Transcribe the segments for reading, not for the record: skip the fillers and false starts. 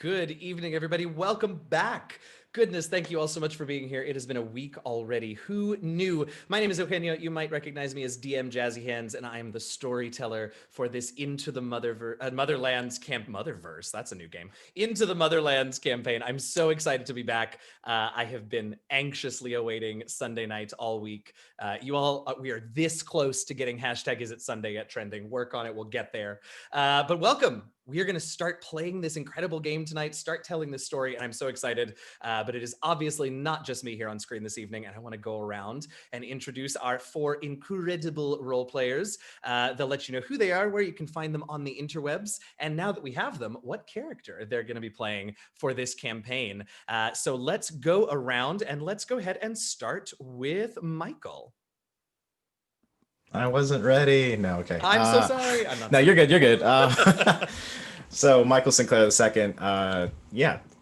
Good evening, everybody. Welcome back. Goodness, thank you all so much for being here. It has been a week already. Who knew? My name is Eugenio. You might recognize me as DM Jazzy Hands, and I am the storyteller for this Into the Motherlands camp. Motherverse, that's a new game. Into the Motherlands campaign. I'm so excited to be back. I have been anxiously awaiting Sunday night all week. You all, we are this close to getting #IsItSunday yet trending. Work on it. We'll get there. But welcome. We are going to start playing this incredible game tonight, start telling this story, and I'm so excited. But it is obviously not just me here on screen this evening, and I want to go around and introduce our 4 incredible role players. They'll let you know who they are, where you can find them on the interwebs, and now that we have them, what character they're going to be playing for this campaign. So let's go around, and let's go ahead and start with Michael. I wasn't ready. No, okay. I'm so sorry. I'm not no, sorry. you're good. You're good. So Michael Sinclair II.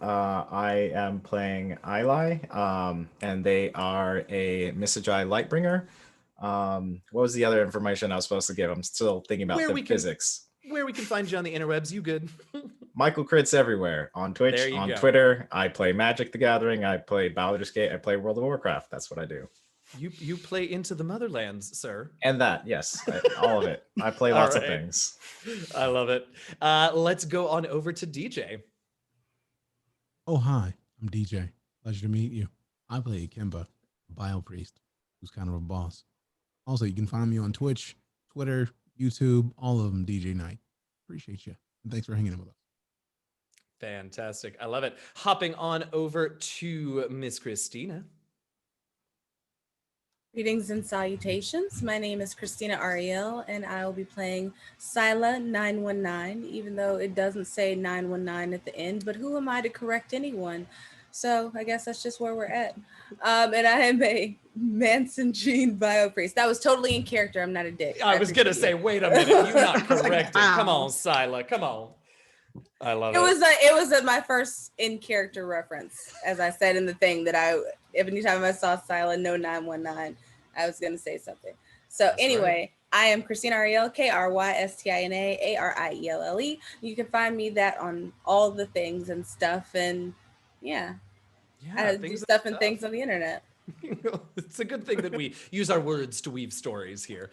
I am playing Ilay, and they are a Misajai Lightbringer. What was the other information I was supposed to give? I'm still thinking about the physics. Where we can find you on the interwebs, you good? Michael Crits everywhere. On Twitch, on Twitter. I play Magic the Gathering. I play Baldur's Gate. I play World of Warcraft. That's what I do. You play Into the Motherlands, sir. And that, yes, all of it. I play lots of things. I love it. Let's go on over to DJ. Oh, hi, I'm DJ. Pleasure to meet you. I play Ikemba, a bio priest, who's kind of a boss. Also, you can find me on Twitch, Twitter, YouTube, all of them, DeejayKnight. Appreciate you. And thanks for hanging out with us. Fantastic. I love it. Hopping on over to Miss Christina. Greetings and salutations. My name is Christina Ariel, and I will be playing Sila 919, even though it doesn't say 919 at the end, but who am I to correct anyone? So I guess that's just where we're at. And I am a Manson Gene bio priest. That was totally in character. I'm not a dick. I was going to say, wait a minute. You're not correcting. Come on, Sila. Come on. I love it. It was my first in character reference, as I said in the thing that anytime I saw Sila no 919, I was going to say something. So that's anyway, right. I am Christina Ariel, Krystina Arielle. You can find me that on all the things and stuff, and I do stuff and things on the internet. It's a good thing that we use our words to weave stories here.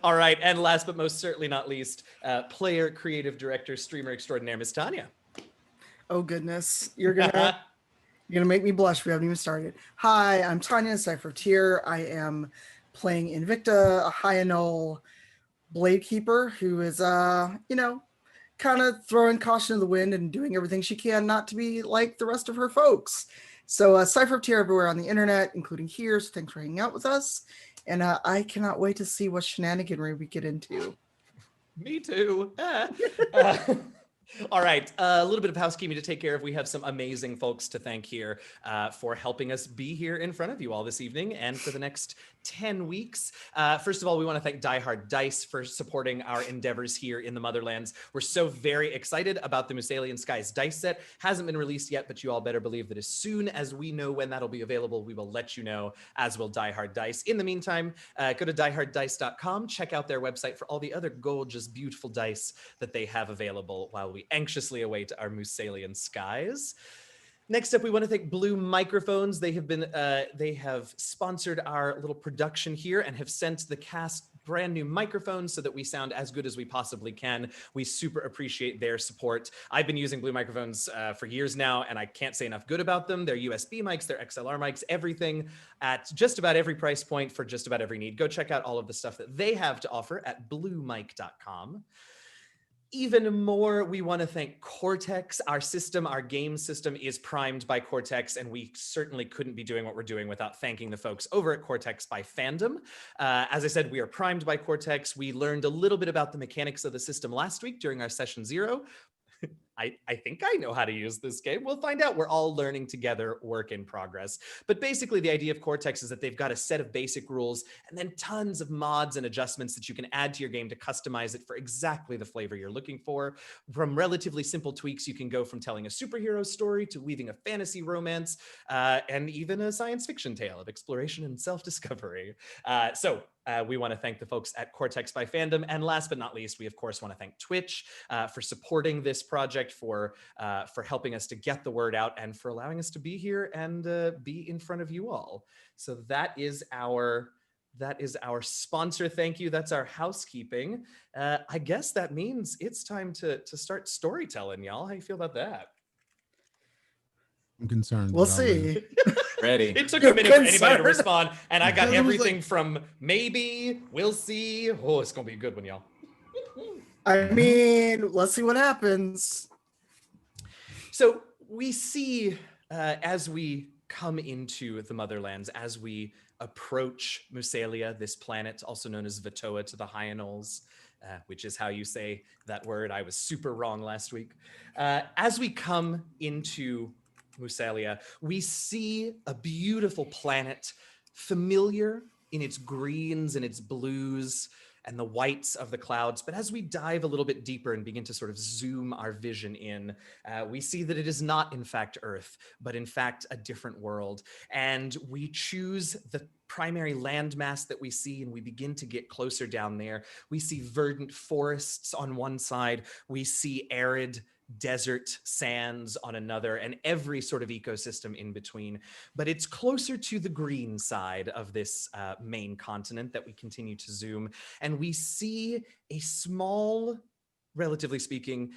All right, and last but most certainly not least, player, creative director, streamer extraordinaire, Miss Tanya. Oh goodness, you're gonna make me blush. We haven't even started. Hi, I'm Tanya, Cipher Tier. I am playing Invicta, a Hyanol blade keeper who is, kind of throwing caution to the wind and doing everything she can not to be like the rest of her folks. So Cipher Tier everywhere on the internet, including here. So thanks for hanging out with us. And I cannot wait to see what shenaniganry we get into. Me too. All right, a little bit of housekeeping to take care of. We have some amazing folks to thank here for helping us be here in front of you all this evening and for the next 10 weeks. First of all, we want to thank Die Hard Dice for supporting our endeavors here in the Motherlands. We're so very excited about the Musalian Skies dice set. Hasn't been released yet, but you all better believe that as soon as we know when that'll be available, we will let you know, as will Die Hard Dice. In the meantime, go to dieharddice.com, check out their website for all the other gorgeous, beautiful dice that they have available while we anxiously await our Musalian Skies. Next up, we want to thank Blue Microphones. They have sponsored our little production here and have sent the cast brand new microphones so that we sound as good as we possibly can. We super appreciate their support. I've been using Blue Microphones for years now, and I can't say enough good about them. They're USB mics, they're XLR mics, everything at just about every price point for just about every need. Go check out all of the stuff that they have to offer at bluemic.com. Even more, we want to thank Cortex. Our system, our game system is primed by Cortex, and we certainly couldn't be doing what we're doing without thanking the folks over at Cortex by Fandom. As I said, we are primed by Cortex. We learned a little bit about the mechanics of the system last week during our session 0. I think I know how to use this game. We'll find out. We're all learning together, work in progress. But basically, the idea of Cortex is that they've got a set of basic rules and then tons of mods and adjustments that you can add to your game to customize it for exactly the flavor you're looking for. From relatively simple tweaks, you can go from telling a superhero story to weaving a fantasy romance and even a science fiction tale of exploration and self-discovery. We want to thank the folks at Cortex by Fandom. And last but not least, we of course want to thank Twitch for supporting this project. project, for helping us to get the word out, and for allowing us to be here and be in front of you all. So that is our sponsor. Thank you. That's our housekeeping. I guess that means it's time to start storytelling, y'all. How you feel about that? I'm concerned. We'll but I'll live. see. Ready. It took a minute for anybody to Concerned. respond, and I got It was everything like- from maybe, we'll see. Oh, it's gonna be a good one, y'all. I mean, let's see what happens. So we see, as we come into the Motherlands, as we approach Musalia, this planet also known as Vatoa to the Hyenols, which is how you say that word. I was super wrong last week. As we come into Musalia, we see a beautiful planet, familiar in its greens and its blues and the whites of the clouds. But as we dive a little bit deeper and begin to sort of zoom our vision in, we see that it is not in fact Earth, but in fact a different world. And we choose the primary landmass that we see, and we begin to get closer down there. We see verdant forests on one side, we see arid desert sands on another, and every sort of ecosystem in between. But it's closer to the green side of this main continent that we continue to zoom, and we see a small, relatively speaking,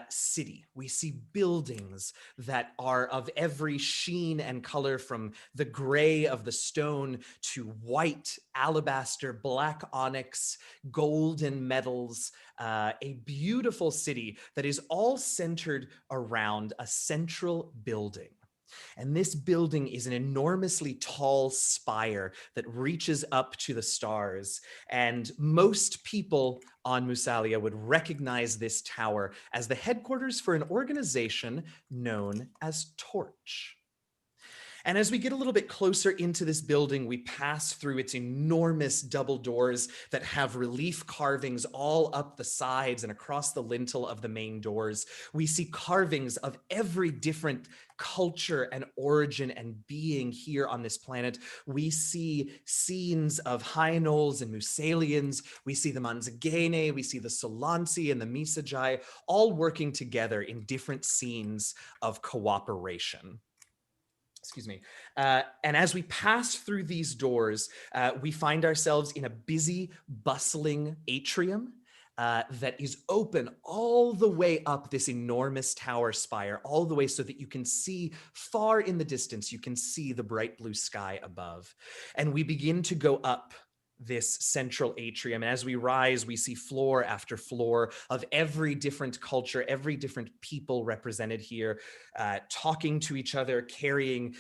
city. We see buildings that are of every sheen and color, from the gray of the stone to white alabaster, black onyx, golden metals, a beautiful city that is all centered around a central building. And this building is an enormously tall spire that reaches up to the stars. And most people on Musalia would recognize this tower as the headquarters for an organization known as Torch. And as we get a little bit closer into this building, we pass through its enormous double doors that have relief carvings all up the sides and across the lintel of the main doors. We see carvings of every different culture and origin and being here on this planet. We see scenes of Hyenols and Musalians. We see the Manzagene, we see the Solansi and the Misajai, all working together in different scenes of cooperation. Excuse me. And as we pass through these doors, we find ourselves in a busy, bustling atrium that is open all the way up this enormous tower spire, all the way so that you can see far in the distance, you can see the bright blue sky above. And we begin to go up this central atrium. And as we rise, we see floor after floor of every different culture, every different people represented here, talking to each other, carrying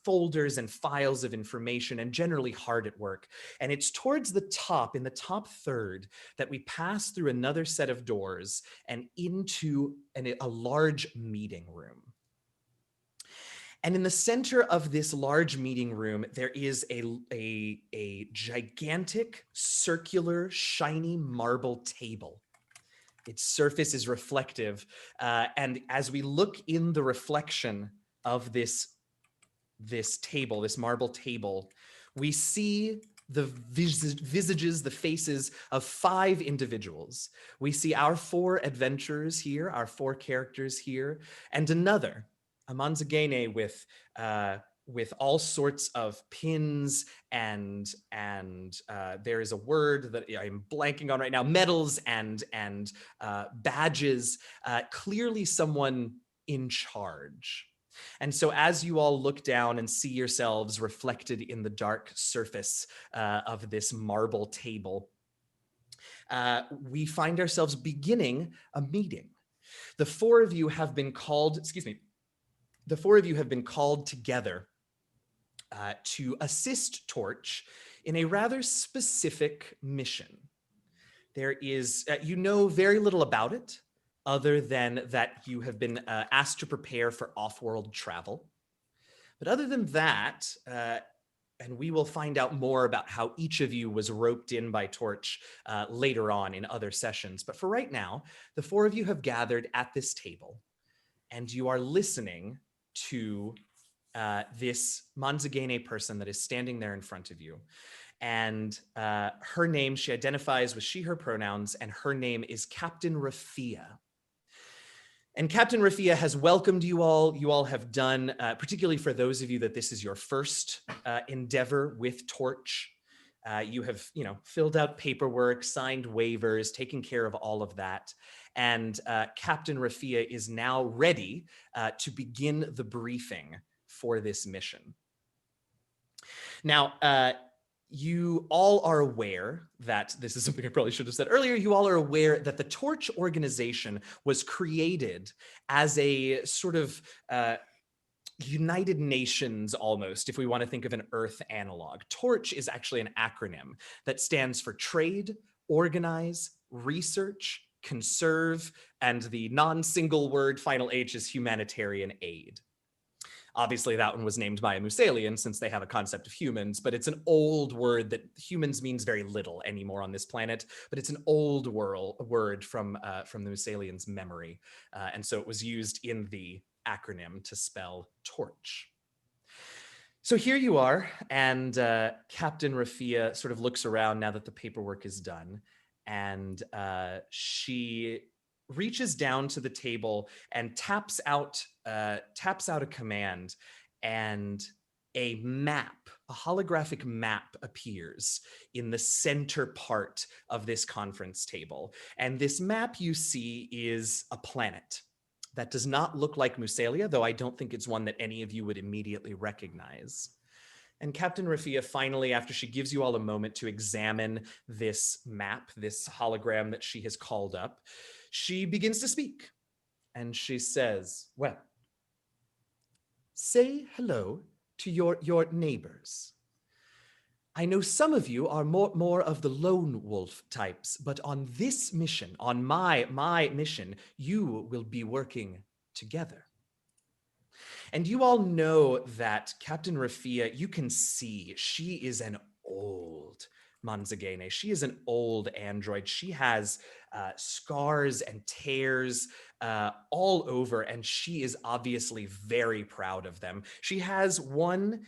folders and files of information, and generally hard at work. And it's towards the top, in the top third, that we pass through another set of doors and into a large meeting room. And in the center of this large meeting room, there is a gigantic, circular, shiny marble table. Its surface is reflective. And as we look in the reflection of this table, this marble table, we see the visages, the faces of 5 individuals. We see our 4 adventurers here, our 4 characters here, and another, a Manzagene with all sorts of pins and there is a word that I'm blanking on right now, medals and badges, clearly someone in charge. And so as you all look down and see yourselves reflected in the dark surface of this marble table, we find ourselves beginning a meeting. The 4 of you have been called, the 4 of you have been called together to assist Torch in a rather specific mission. There is, you know very little about it, other than that you have been asked to prepare for off-world travel. But other than that, and we will find out more about how each of you was roped in by Torch later on in other sessions. But for right now, the 4 of you have gathered at this table, and you are listening to this Manzagene person that is standing there in front of you. And her name, she identifies with she, her pronouns, and her name is Captain Rafia. And Captain Rafia has welcomed you all. You all have done, particularly for those of you that this is your first endeavor with Torch. You have, filled out paperwork, signed waivers, taken care of all of that. And Captain Rafia is now ready to begin the briefing for this mission. Now, you all are aware that this is something I probably should have said earlier. You all are aware that the Torch organization was created as a sort of United Nations almost, if we want to think of an Earth analog. Torch is actually an acronym that stands for Trade, Organize, Research, Conserve, and the non-single word final H is Humanitarian Aid. Obviously, that one was named by a Musalian since they have a concept of humans, but it's an old word that humans means very little anymore on this planet, but it's an old word from the Musalians' memory. And so it was used in the acronym to spell torch. So here you are, and Captain Rafia sort of looks around now that the paperwork is done, and she reaches down to the table and taps out a command, and a map, a holographic map appears in the center part of this conference table. And this map you see is a planet that does not look like Musalia, though I don't think it's one that any of you would immediately recognize. And Captain Rafia finally, after she gives you all a moment to examine this map, this hologram that she has called up, she begins to speak. And she says, well, say hello to your neighbors. I know some of you are more of the lone wolf types, but on this mission, on my mission, you will be working together. And you all know that Captain Rafia, you can see she is an old Manzagene. She is an old android. She has scars and tears all over, and she is obviously very proud of them. She has one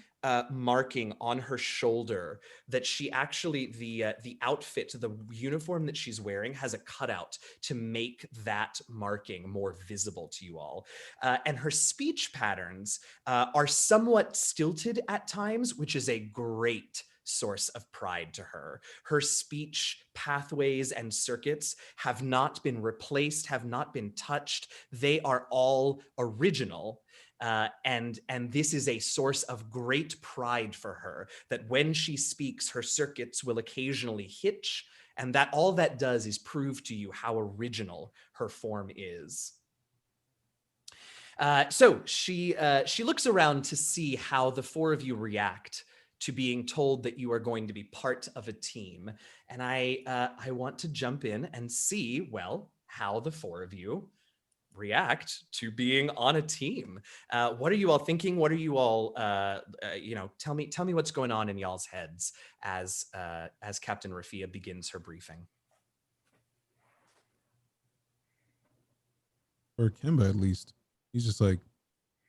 marking on her shoulder that she actually, the outfit, the uniform that she's wearing has a cutout to make that marking more visible to you all. And her speech patterns are somewhat stilted at times, which is a great source of pride to her. Her speech pathways and circuits have not been replaced, have not been touched. They are all original. And this is a source of great pride for her, that when she speaks, her circuits will occasionally hitch, and that all that does is prove to you how original her form is. So she looks around to see how the four of you react to being told that you are going to be part of a team. And I want to jump in and see, well, how the four of you react to being on a team. What are you all thinking? What are you all, tell me what's going on in y'all's heads as Captain Rafia begins her briefing. For Ikemba, at least, he's just like,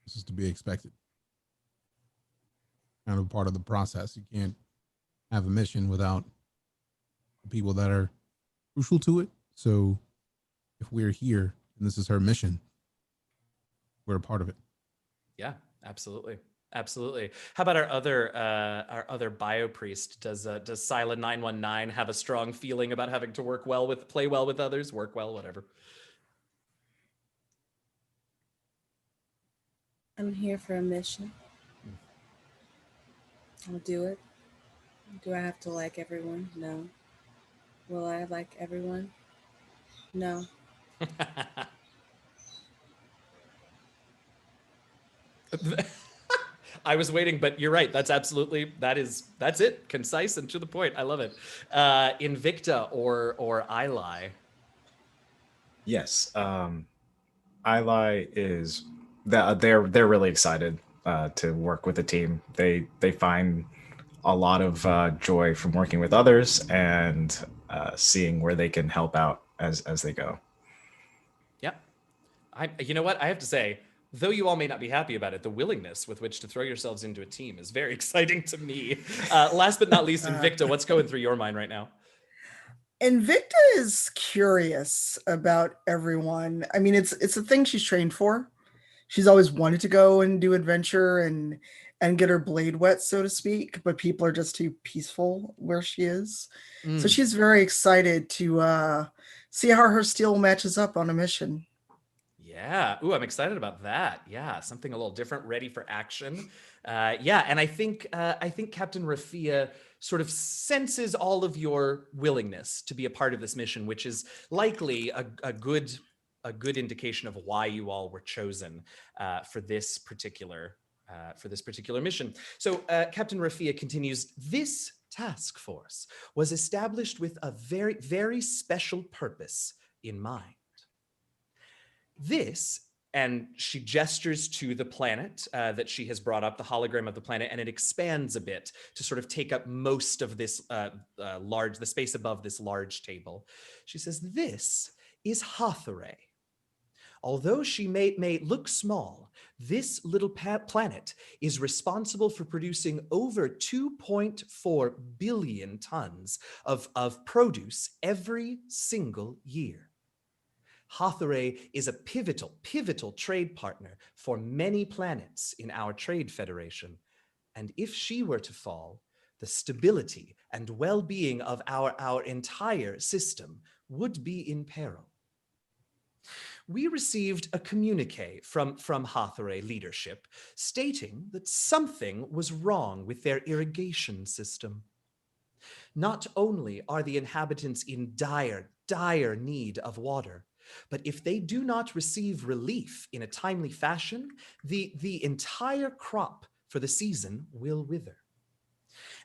this is to be expected. Kind of part of the process. You can't have a mission without the people that are crucial to it. So if we're here and this is her mission, we're a part of it. Yeah, absolutely. Absolutely. How about our other bio priest? Does Sila 919 have a strong feeling about having to play well with others, work well, whatever? I'm here for a mission. I'll do it. Do I have to like everyone? No. Will I like everyone? No. I was waiting, but you're right. That's it. Concise and to the point. I love it. Invicta or Ilay. Yes. Ilay is they're really excited to work with the team. They find a lot of joy from working with others and seeing where they can help out as they go. Yep. You know what? I have to say, though you all may not be happy about it, the willingness with which to throw yourselves into a team is very exciting to me. Last but not least, Invicta, what's going through your mind right now? Invicta is curious about everyone. I mean, it's a thing she's trained for. She's always wanted to go and do adventure and get her blade wet, so to speak, but people are just too peaceful where she is. So Mm. she's very excited to see how her steel matches up on a mission. Yeah. Ooh, I'm excited about that. Yeah, something a little different, ready for action. Yeah, and I think Captain Rafia sort of senses all of your willingness to be a part of this mission, which is likely a good indication of why you all were chosen for this particular mission. So Captain Rafia continues. This task force was established with a very, very special purpose in mind. This, and she gestures to the planet that she has brought up, the hologram of the planet, and it expands a bit to sort of take up most of this the space above this large table. She says, this is Hathaway. Although she may look small, this little planet is responsible for producing over 2.4 billion tons of produce every single year. Hathaway is a pivotal trade partner for many planets in our trade federation. And if she were to fall, the stability and well-being of our entire system would be in peril. We received a communique from Hathaway leadership stating that something was wrong with their irrigation system. Not only are the inhabitants in dire need of water, but if they do not receive relief in a timely fashion, the entire crop for the season will wither.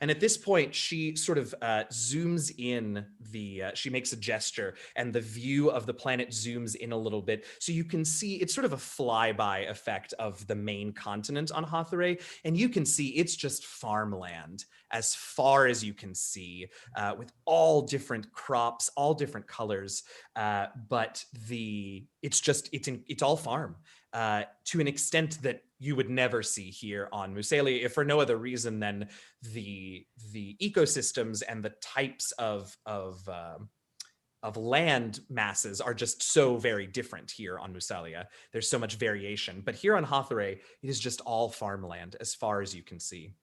And at this point, she sort of zooms in she makes a gesture and the view of the planet zooms in a little bit. So you can see it's sort of a flyby effect of the main continent on Hathaway. And you can see it's just farmland as far as you can see with all different crops, all different colors. But it's all farm. To an extent that you would never see here on Musalia, if for no other reason than the ecosystems and the types of land masses are just so very different here on Musalia. There's so much variation, but here on Hathaway, it is just all farmland as far as you can see.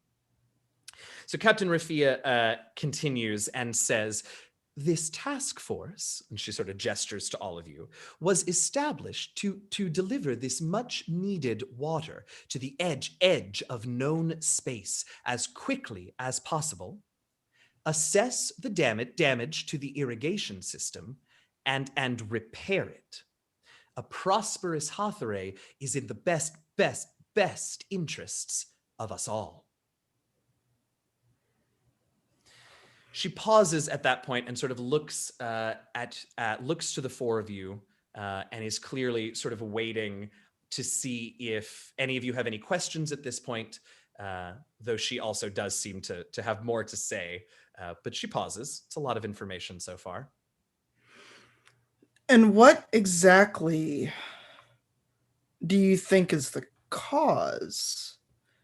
So Captain Rafia continues and says, this task force, and she sort of gestures to all of you, was established to deliver this much needed water to the edge of known space as quickly as possible, assess the damage to the irrigation system, and repair it. A prosperous Hathaway is in the best interests of us all. She pauses at that point and sort of looks looks to the four of you and is clearly sort of waiting to see if any of you have any questions at this point, though she also does seem to have more to say, but she pauses. It's a lot of information so far. And what exactly do you think is the cause?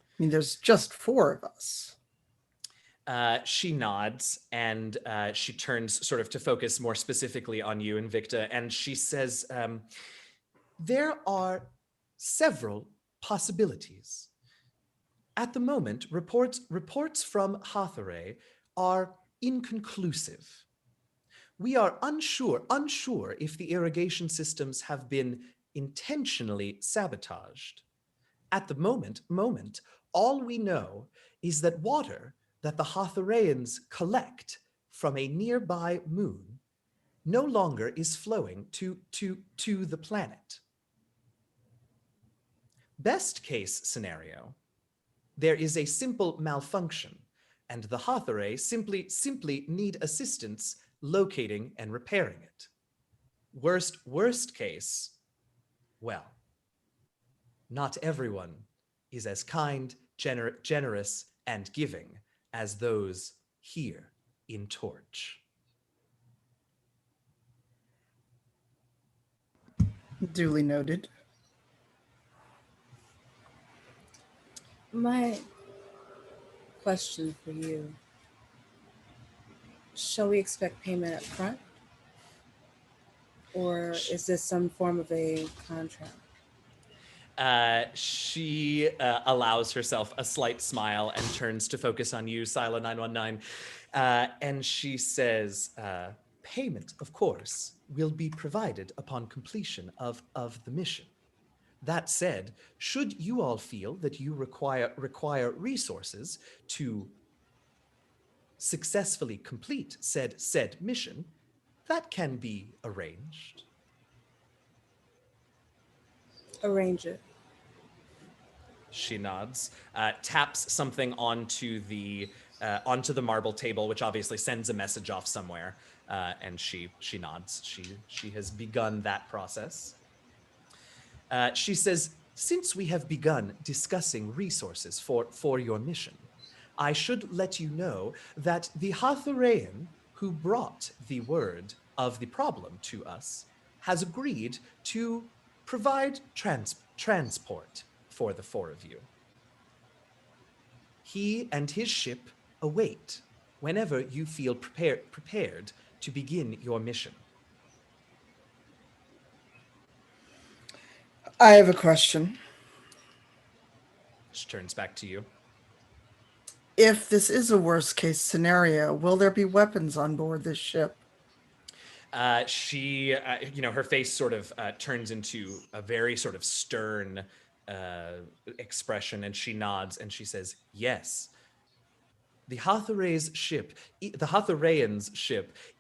I mean, there's just 4 of us. She nods and she turns sort of to focus more specifically on you, Invicta, and she says, there are several possibilities. At the moment, reports from Hathaway are inconclusive. We are unsure if the irrigation systems have been intentionally sabotaged. At the moment, all we know is that water that the Hathawayans collect from a nearby moon no longer is flowing to the planet. Best case scenario, there is a simple malfunction, and the Hathaway simply need assistance locating and repairing it. Worst case, well, not everyone is as kind, generous, and giving as those here in Torch. Duly noted. My question for you. Shall we expect payment up front? Or is this some form of a contract? She allows herself a slight smile and turns to focus on you, Sila 919. And she says, payment, of course, will be provided upon completion of the mission. That said, should you all feel that you require resources to successfully complete said mission, that can be arranged. Arrange it. She nods, taps something onto the marble table, which obviously sends a message off somewhere, and she nods. She has begun that process. She says, since we have begun discussing resources for your mission, I should let you know that the Hathorean who brought the word of the problem to us has agreed to provide transport for the four of you. He and his ship await whenever you feel prepared to begin your mission. I have a question. She turns back to you. If this is a worst case scenario, will there be weapons on board this ship? She, her face sort of turns into a very sort of stern expression, and she nods and she says, yes. The Hathorean's ship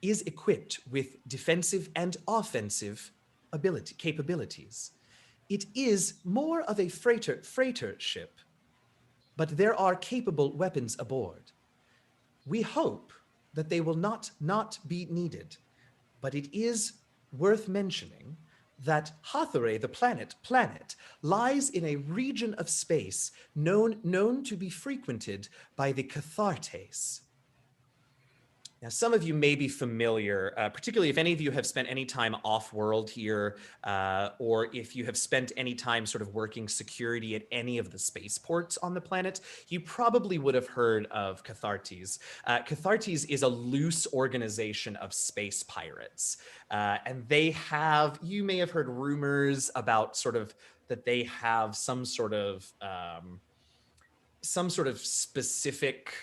is equipped with defensive and offensive capabilities. It is more of a freighter ship, but there are capable weapons aboard. We hope that they will not be needed, but it is worth mentioning that Hathore, the planet, lies in a region of space known to be frequented by the Cathartes. Now, some of you may be familiar, particularly if any of you have spent any time off-world here, or if you have spent any time sort of working security at any of the spaceports on the planet, you probably would have heard of Cathartes. Cathartes is a loose organization of space pirates, and they have, you may have heard rumors about sort of that they have some sort of specific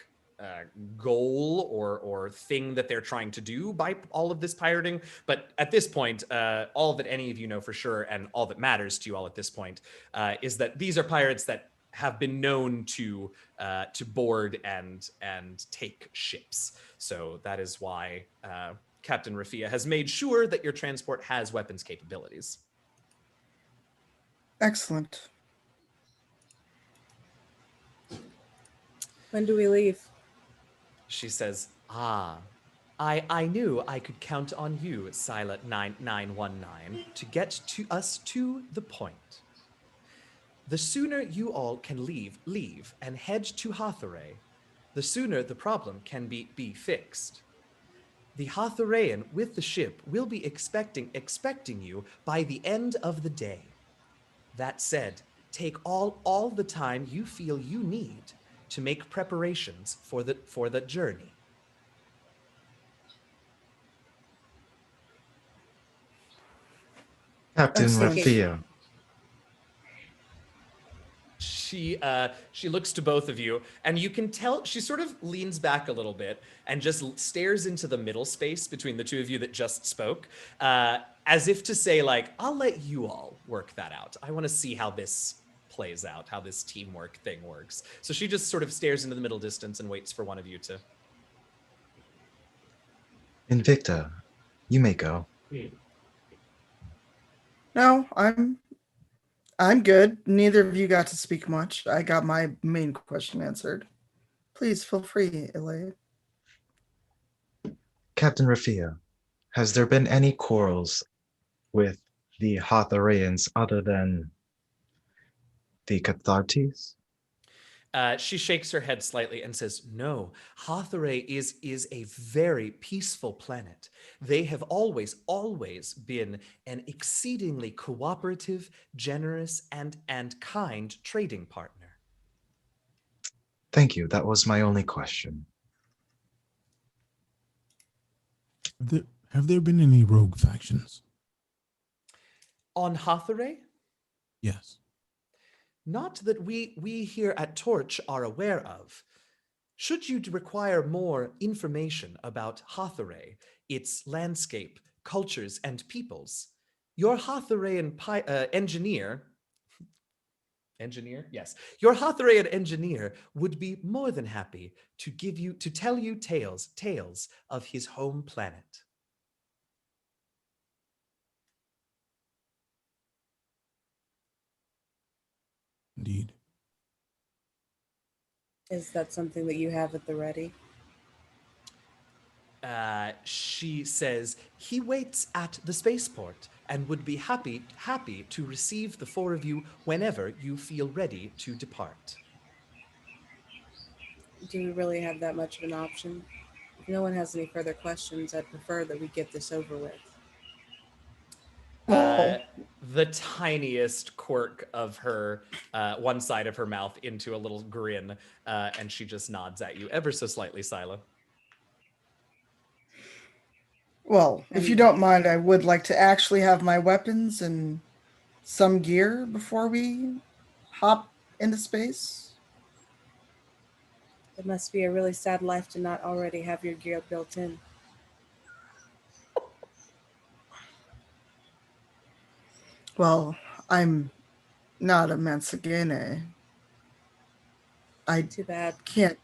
goal or thing that they're trying to do by all of this pirating. But at this point, all that any of you know for sure, and all that matters to you all at this point, is that these are pirates that have been known to board and take ships. So that is why Captain Rafia has made sure that your transport has weapons capabilities. Excellent. When do we leave? She says, I knew I could count on you, Sila 919, to get to us to the point. The sooner you all can leave and head to Hathore, the sooner the problem can be fixed. The Hathorean with the ship will be expecting you by the end of the day. That said, take all the time you feel you need to make preparations for the journey. Captain Excellent. Rafia. She looks to both of you, and you can tell she sort of leans back a little bit and just stares into the middle space between the two of you that just spoke, as if to say, like, I'll let you all work that out. I want to see how this plays out, how this teamwork thing works. So she just sort of stares into the middle distance and waits for one of you to. Invicta, you may go. No, I'm good. Neither of you got to speak much. I got my main question answered. Please feel free, Ilay. Captain Rafia, has there been any quarrels with the Hathoreans other than the Cathartes? She shakes her head slightly and says, no, Hathore is a very peaceful planet. They have always been an exceedingly cooperative, generous, and kind trading partner. Thank you. That was my only question. Have there been any rogue factions? On Hathaway? Yes. Not that we here at Torch are aware of. Should you require more information about Hathaway, its landscape, cultures, and peoples, your Hathawaian engineer, yes, your Hathawaian engineer would be more than happy to tell you tales of his home planet. Indeed. Is that something that you have at the ready? She says he waits at the spaceport and would be happy to receive the four of you whenever you feel ready to depart. Do we really have that much of an option? If no one has any further questions, I'd prefer that we get this over with. The tiniest quirk of her one side of her mouth into a little grin, and she just nods at you ever so slightly, Sila. Well, if you don't mind, I would like to actually have my weapons and some gear before we hop into space. It must be a really sad life to not already have your gear built in. Well, I'm not a Mansagene. I Too bad. can't.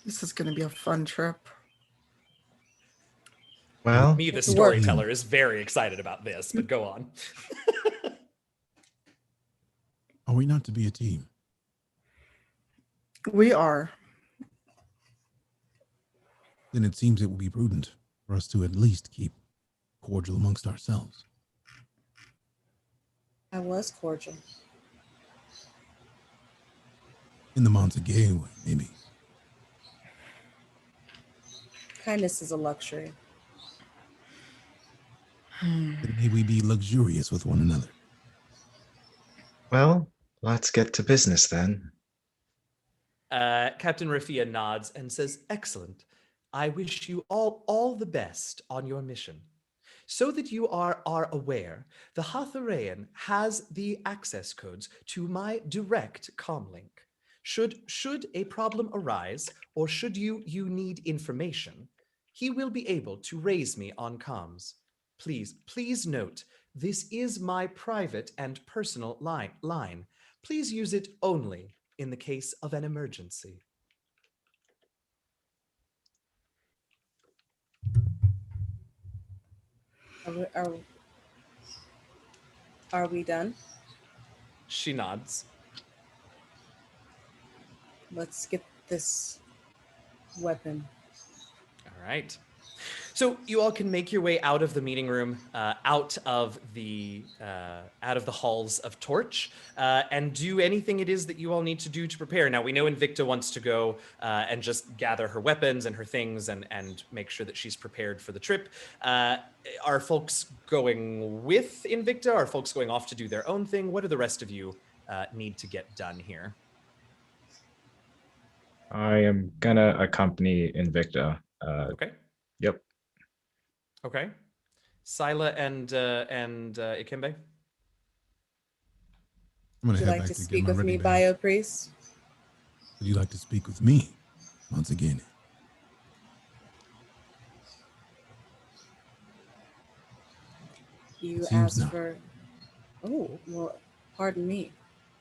This is going to be a fun trip. Well, Me, the It's work. storyteller, is very excited about this, but go on. Are we not to be a team? We are. Then it seems it would be prudent for us to at least keep cordial amongst ourselves. I was cordial. In the Montague way, maybe. Kindness is a luxury. Then may we be luxurious with one another. well, let's get to business then. Captain Rafia nods and says, "Excellent. I wish you all the best on your mission. So that you are aware, the Hatharayan has the access codes to my direct comlink. Should a problem arise, or should you need information, he will be able to raise me on comms. Please note, this is my private and personal line. Please use it only in the case of an emergency." Are we done? She nods. Let's get this weapon. All right. So you all can make your way out of the meeting room, out of the halls of Torch, and do anything it is that you all need to do to prepare. Now we know Invicta wants to go and just gather her weapons and her things and make sure that she's prepared for the trip. Are folks going with Invicta? Are folks going off to do their own thing? What do the rest of you need to get done here? I am gonna accompany Invicta. Okay. Yep. Okay. Sila and Ikemba? I'm gonna Would you head like back to to get speak my with ready me, bag. Bio Priest? Would you like to speak with me once again? You It seems asked not. for... Oh, well, pardon me.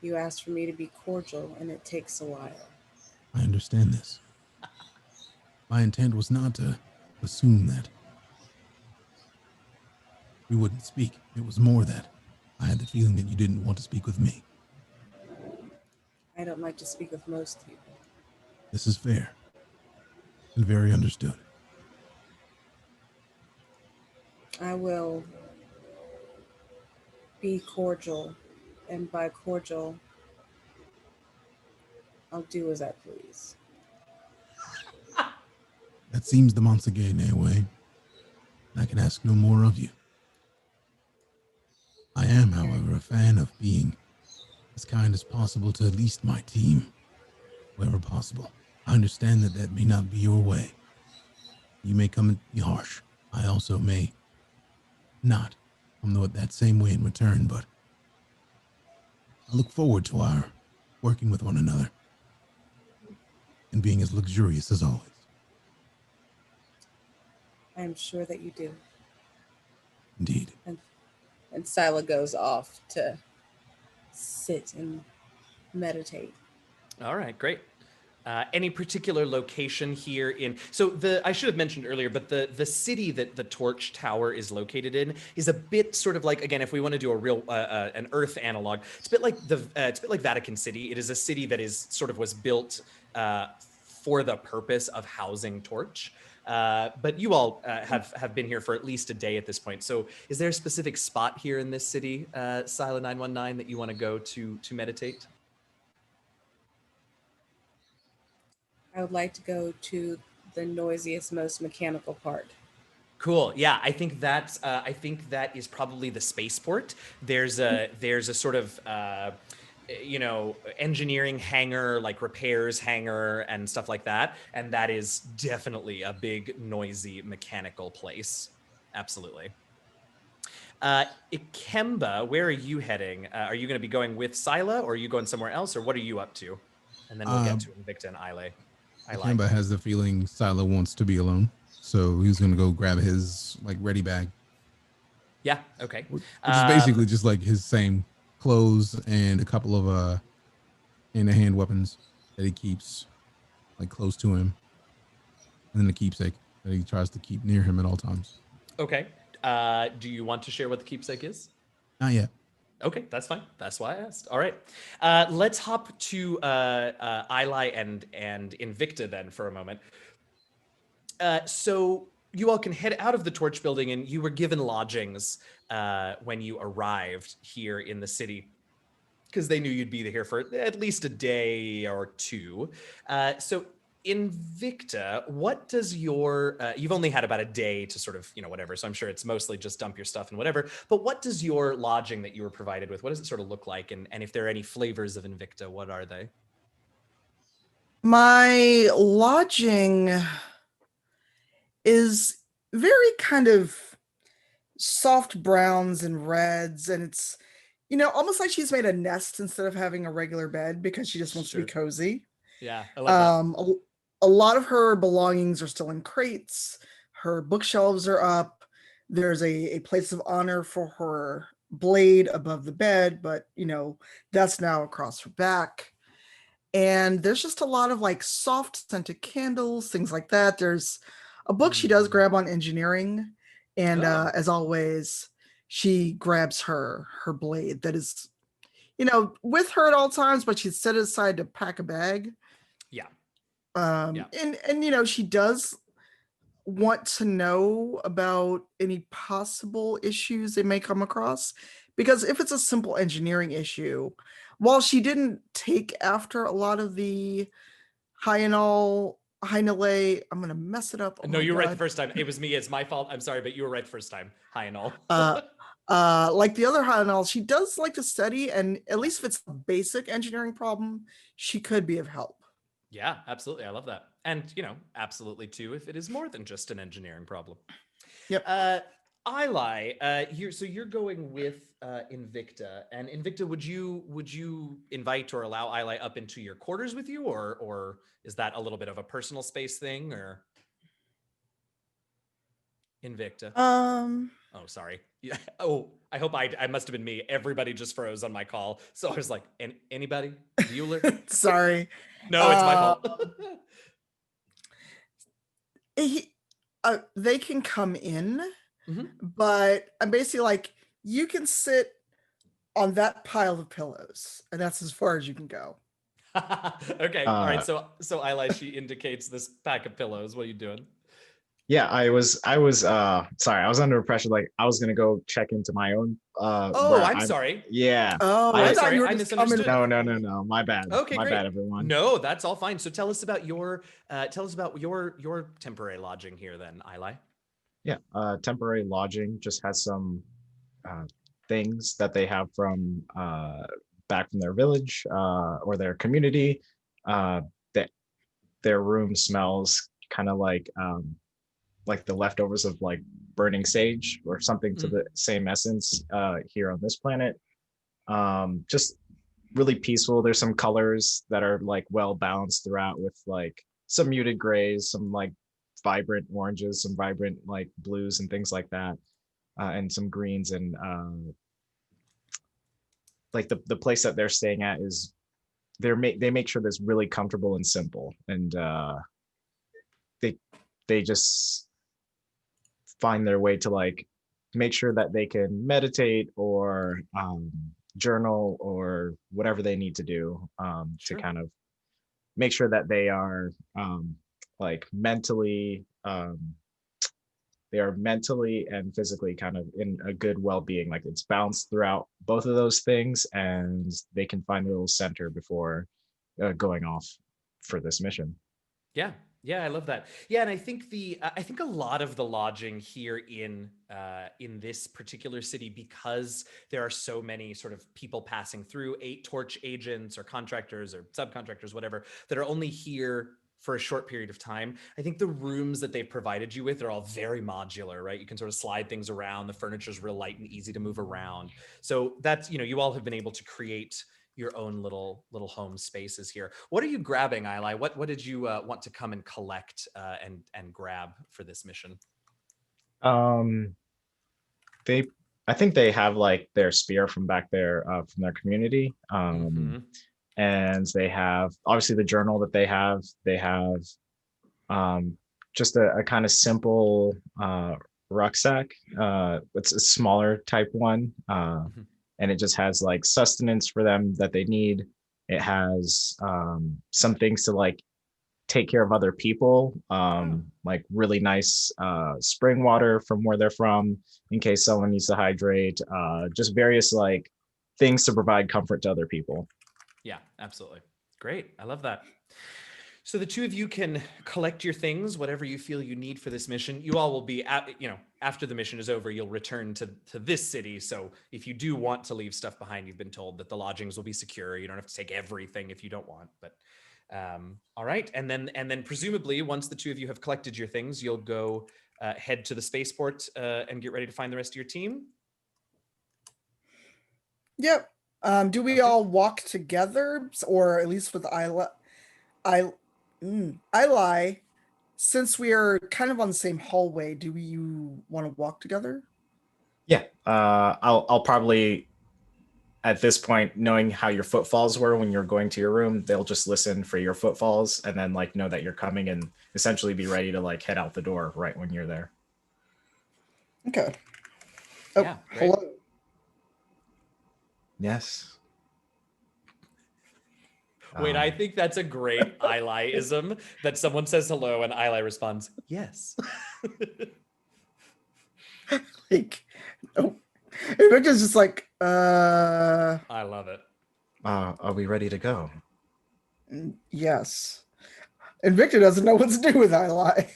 You asked for me to be cordial, and it takes a while. I understand this. My intent was not to assume that we wouldn't speak. It was more that I had the feeling that you didn't want to speak with me. I don't like to speak with most people. This is fair and very understood. I will be cordial, and by cordial, I'll do as I please. That seems the Monsagene way. I can ask no more of you. I am, however, a fan of being as kind as possible to at least my team, wherever possible. I understand that may not be your way. You may come and be harsh. I also may not. I'm not that same way in return, but I look forward to our working with one another and being as luxurious as always. I'm sure that you do. Indeed. And Sila goes off to sit and meditate. All right, great. Any particular location here in, so I should have mentioned earlier, but the city that the Torch Tower is located in is a bit sort of like, again, if we want to do a real an Earth analog, it's a bit like it's a bit like Vatican City. It is a city that is sort of was built for the purpose of housing Torch. But you all have been here for at least a day at this point. So is there a specific spot here in this city, Sila 919, that you want to go to meditate? I would like to go to the noisiest, most mechanical part. Cool. Yeah, I think that's. I think that is probably the spaceport. There's a sort of engineering hangar, like repairs hangar and stuff like that, and that is definitely a big, noisy, mechanical place. Absolutely. Ikemba, where are you heading? Are you going to be going with Sila, or are you going somewhere else, or what are you up to? And then we'll get to Invicta and Ilay. Ikemba has the feeling Sila wants to be alone, so he's gonna go grab his like ready bag. Yeah. Okay. Which is basically just like his same clothes and a couple of hand weapons that he keeps like close to him, and then the keepsake that he tries to keep near him at all times. Okay. Do you want to share what the keepsake is? Not yet. Okay, that's fine. That's why I asked. All right. Let's hop to Ilay and Invicta then for a moment. So you all can head out of the Torch building, and you were given lodgings when you arrived here in the city, because they knew you'd be here for at least a day or two. So Invicta, what does your, you've only had about a day to sort of, whatever, so I'm sure it's mostly just dump your stuff and whatever, but what does your lodging that you were provided with, what does it sort of look like? And if there are any flavors of Invicta, what are they? My lodging is very kind of soft browns and reds, and it's, almost like she's made a nest instead of having a regular bed because she just wants to be cozy. Yeah, I love that. A lot of her belongings are still in crates. Her bookshelves are up. There's a place of honor for her blade above the bed, but that's now across her back. And there's just a lot of like soft scented candles, things like that. There's a book she does grab on engineering, and as always, she grabs her blade that is, with her at all times, but she's set it aside to pack a bag. Yeah. And she does want to know about any possible issues they may come across, because if it's a simple engineering issue, while she didn't take after a lot of the Ilay, I'm gonna mess it up. No, you were right the first time. It was me. It's my fault. I'm sorry, but you were right the first time. Ilay. Like the other Ilay, she does like to study, and at least if it's a basic engineering problem, she could be of help. Yeah, absolutely. I love that. And, absolutely too, if it is more than just an engineering problem. Yep. Ilay, so you're going with Invicta, and Invicta, would you invite or allow Ilay up into your quarters with you, or is that a little bit of a personal space thing, or Invicta? Oh, sorry. Yeah. Oh, I hope I must have been me. Everybody just froze on my call, so I was like, anybody? Bueller? Sorry. No, it's my fault. They can come in, but I'm basically like, you can sit on that pile of pillows, and that's as far as you can go. Okay. All right. So Ilay, she indicates this pack of pillows. What are you doing? Yeah, I was sorry, I was under pressure, like I was gonna go check into my own I'm sorry. Yeah. Oh, I'm sorry, I misunderstood. No, my bad. Okay, my great. bad, everyone. No, that's all fine. So tell us about your temporary lodging here then, Ilay. Yeah, temporary lodging just has some things that they have from back from their village or their community. That their room smells kind of like like the leftovers of like burning sage or something to Mm. the same essence here on this planet. Just really peaceful. There's some colors that are like well balanced throughout with like some muted grays, some like vibrant oranges, some vibrant like blues and things like that, and some greens. And like the place that they're staying at is they make sure that's really comfortable and simple, and they they just find their way to like make sure that they can meditate or journal or whatever they need to do to Sure. kind of make sure that like mentally they are mentally and physically kind of in a good well-being, like it's balanced throughout both of those things, and they can find a little center before going off for this mission. Yeah. Yeah, I love that. Yeah, and I think I think a lot of the lodging here in this particular city, because there are so many sort of people passing through, 8 torch agents or contractors or subcontractors, whatever, that are only here for a short period of time. I think the rooms that they've provided you with are all very modular, right? You can sort of slide things around. The furniture's real light and easy to move around. So that's, you all have been able to create your own little home spaces here. What are you grabbing, Ilay? What did you want to come and collect and grab for this mission? They, I think they have like their spear from back there from their community, and they have obviously the journal that they have. They have just a kind of simple rucksack. It's a smaller type one. And it just has like sustenance for them that they need. It has some things to like take care of other people, like really nice spring water from where they're from in case someone needs to hydrate, just various like things to provide comfort to other people. Yeah, absolutely. Great. I love that. So the two of you can collect your things, whatever you feel you need for this mission. You all will be, after the mission is over, you'll return to this city. So if you do want to leave stuff behind, you've been told that the lodgings will be secure. You don't have to take everything if you don't want. But all right, and then presumably once the two of you have collected your things, you'll go head to the spaceport and get ready to find the rest of your team. Yep. Do we all walk together, or at least with Ilay, since we are kind of on the same hallway, do you want to walk together? Yeah, I'll probably at this point, knowing how your footfalls were when you're going to your room, they'll just listen for your footfalls and then like know that you're coming and essentially be ready to like head out the door right when you're there. Okay. Oh, Yeah, hello. Yes. Wait, I think that's a great Ilay-ism that someone says hello and Ilay responds, yes. Like, oh, Invicta's just like, I love it. Are we ready to go? Yes. Invicta doesn't know what to do with Ilay.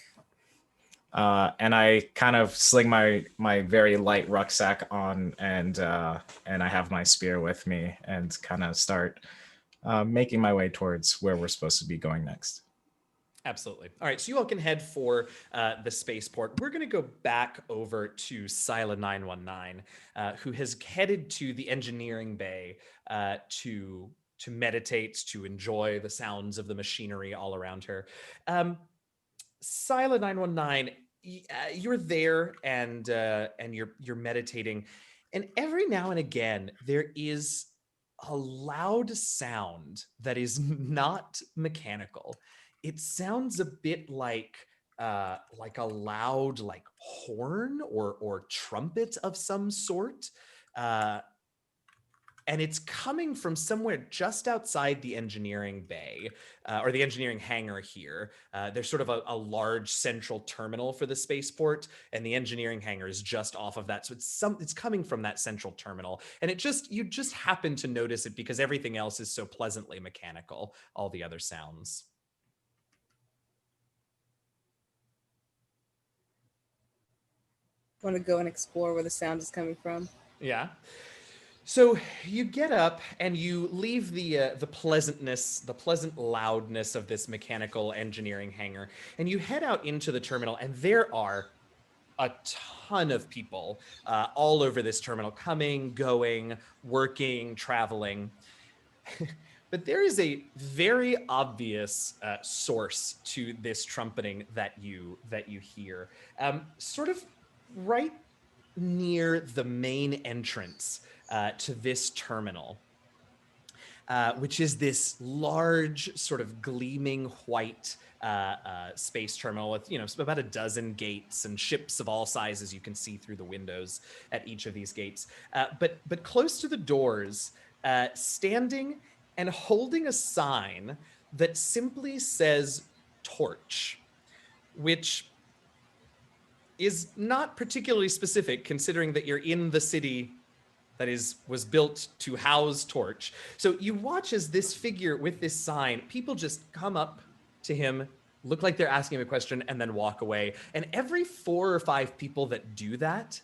And I kind of sling my very light rucksack on, and I have my spear with me, and kind of start making my way towards where we're supposed to be going next. Absolutely. All right, so you all can head for the spaceport. We're going to go back over to Sila 919, who has headed to the engineering bay to meditate, to enjoy the sounds of the machinery all around her. Sila 919, you're there and you're meditating, and every now and again there is a loud sound that is not mechanical. It sounds a bit like a loud like horn or trumpet of some sort. And it's coming from somewhere just outside the engineering bay or the engineering hangar here. There's sort of a large central terminal for the spaceport, and the engineering hangar is just off of that. So it's coming from that central terminal, and you just happen to notice it because everything else is so pleasantly mechanical. All the other sounds. Want to go and explore where the sound is coming from? Yeah. So you get up and you leave the pleasantness, the pleasant loudness of this mechanical engineering hangar, and you head out into the terminal, and there are a ton of people all over this terminal, coming, going, working, traveling. But there is a very obvious source to this trumpeting that you hear, sort of right near the main entrance to this terminal, which is this large, sort of gleaming white space terminal with, about a dozen gates and ships of all sizes you can see through the windows at each of these gates. But close to the doors, standing and holding a sign that simply says "Torch," which is not particularly specific considering that you're in the city that was built to house Torch. So you watch as this figure with this sign, people just come up to him, look like they're asking him a question, and then walk away. And every 4 or 5 people that do that,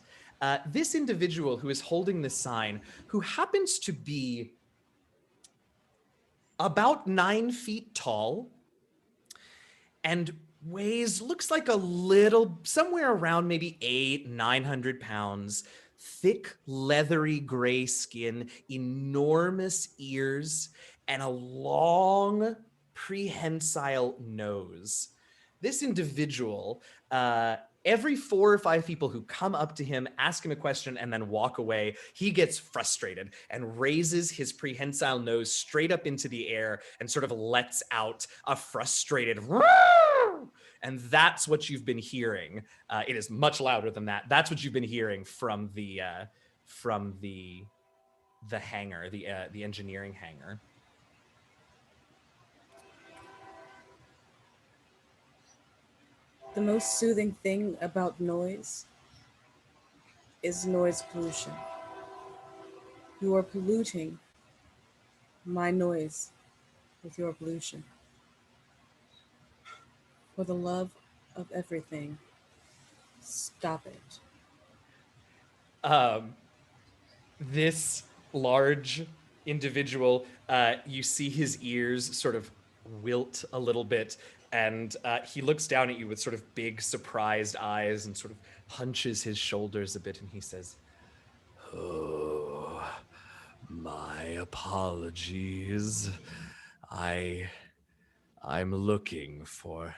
this individual who is holding this sign, who happens to be about 9 feet tall and looks like a little, somewhere around maybe 900 pounds, thick, leathery gray skin, enormous ears, and a long, prehensile nose. This individual, every 4 or 5 people who come up to him, ask him a question, and then walk away, he gets frustrated and raises his prehensile nose straight up into the air and sort of lets out a frustrated "Roar!" And that's what you've been hearing. It is much louder than that. That's what you've been hearing from the hangar, the engineering hangar. The most soothing thing about noise is noise pollution. You are polluting my noise with your pollution. For the love of everything, stop it. This large individual, you see his ears sort of wilt a little bit, and he looks down at you with sort of big, surprised eyes and sort of hunches his shoulders a bit, and he says, "Oh, my apologies. I'm looking for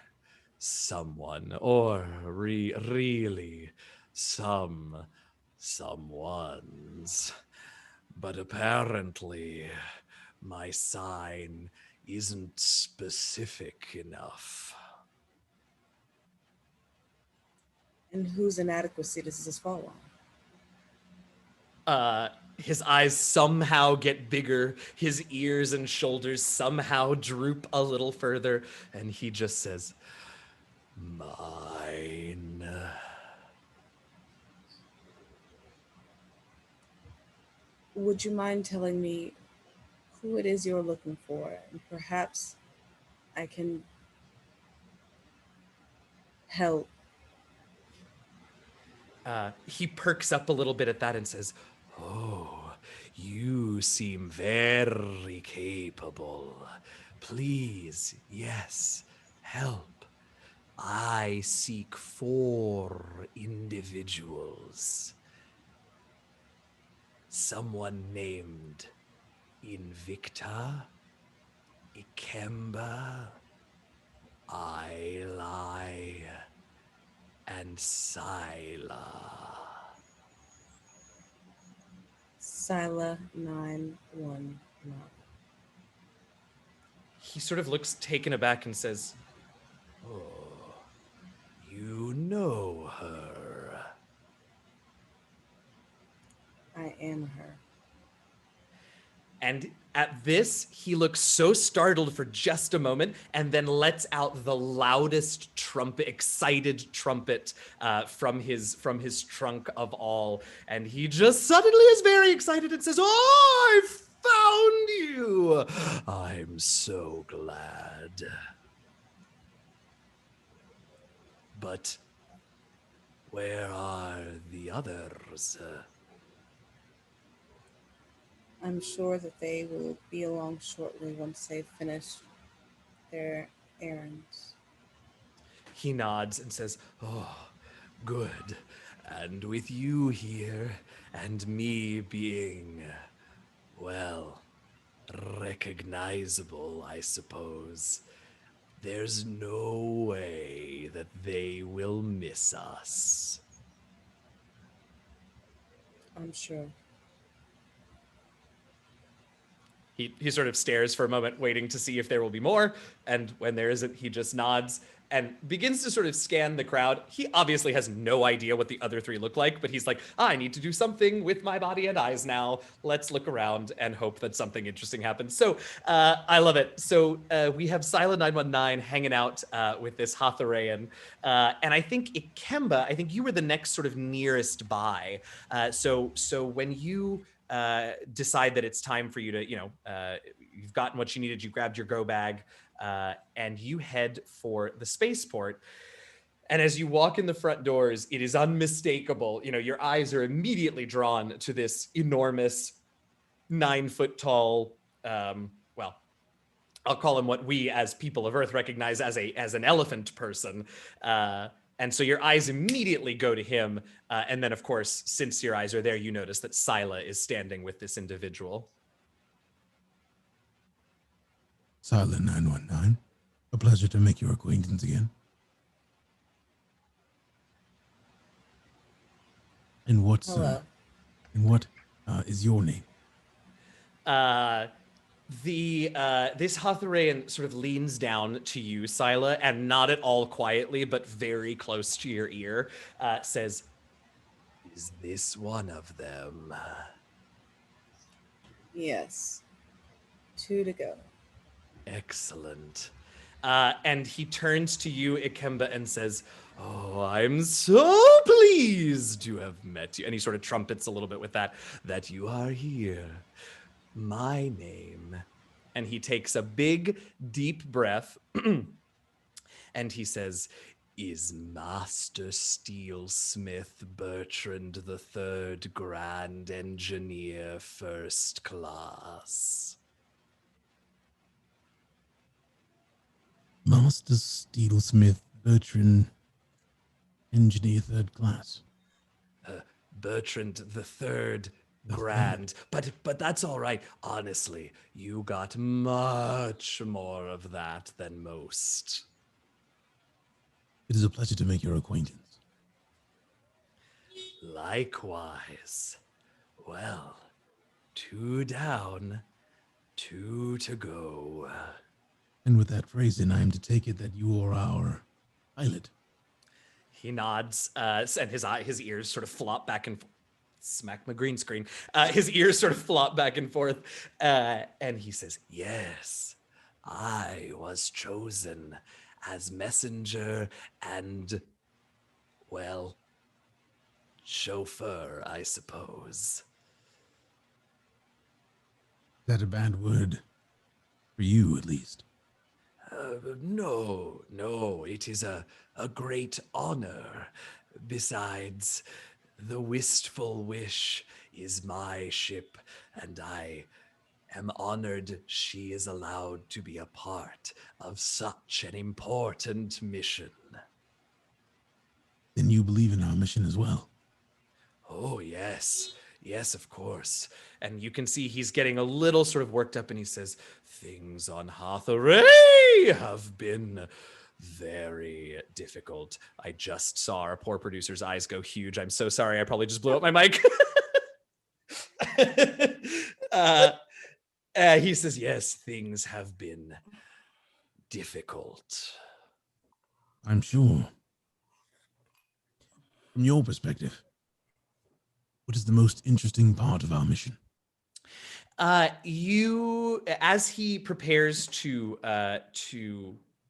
someone, or really someone's. But apparently, my sign isn't specific enough." And whose inadequacy does this fall on? His eyes somehow get bigger, his ears and shoulders somehow droop a little further, and he just says, "Mine." Would you mind telling me who it is you're looking for? And perhaps I can help. He perks up a little bit at that and says, "Oh, you seem very capable. Please, yes, help. I seek 4 individuals. Someone named Invicta, Ikemba, Ilay, and Sila 919. He sort of looks taken aback and says, "Oh, you know her." I am her. And at this, he looks so startled for just a moment and then lets out the loudest trumpet, excited trumpet from his trunk of all. And he just suddenly is very excited and says, "Oh, I found you. I'm so glad. But where are the others?" I'm sure that they will be along shortly once they finish their errands. He nods and says, "Oh, good. And with you here and me being, well, recognizable, I suppose, there's no way that they will miss us." I'm sure. He sort of stares for a moment, waiting to see if there will be more. And when there isn't, he just nods and begins to sort of scan the crowd. He obviously has no idea what the other three look like, but he's like, I need to do something with my body and eyes now. Let's look around and hope that something interesting happens. So I love it. So we have Sila 919 hanging out with this Hatharayan. And I think Ikemba, I think you were the next sort of nearest by. So when you decide that it's time for you to, you've gotten what you needed, you grabbed your go bag, and you head for the spaceport. And as you walk in the front doors, it is unmistakable. Your eyes are immediately drawn to this enormous 9-foot tall, well, I'll call him what we as people of Earth recognize as an elephant person. And so your eyes immediately go to him. And then, of course, since your eyes are there, you notice that Sila is standing with this individual. Silent 919. A pleasure to make your acquaintance again. And what's Hello. what is your name? This Hatharayan sort of leans down to you, Sila, and not at all quietly, but very close to your ear, says, "Is this one of them?" Yes. 2 to go. Excellent. And he turns to you, Ikemba, and says, "Oh, I'm so pleased to have met you." And he sort of trumpets a little bit with that you are here. My name. And he takes a big, deep breath and he says, "Is Master Steelsmith Bertrand III, Grand Engineer, First Class." Master Steelsmith Bertrand, Engineer, 3rd Class. Bertrand III, Grand, but that's all right. Honestly, you got much more of that than most. It is a pleasure to make your acquaintance. Likewise. Well, 2 down, 2 to go. And with that phrase in, I am to take it that you are our pilot. He nods, and his ears sort of flop back and forth. Smack my green screen. His ears sort of flop back and forth, and he says, "Yes, I was chosen as messenger and, well, chauffeur, I suppose." Is that a bad word? For you, at least. No, it is a great honor. Besides, the Wistful Wish is my ship, and I am honored she is allowed to be a part of such an important mission. Then you believe in our mission as well. Oh, yes. Yes, of course. And you can see he's getting a little sort of worked up, and he says, "Things on Hatharay have been very difficult." I just saw our poor producer's eyes go huge. I'm so sorry. I probably just blew up my mic. He says, "Yes, things have been difficult." I'm sure. From your perspective, what is the most interesting part of our mission? As he prepares to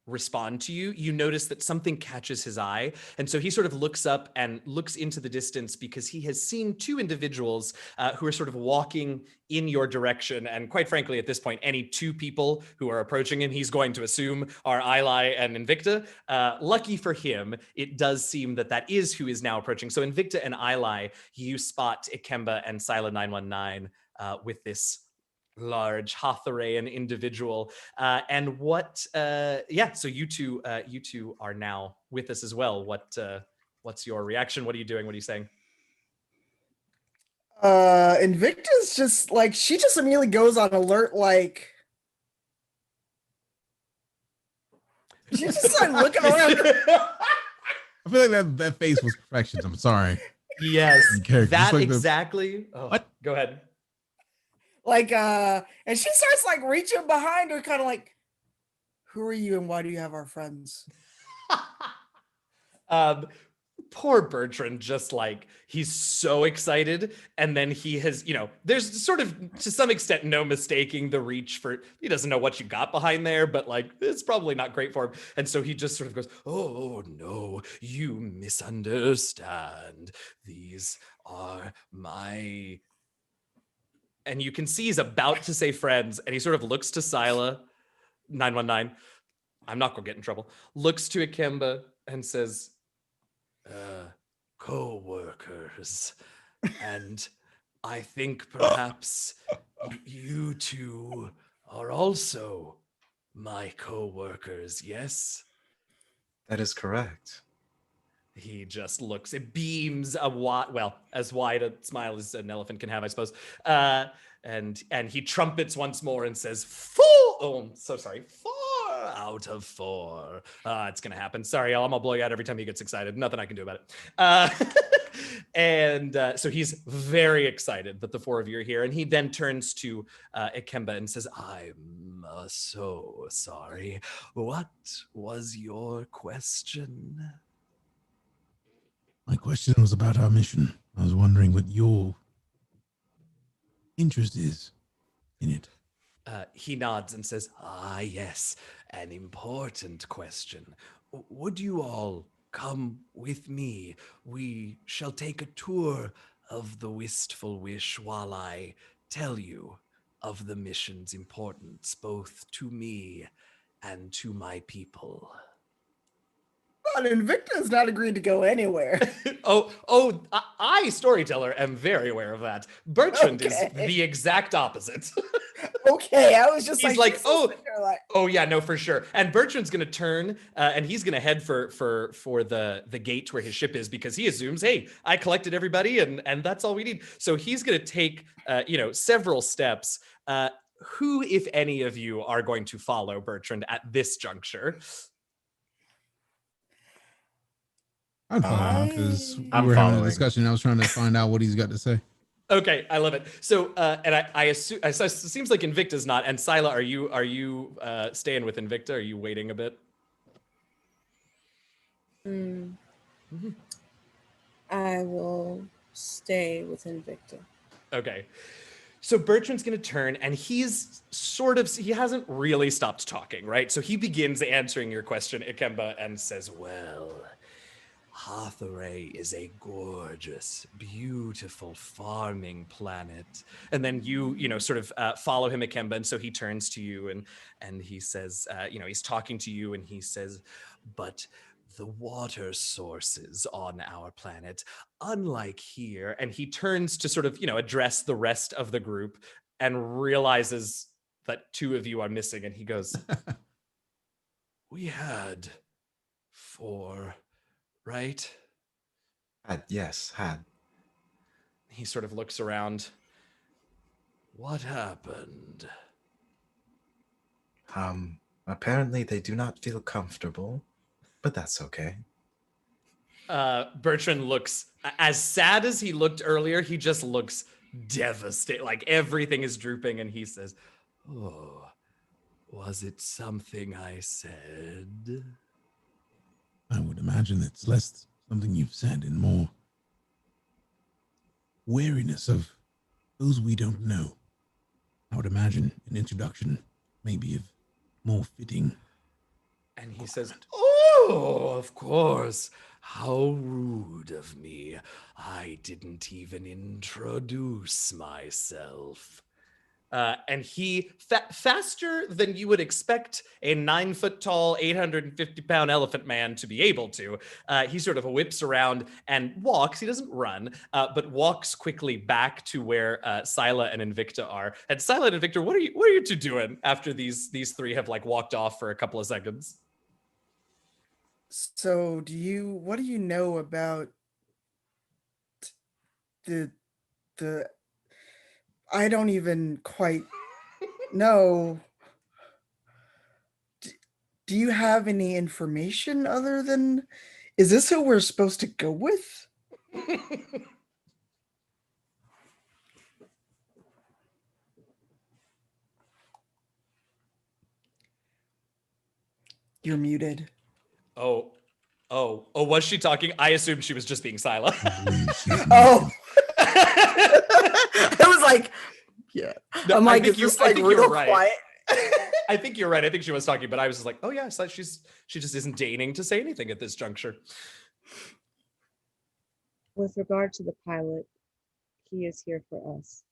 respond to you, you notice that something catches his eye. And so he sort of looks up and looks into the distance because he has seen 2 individuals who are sort of walking in your direction. And quite frankly, at this point, any 2 people who are approaching him, he's going to assume are Ilay and Invicta. Lucky for him, it does seem that is who is now approaching. So Invicta and Ilay, you spot Ikemba and Sila 919 with this large Hothorean individual. And what, so you two are now with us as well. What's your reaction? What are you doing? What are you saying? Invicta's just like, she just immediately goes on alert, like she's just like looking around. I feel like that face was perfection. I'm sorry. Yes, that like exactly. What? Go ahead. Like, and she starts like reaching behind her, kind of like, who are you and why do you have our friends? Poor Bertrand, just like, he's so excited, and then he has, there's sort of to some extent no mistaking the reach for, he doesn't know what you got behind there, but like it's probably not great for him, and so he just sort of goes, oh no, you misunderstand, these are my, and you can see he's about to say friends, and he sort of looks to Scylla 919, I'm not gonna get in trouble, looks to Ikemba and says, co-workers, and I think perhaps you two are also my co-workers, yes? That is correct. He just looks, it beams as wide a smile as an elephant can have, I suppose. And he trumpets once more and says, 4 out of 4. It's gonna happen. Sorry, I'm gonna blow you out every time he gets excited. Nothing I can do about it. So he's very excited that the 4 of you are here. And he then turns to Ikemba and says, I'm so sorry. What was your question? My question was about our mission. I was wondering what your interest is in it. He nods and says, yes, an important question. Would you all come with me? We shall take a tour of the Wistful Wish while I tell you of the mission's importance, both to me and to my people. But Invicta is not agreeing to go anywhere. I, Storyteller, am very aware of that. Bertrand is the exact opposite. Okay, I was just he's like, yeah, no, for sure. And Bertrand's gonna turn and he's gonna head for the gate where his ship is, because he assumes, hey, I collected everybody and that's all we need. So he's gonna take several steps. Who, if any of you, are going to follow Bertrand at this juncture? I'd follow because we I'm were having a following. discussion. I was trying to find out what he's got to say. Okay, I love it. So, and I assume, it seems like Invicta's not. And Scylla, are you staying with Invicta? Are you waiting a bit? I will stay with Invicta. Okay. So Bertrand's going to turn, and he hasn't really stopped talking, right? So he begins answering your question, Ikemba, and says, well, Hathaway is a gorgeous, beautiful farming planet. And then you sort of follow him, Ikemba, and so he turns to you and he says, he's talking to you, and he says, but the water sources on our planet, unlike here, and he turns to sort of, address the rest of the group and realizes that 2 of you are missing, and he goes, we had 4, right? Yes, had. He sort of looks around. What happened? Apparently they do not feel comfortable, but that's okay. Bertrand looks as sad as he looked earlier. He just looks devastated, like everything is drooping, and he says, oh, was it something I said? I would imagine it's less something you've said and more wariness of those we don't know. I would imagine an introduction maybe of more fitting. And he says, oh, of course. How rude of me. I didn't even introduce myself. And he, faster than you would expect a 9 foot tall, 850 pound elephant man to be able to, he sort of whips around and walks. He doesn't run, but walks quickly back to where Scylla and Invicta are. And Scylla and Invicta, what are you two doing after these three have like walked off for a couple of seconds? So what do you know about the I don't even quite know. Do you have any information other than, is this who we're supposed to go with? You're muted. Oh, was she talking? I assumed she was just being Scylla. Oh. I was like, yeah. No, I'm like, is this like real quiet? I think you're right. I think she was talking, but I was just like, oh yeah, so she just isn't deigning to say anything at this juncture. With regard to the pilot, he is here for us.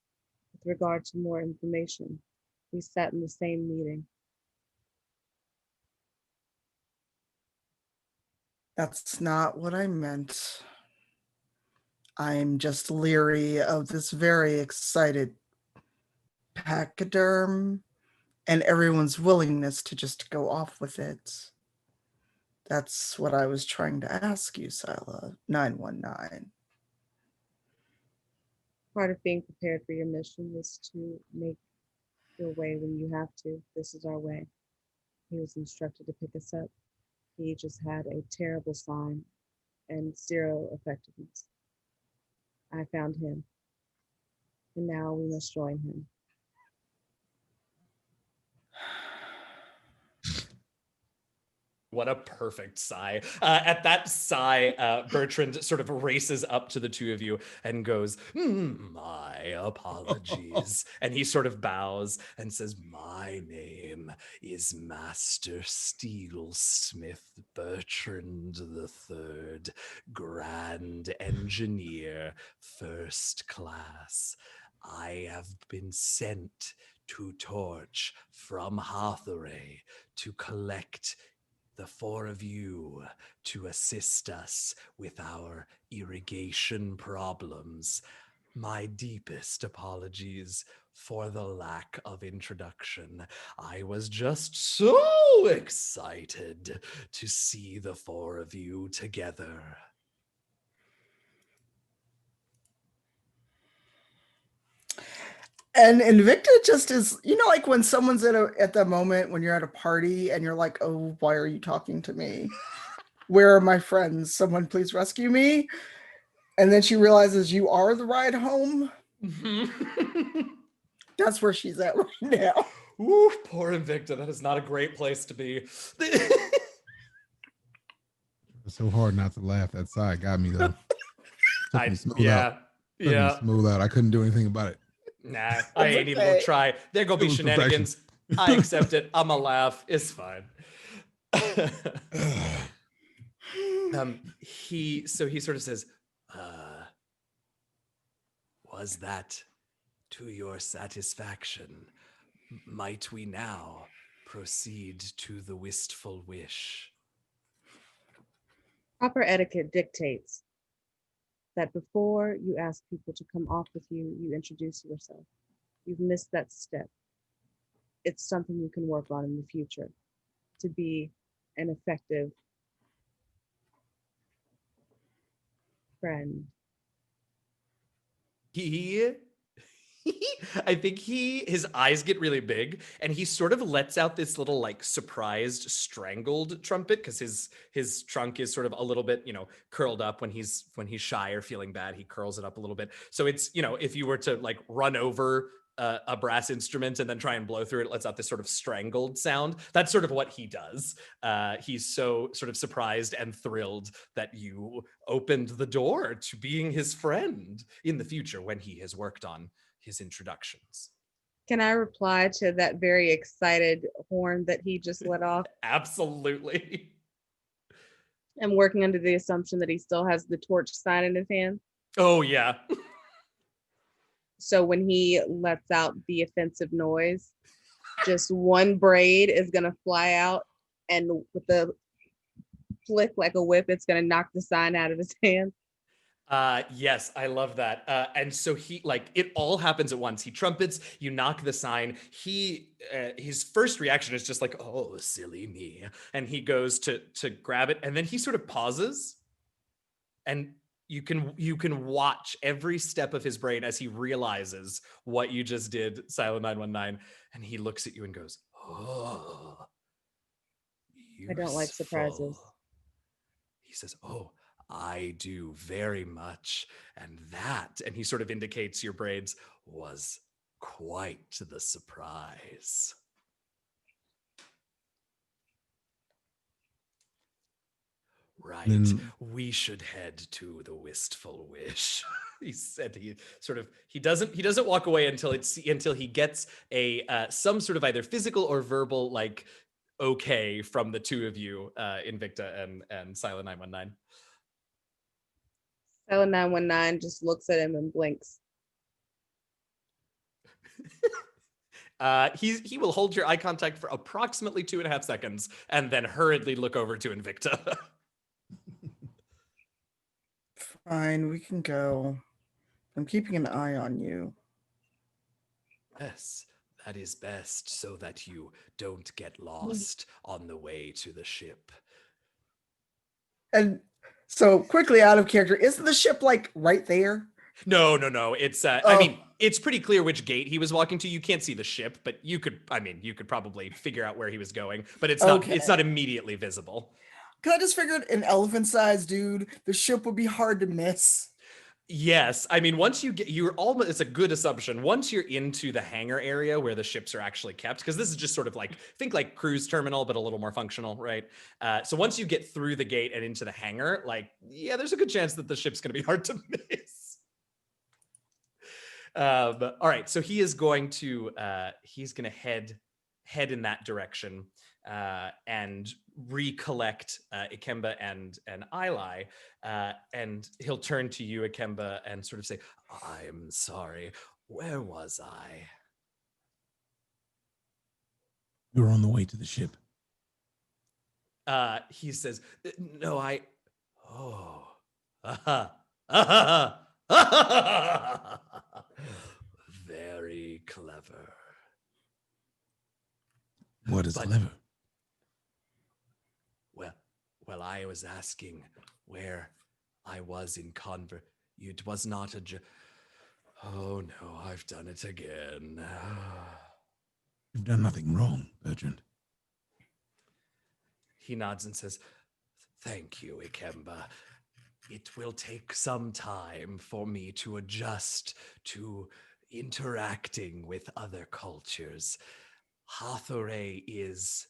With regard to more information, we sat in the same meeting. That's not what I meant. I'm just leery of this very excited pachyderm and everyone's willingness to just go off with it. That's what I was trying to ask you, Scylla 919. Part of being prepared for your mission is to make your way when you have to. This is our way. He was instructed to pick us up. He just had a terrible sign and zero effectiveness. I found him, and now we must join him. What a perfect sigh. At that sigh, Bertrand sort of races up to the two of you and goes, my apologies. And he sort of bows and says, my name is Master Steelsmith Bertrand III, Grand Engineer, First Class. I have been sent to Torch from Hathaway to collect the four of you to assist us with our irrigation problems. My deepest apologies for the lack of introduction. I was just so excited to see the four of you together. And Invicta just is, like when someone's at the moment when you're at a party and you're like, oh, why are you talking to me? Where are my friends? Someone please rescue me. And then she realizes you are the ride home. That's where she's at right now. Ooh, poor Invicta. That is not a great place to be. It's so hard not to laugh. That side got me though. Smooth out. I couldn't do anything about it. Nah, I ain't even gonna try. There gonna be shenanigans. I accept it. I'm a laugh. It's fine. He sort of says, was that to your satisfaction? Might we now proceed to the wistful wish? Proper etiquette dictates that before you ask people to come off with you, you introduce yourself. You've missed that step. It's something you can work on in the future to be an effective friend. I think his eyes get really big and he sort of lets out this little like surprised strangled trumpet because his trunk is sort of a little bit, curled up when he's shy or feeling bad. He curls it up a little bit. So it's, if you were to like run over a brass instrument and then try and blow through it, lets out this sort of strangled sound. That's sort of what he does. He's so sort of surprised and thrilled that you opened the door to being his friend in the future when he has worked on his introductions. Can I reply to that very excited horn that he just let off? Absolutely. I'm working under the assumption that he still has the torch sign in his hand. Oh, yeah. So when he lets out the offensive noise, just one braid is gonna fly out, and with the flick like a whip, it's gonna knock the sign out of his hand. Yes, I love that. And so he like it all happens at once. He trumpets, you knock the sign. His first reaction is just like, "Oh, silly me," and he goes to grab it, and then he sort of pauses, and you can watch every step of his brain as he realizes what you just did, Silent 919, and he looks at you and goes, "Oh, I don't like surprises. useful." He says, "Oh, I do very much. And that," and he sort of indicates your braids, "was quite the surprise." Right. Then- We should head to the Wistful Wish. He said he doesn't walk away until he gets a some sort of either physical or verbal like okay from the two of you, Invicta and Silent 919. Silent 919 just looks at him and blinks. He will hold your eye contact for approximately 2.5 seconds and then hurriedly look over to Invicta. Fine, we can go. I'm keeping an eye on you. Yes, that is best so that you don't get lost on the way to the ship. And so quickly out of character, isn't the ship like right there? No. It's I mean, it's pretty clear which gate he was walking to. You can't see the ship, but you could probably figure out where he was going, but it's not immediately visible. Because I just figured an elephant-sized dude, the ship would be hard to miss. Yes, I mean, once it's a good assumption. Once you're into the hangar area where the ships are actually kept, because this is just sort of like, think like cruise terminal, but a little more functional, right? So once you get through the gate and into the hangar, like, yeah, there's a good chance that the ship's going to be hard to miss. All right, so he's going to head in that direction and recollect Ikemba and Ilay, and he'll turn to you, Ikemba, and sort of say, "I'm sorry, where was I?" We were on the way to the ship. He says, "No, very clever." What is But- clever? Well, I was asking where I was in It was not Oh no, I've done it again. You've done nothing wrong, Bertrand. He nods and says, "Thank you, Ikemba. It will take some time for me to adjust to interacting with other cultures. Hathaway is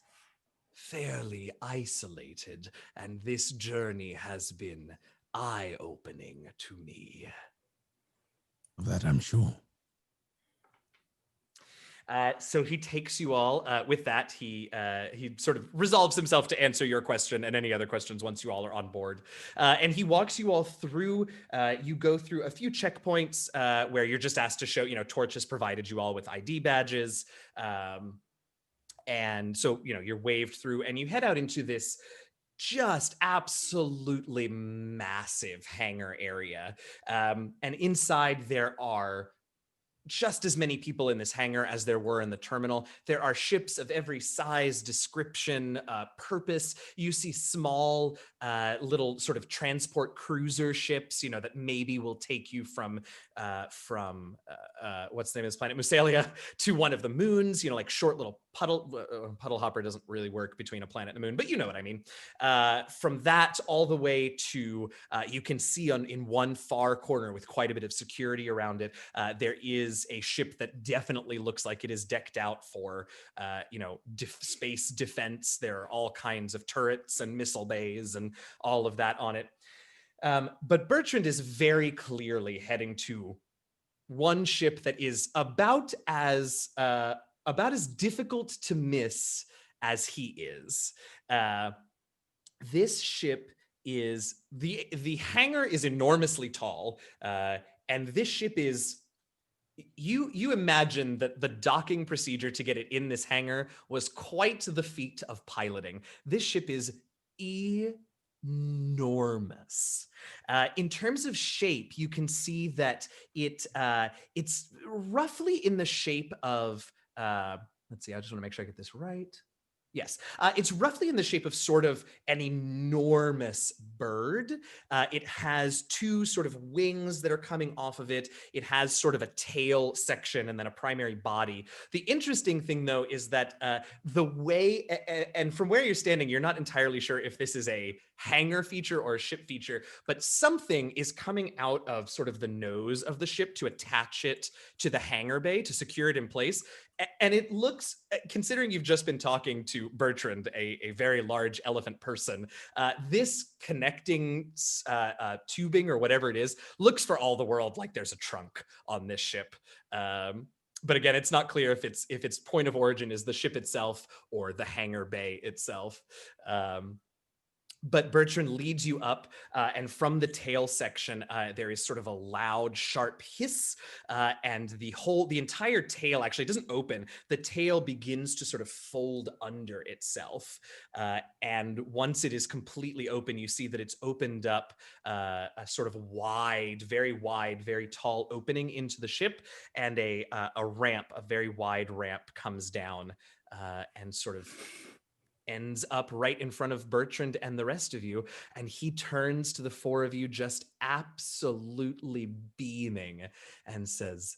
fairly isolated, and this journey has been eye-opening to me." Of that, I'm sure. So he takes you all. With that, he sort of resolves himself to answer your question and any other questions once you all are on board. And he walks you all through. You go through a few checkpoints where you're just asked to show. Torch has provided you all with ID badges. And so, you're waved through and you head out into this just absolutely massive hangar area. And inside there are just as many people in this hangar as there were in the terminal. There are ships of every size, description, purpose. You see small, little sort of transport cruiser ships, that maybe will take you from what's the name of this planet, Musalia, to one of the moons. Like short little puddle hopper doesn't really work between a planet and the moon, but you know what I mean. From that all the way to you can see in one far corner with quite a bit of security around it, there is a ship that definitely looks like it is decked out for, space defense. There are all kinds of turrets and missile bays and all of that on it. But Bertrand is very clearly heading to one ship that is about as difficult to miss as he is. This ship is the hangar is enormously tall, and this ship is You imagine that the docking procedure to get it in this hangar was quite the feat of piloting. This ship is enormous. In terms of shape, you can see that it's roughly in the shape of let's see, I just want to make sure I get this right. Yes, it's roughly in the shape of sort of an enormous bird. It has two sort of wings that are coming off of it. It has sort of a tail section and then a primary body. The interesting thing, though, is that the way, and from where you're standing, you're not entirely sure if this is a hangar feature or a ship feature, but something is coming out of sort of the nose of the ship to attach it to the hangar bay to secure it in place. And it looks, considering you've just been talking to Bertrand, a very large elephant person, this connecting tubing or whatever it is looks for all the world like there's a trunk on this ship. But again, it's not clear if its point of origin is the ship itself or the hangar bay itself. But Bertrand leads you up, and from the tail section, there is sort of a loud, sharp hiss, and the entire tail actually doesn't open. The tail begins to sort of fold under itself, and once it is completely open, you see that it's opened up a sort of wide, very tall opening into the ship, and a ramp, a very wide ramp, comes down and sort of ends up right in front of Bertrand and the rest of you, and he turns to the four of you just absolutely beaming and says,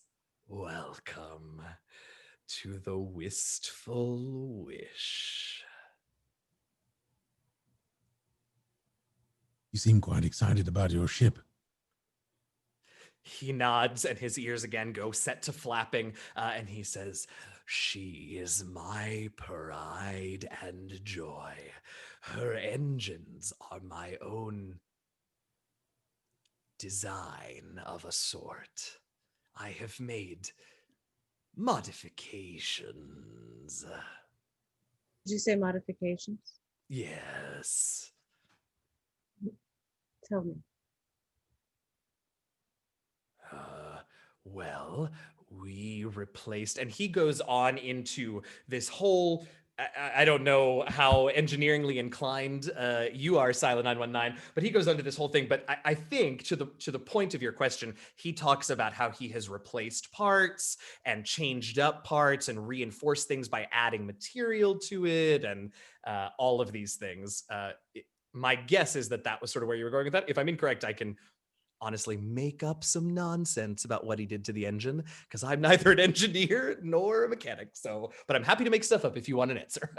"Welcome to the Wistful Wish." You seem quite excited about your ship. He nods and his ears again go set to flapping, and he says, "She is my pride and joy. Her engines are my own design of a sort. I have made modifications." Did you say modifications? Yes. Tell me. Well, we replaced, and he goes on into this whole, I don't know how engineeringly inclined you are, Silent 919, but he goes on to this whole thing. But I think to the point of your question, he talks about how he has replaced parts and changed up parts and reinforced things by adding material to it and all of these things. My guess is that was sort of where you were going with that. If I'm incorrect, I can honestly make up some nonsense about what he did to the engine, because I'm neither an engineer nor a mechanic. So, but I'm happy to make stuff up if you want an answer.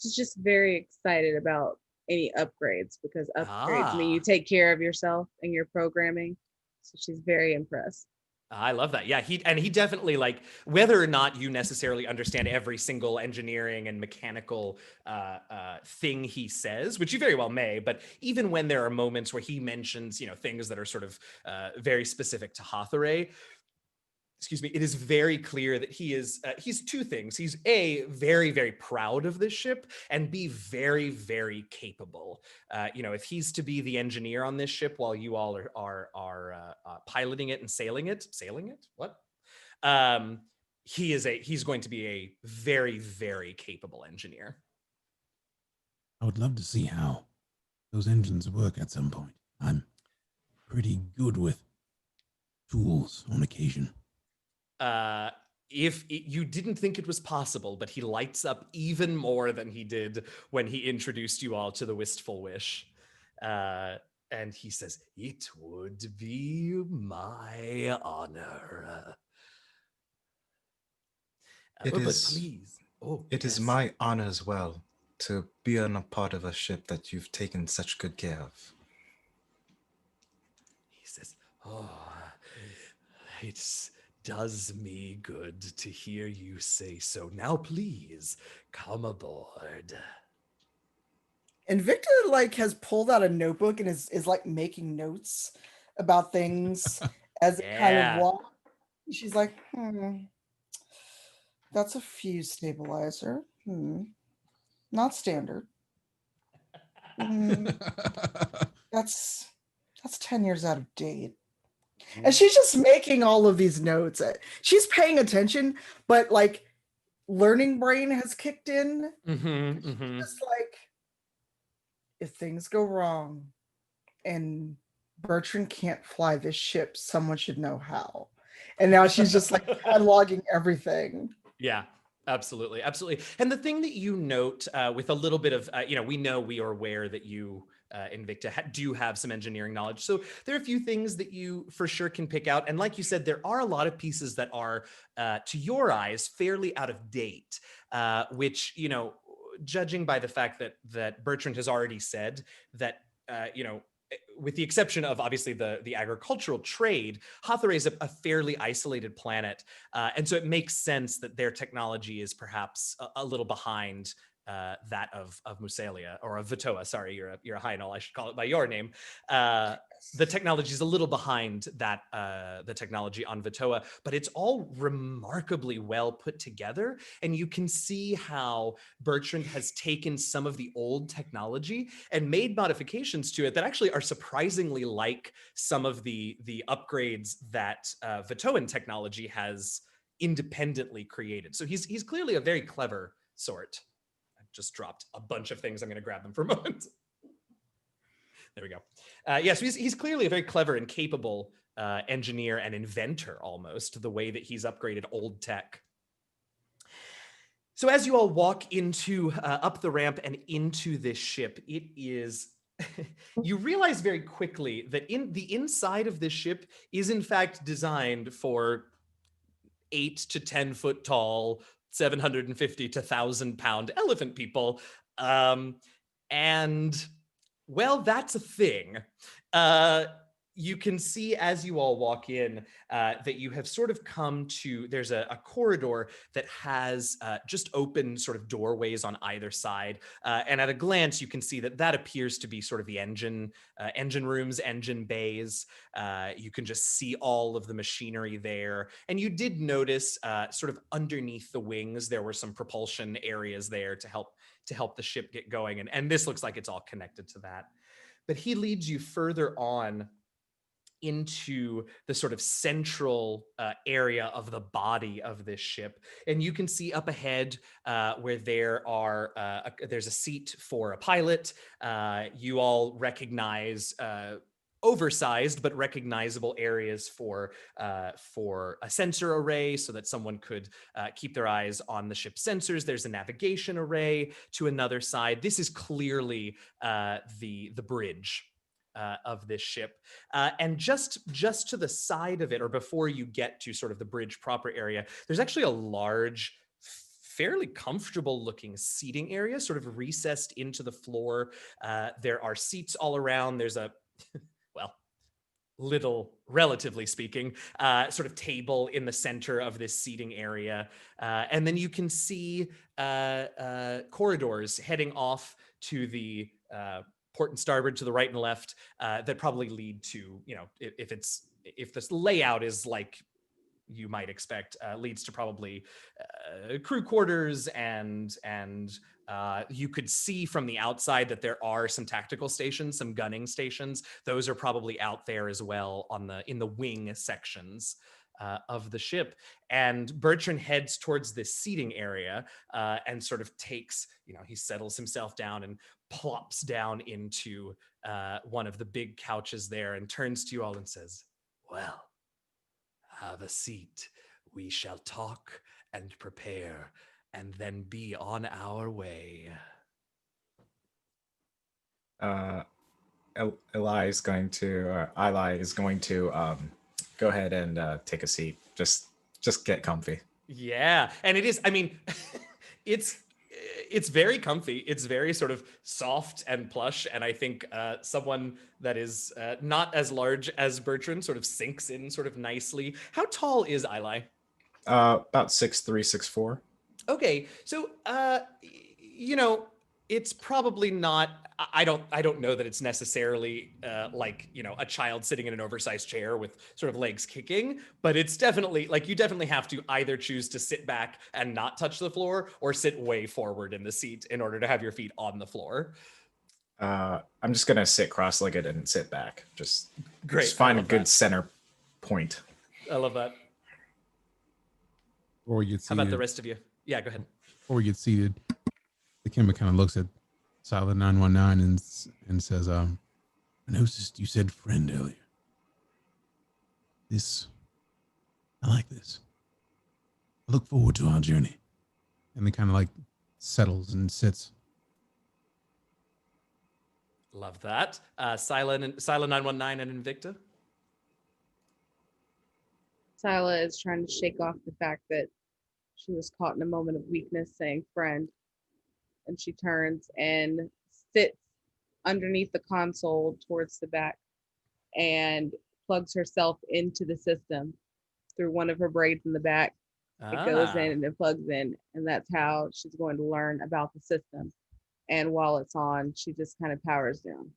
She's just very excited about any upgrades, because upgrades mean you take care of yourself and your programming. So she's very impressed. I love that. Yeah, he definitely, like, whether or not you necessarily understand every single engineering and mechanical thing he says, which you very well may, but even when there are moments where he mentions, things that are sort of very specific to Hathaway, excuse me, it is very clear that he's two things. He's A, very, very proud of this ship, and B, very, very capable. If he's to be the engineer on this ship while you all are piloting it and sailing it, what? He's going to be a very, very capable engineer. I would love to see how those engines work at some point. I'm pretty good with tools on occasion. If you didn't think it was possible, but he lights up even more than he did when he introduced you all to the Wistful Wish. And he says, "It would be my honor." It is, please. It is my honor as well to be on a part of a ship that you've taken such good care of. He says, it does me good to hear you say so. Now, please come aboard. Invicta has pulled out a notebook and is making notes about things as it kind of walks. She's like, that's a fuse stabilizer. Not standard. That's 10 years out of date. And she's just making all of these notes. She's paying attention, but like learning brain has kicked in. Just like, if things go wrong and Bertrand can't fly this ship, someone should know how. And now she's just like cataloging everything. Yeah, absolutely. Absolutely. And the thing that you note with a little bit of, we are aware that you, Invicta, do have some engineering knowledge. So there are a few things that you for sure can pick out. And like you said, there are a lot of pieces that are, to your eyes, fairly out of date, which, judging by the fact that Bertrand has already said that, with the exception of obviously the agricultural trade, Hathaway is a fairly isolated planet. And so it makes sense that their technology is perhaps a little behind that of Musalia, or of Vatoa. Sorry, you're a Hynol. I should call it by your name. The technology is a little behind that, the technology on Vatoa, but it's all remarkably well put together. And you can see how Bertrand has taken some of the old technology and made modifications to it that actually are surprisingly like some of the upgrades that Vatoan technology has independently created. So he's clearly a very clever sort. I've just dropped a bunch of things. I'm going to grab them for a moment. There we go. Yes, he's clearly a very clever and capable engineer and inventor, almost, the way that he's upgraded old tech. So as you all walk into up the ramp and into this ship, it is you realize very quickly that the inside of this ship is in fact designed for 8 to 10 foot tall, 750 to 1,000 pound elephant people, and well, that's a thing. You can see as you all walk in that you have sort of come to, there's a corridor that has just open sort of doorways on either side. And at a glance, you can see that appears to be sort of the engine rooms, engine bays. You can just see all of the machinery there. And you did notice sort of underneath the wings, there were some propulsion areas there to help the ship get going. And this looks like it's all connected to that. But he leads you further on into the sort of central area of the body of this ship. And you can see up ahead where there's a seat for a pilot. You all recognize oversized but recognizable areas for a sensor array so that someone could keep their eyes on the ship's sensors. There's a navigation array to another side. This is clearly the bridge of this ship. And just to the side of it, or before you get to sort of the bridge proper area, there's actually a large, fairly comfortable looking seating area sort of recessed into the floor. There are seats all around. There's a little, relatively speaking, sort of table in the center of this seating area. And then you can see corridors heading off to the port and starboard to the right and left that probably lead to, if this layout is like you might expect, leads to probably crew quarters, and you could see from the outside that there are some tactical stations, some gunning stations. Those are probably out there as well in the wing sections of the ship. And Bertrand heads towards this seating area and sort of takes, he settles himself down and plops down into one of the big couches there and turns to you all and says, "Well, have a seat. We shall talk and prepare, and then be on our way." Ilay is going to go ahead and take a seat. Just get comfy. Yeah, and it is. I mean, it's very comfy. It's very sort of soft and plush, and I think someone that is not as large as Bertrand sort of sinks in sort of nicely. How tall is Ilay? About 6'3", 6'4". Okay, so it's probably not. I don't know that it's necessarily like a child sitting in an oversized chair with sort of legs kicking, but it's definitely like you definitely have to either choose to sit back and not touch the floor, or sit way forward in the seat in order to have your feet on the floor. I'm just gonna sit cross-legged and sit back. Just Great. find a good center point. I love that. Before we get How about seated, the rest of you? Yeah, go ahead. before we get seated, Ikemba kind of looks at Silent 919 and says, I noticed you said friend earlier. I like this. I look forward to our journey. And then kind of like settles and sits. Love that. Silent 919 and Invicta. Sila is trying to shake off the fact that she was caught in a moment of weakness saying friend. And she turns and sits underneath the console towards the back and plugs herself into the system through one of her braids in the back. It goes in and it plugs in, and that's how she's going to learn about the system. And while it's on, she just kind of powers down.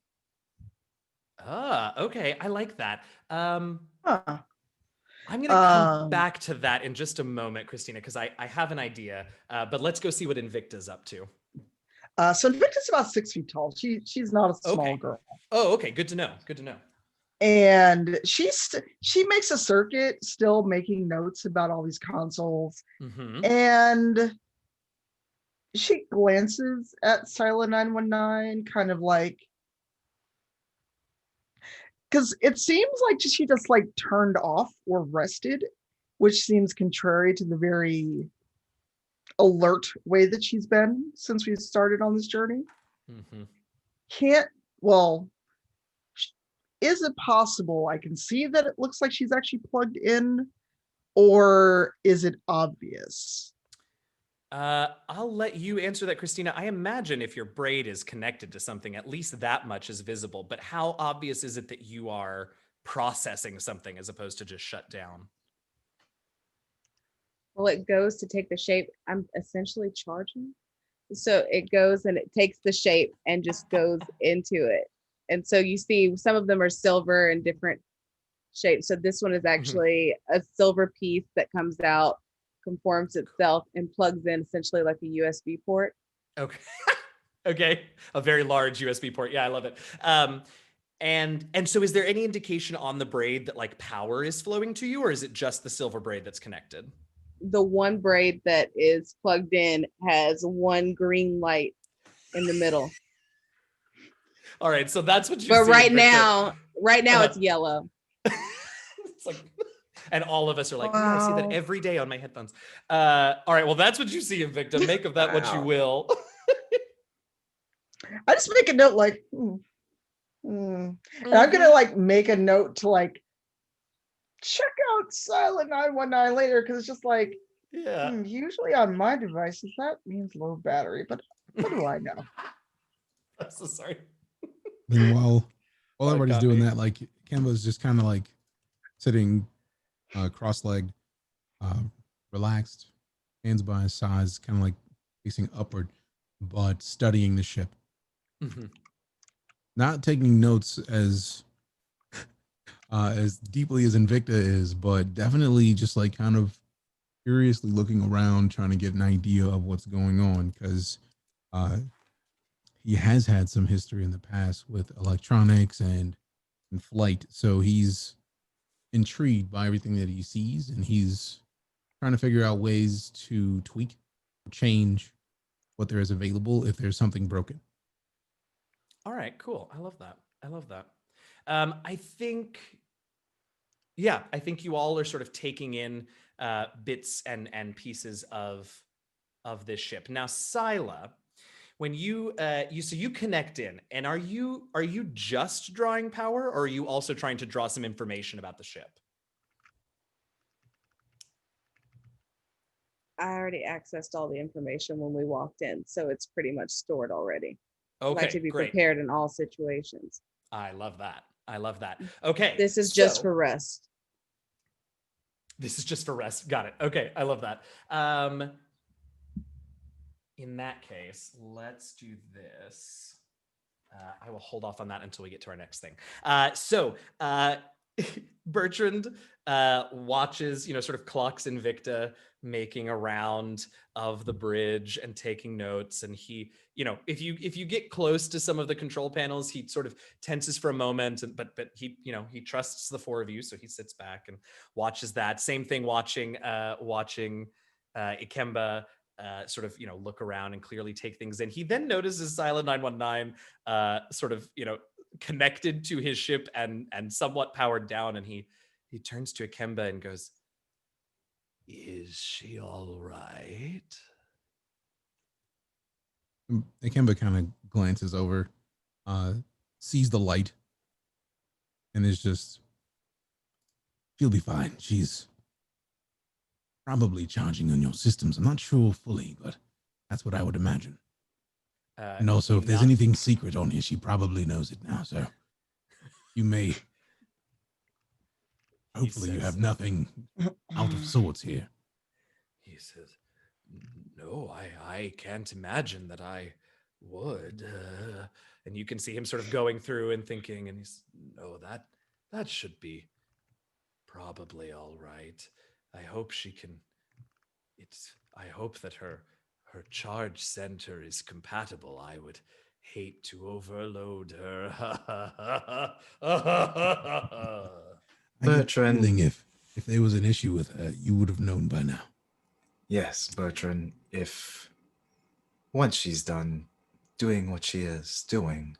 Okay. I like that. Huh. I'm going to come back to that in just a moment, Christina, because I have an idea. But let's go see what Invicta's up to. So Invicta's about 6 feet tall. She's not a small girl. Oh, okay. Good to know. Good to know. And she makes a circuit, still making notes about all these consoles. Mm-hmm. And she glances at Silent 919, kind of like, because it seems like she just like turned off or rested, which seems contrary to the very alert way that she's been since we started on this journey. Mm-hmm. Is it possible I can see that it looks like she's actually plugged in, or is it obvious? I'll let you answer that, Christina. I imagine if your braid is connected to something, at least that much is visible. But how obvious is it that you are processing something as opposed to just shut down? Well, it goes to take the shape. I'm essentially charging. So it goes and it takes the shape and just goes into it. And so you see some of them are silver and different shapes. So this one is actually a silver piece that comes out, conforms itself, and plugs in essentially like a USB port. Okay. Okay. A very large USB port. Yeah, I love it. And so is there any indication on the braid that like power is flowing to you, or is it just the silver braid that's connected? The one braid that is plugged in has one green light in the middle. All right, so that's what you but see. Right now it's yellow. It's like, and all of us are like, yeah, I see that every day on my headphones. All right, well, that's what you see, Invicta. Make of that what you will. I just make a note like, And I'm gonna like make a note to like check out Silent 919 later, because it's just like, usually on my devices that means low battery, but what do I know? I'm so sorry. Then while everybody's doing that, like Kemba's just kind of like sitting cross-legged, relaxed, hands by his sides, kind of like facing upward, but studying the ship. Not taking notes as deeply as Invicta is, but definitely just like kind of curiously looking around, trying to get an idea of what's going on, because he has had some history in the past with electronics and flight. So he's intrigued by everything that he sees, and he's trying to figure out ways to tweak, change what there is available if there's something broken. All right, cool. I love that. I love that. I think you all are sort of taking in bits and pieces of this ship. Now, Sila, when you connect in, and are you just drawing power, or are you also trying to draw some information about the ship? I already accessed all the information when we walked in, so it's pretty much stored already. Okay, like to be great. prepared in all situations. I love that. I love that. Okay. This is just for rest. This is just for rest. Got it. Okay. I love that. In that case, let's do this. I will hold off on that until we get to our next thing. So Bertrand watches, sort of clocks Invicta making a round of the bridge and taking notes. And he, if you get close to some of the control panels, he sort of tenses for a moment, but he, he trusts the four of you. So he sits back and watches that. Same thing watching Ikemba sort of, look around and clearly take things in. He then notices Silent 919 sort of, connected to his ship and somewhat powered down, and he turns to Ikemba and goes, "Is she all right?" Ikemba kind of glances over, sees the light, and is just, "She'll be fine. She's probably charging on your systems. I'm not sure fully, but that's what I would imagine. And also, if there's anything secret on here, she probably knows it now. So you may, hopefully, you have nothing out of sorts here." He says, "No, I can't imagine that I would." And you can see him sort of going through and thinking, and he's, "No, that should be probably all right. I hope she can. I hope that her charge center is compatible. I would hate to overload her." I get the feeling if there was an issue with her, you would have known by now. Yes, Bertrand, if once she's done doing what she is doing,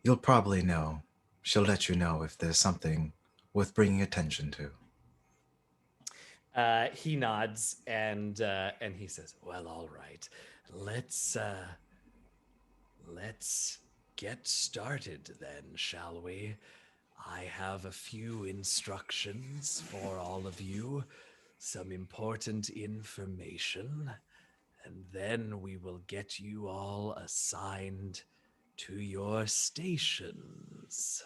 you'll probably know. She'll let you know if there's something worth bringing attention to. He nods and he says, "Well, all right. Let's get started then, shall we? I have a few instructions for all of you, some important information, and then we will get you all assigned to your stations."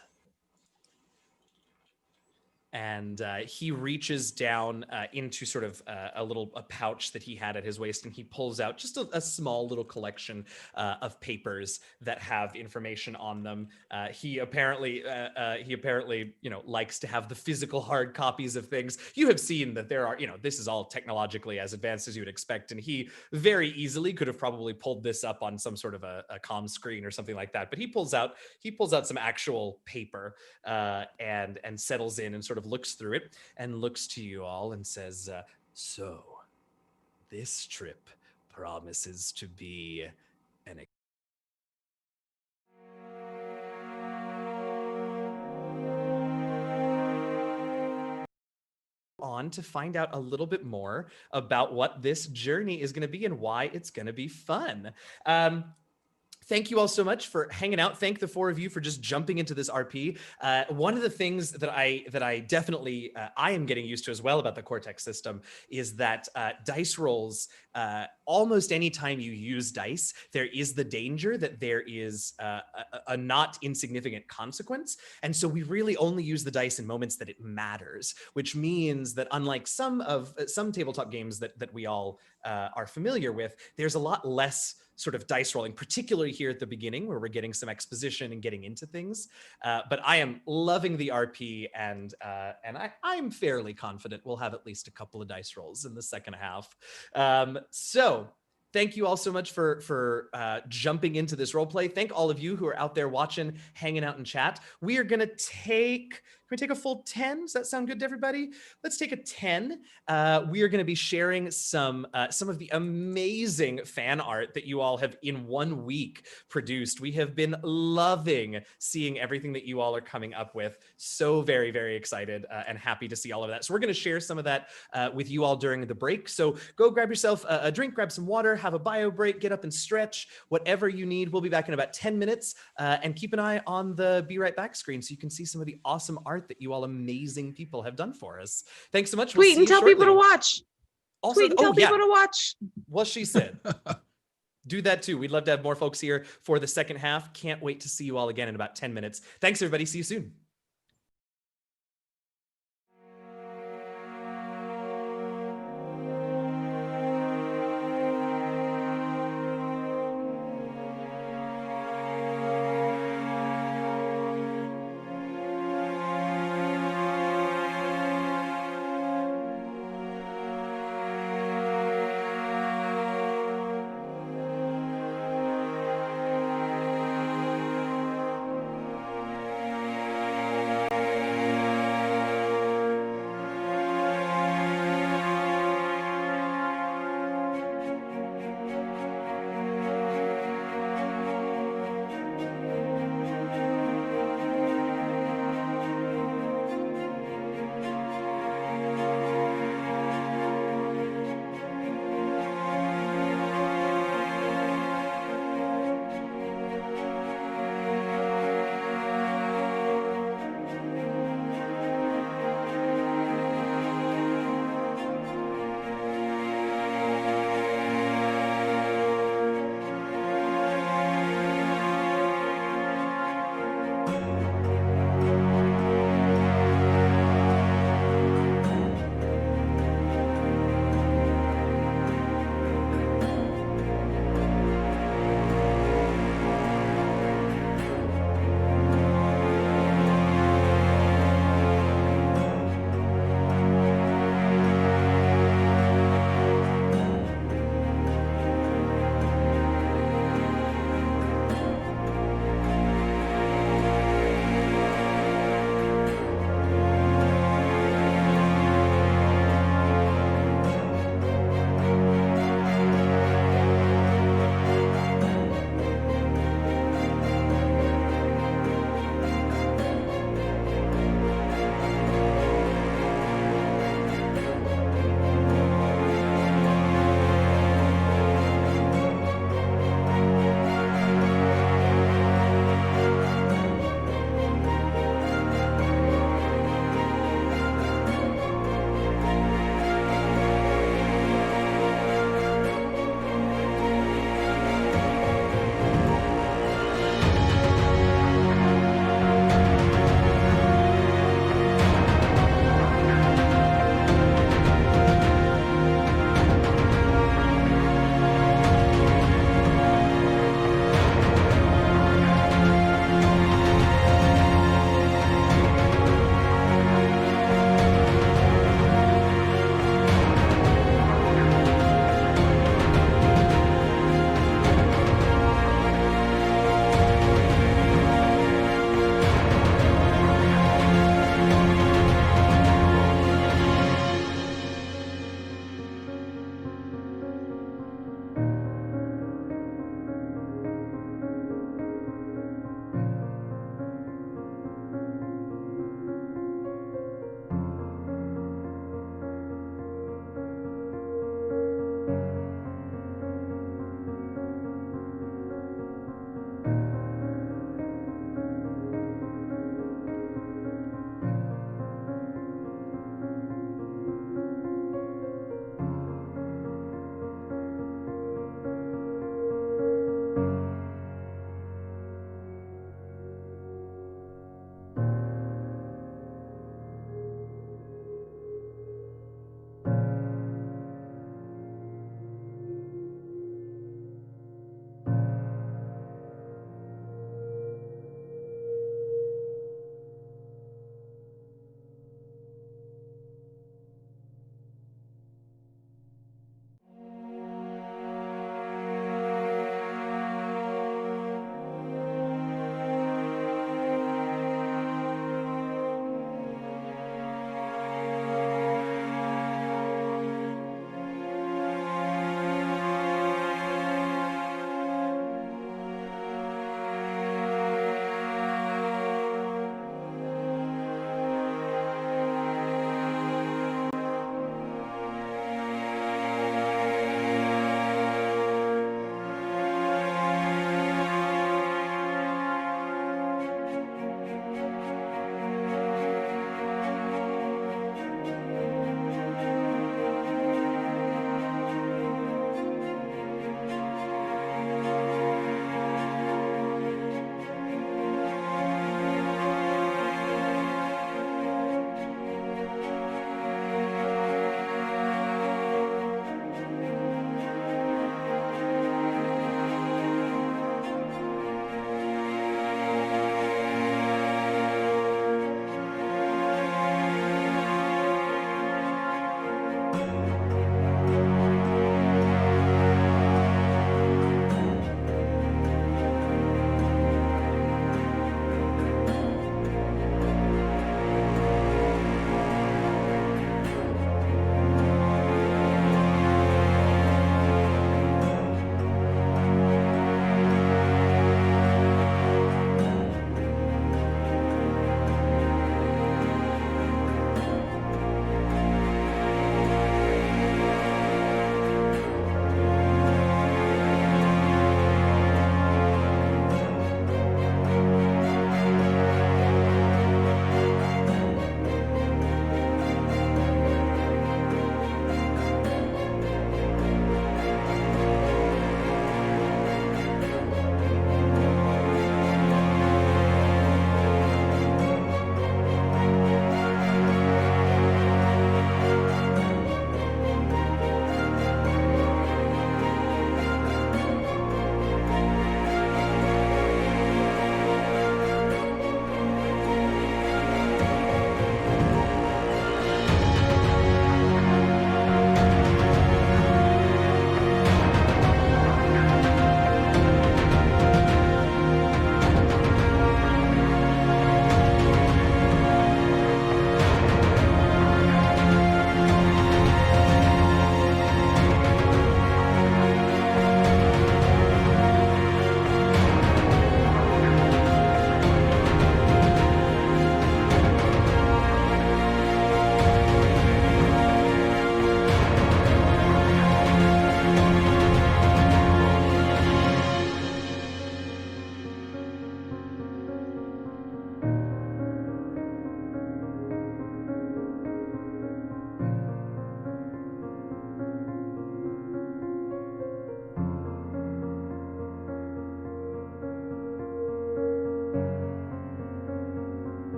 And he reaches down into sort of a pouch that he had at his waist, and he pulls out just a small little collection of papers that have information on them. He apparently likes to have the physical hard copies of things. You have seen that there are, this is all technologically as advanced as you would expect, and he very easily could have probably pulled this up on some sort of a comm screen or something like that. But he pulls out some actual paper and settles in and sort of looks through it and looks to you all and says, "So this trip promises to be an on to find out a little bit more about what this journey is going to be and why it's going to be fun." Thank you all so much for hanging out. Thank the four of you for just jumping into this RP. One of the things that I definitely I am getting used to as well about the Cortex system is that dice rolls, almost any time you use dice, there is the danger that there is a not insignificant consequence. And so we really only use the dice in moments that it matters, which means that unlike some tabletop games that we all are familiar with, there's a lot less sort of dice rolling, particularly here at the beginning where we're getting some exposition and getting into things. But I am loving the RP, and I'm fairly confident we'll have at least a couple of dice rolls in the second half. So thank you all so much for jumping into this role play. Thank all of you who are out there watching, hanging out in chat. We are gonna take, can we take a full 10? Does that sound good to everybody? Let's take a 10. We are gonna be sharing some of the amazing fan art that you all have in 1 week produced. We have been loving seeing everything that you all are coming up with. So very, very excited and happy to see all of that. So we're gonna share some of that with you all during the break. So go grab yourself a drink, grab some water, have a bio break, get up and stretch, whatever you need. We'll be back in about 10 minutes and keep an eye on the Be Right Back screen so you can see some of the awesome art that you all amazing people have done for us. Thanks so much. Tweet and tell people to watch. Also, Tweet and tell people to watch. What she said. Do that too. We'd love to have more folks here for the second half. Can't wait to see you all again in about 10 minutes. Thanks, everybody. See you soon.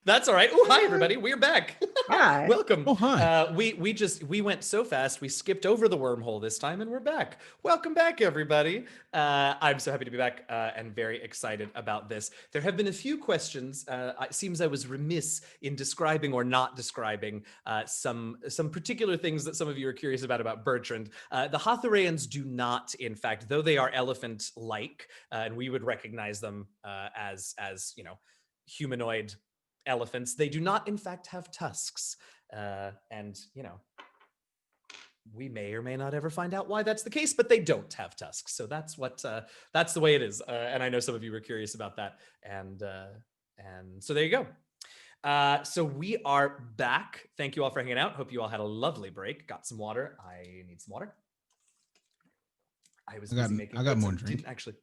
That's all right. Oh, hi everybody. We're back. Hi. Welcome. Oh, hi. We went so fast we skipped over the wormhole this time, and we're back. Welcome back, everybody. I'm so happy to be back and very excited about this. There have been a few questions. It seems I was remiss in describing or not describing some particular things that some of you are curious about Bertrand. The Hothoreans do not, in fact, though they are elephant-like, and we would recognize them as humanoid elephants, they do not in fact have tusks, and we may or may not ever find out why that's the case, but they don't have tusks. So that's the way it is, and I know some of you were curious about that, and so there you go. So we are back. Thank you all for hanging out. Hope you all had a lovely break. Got some water. I need some water. I got more drink. Didn't actually.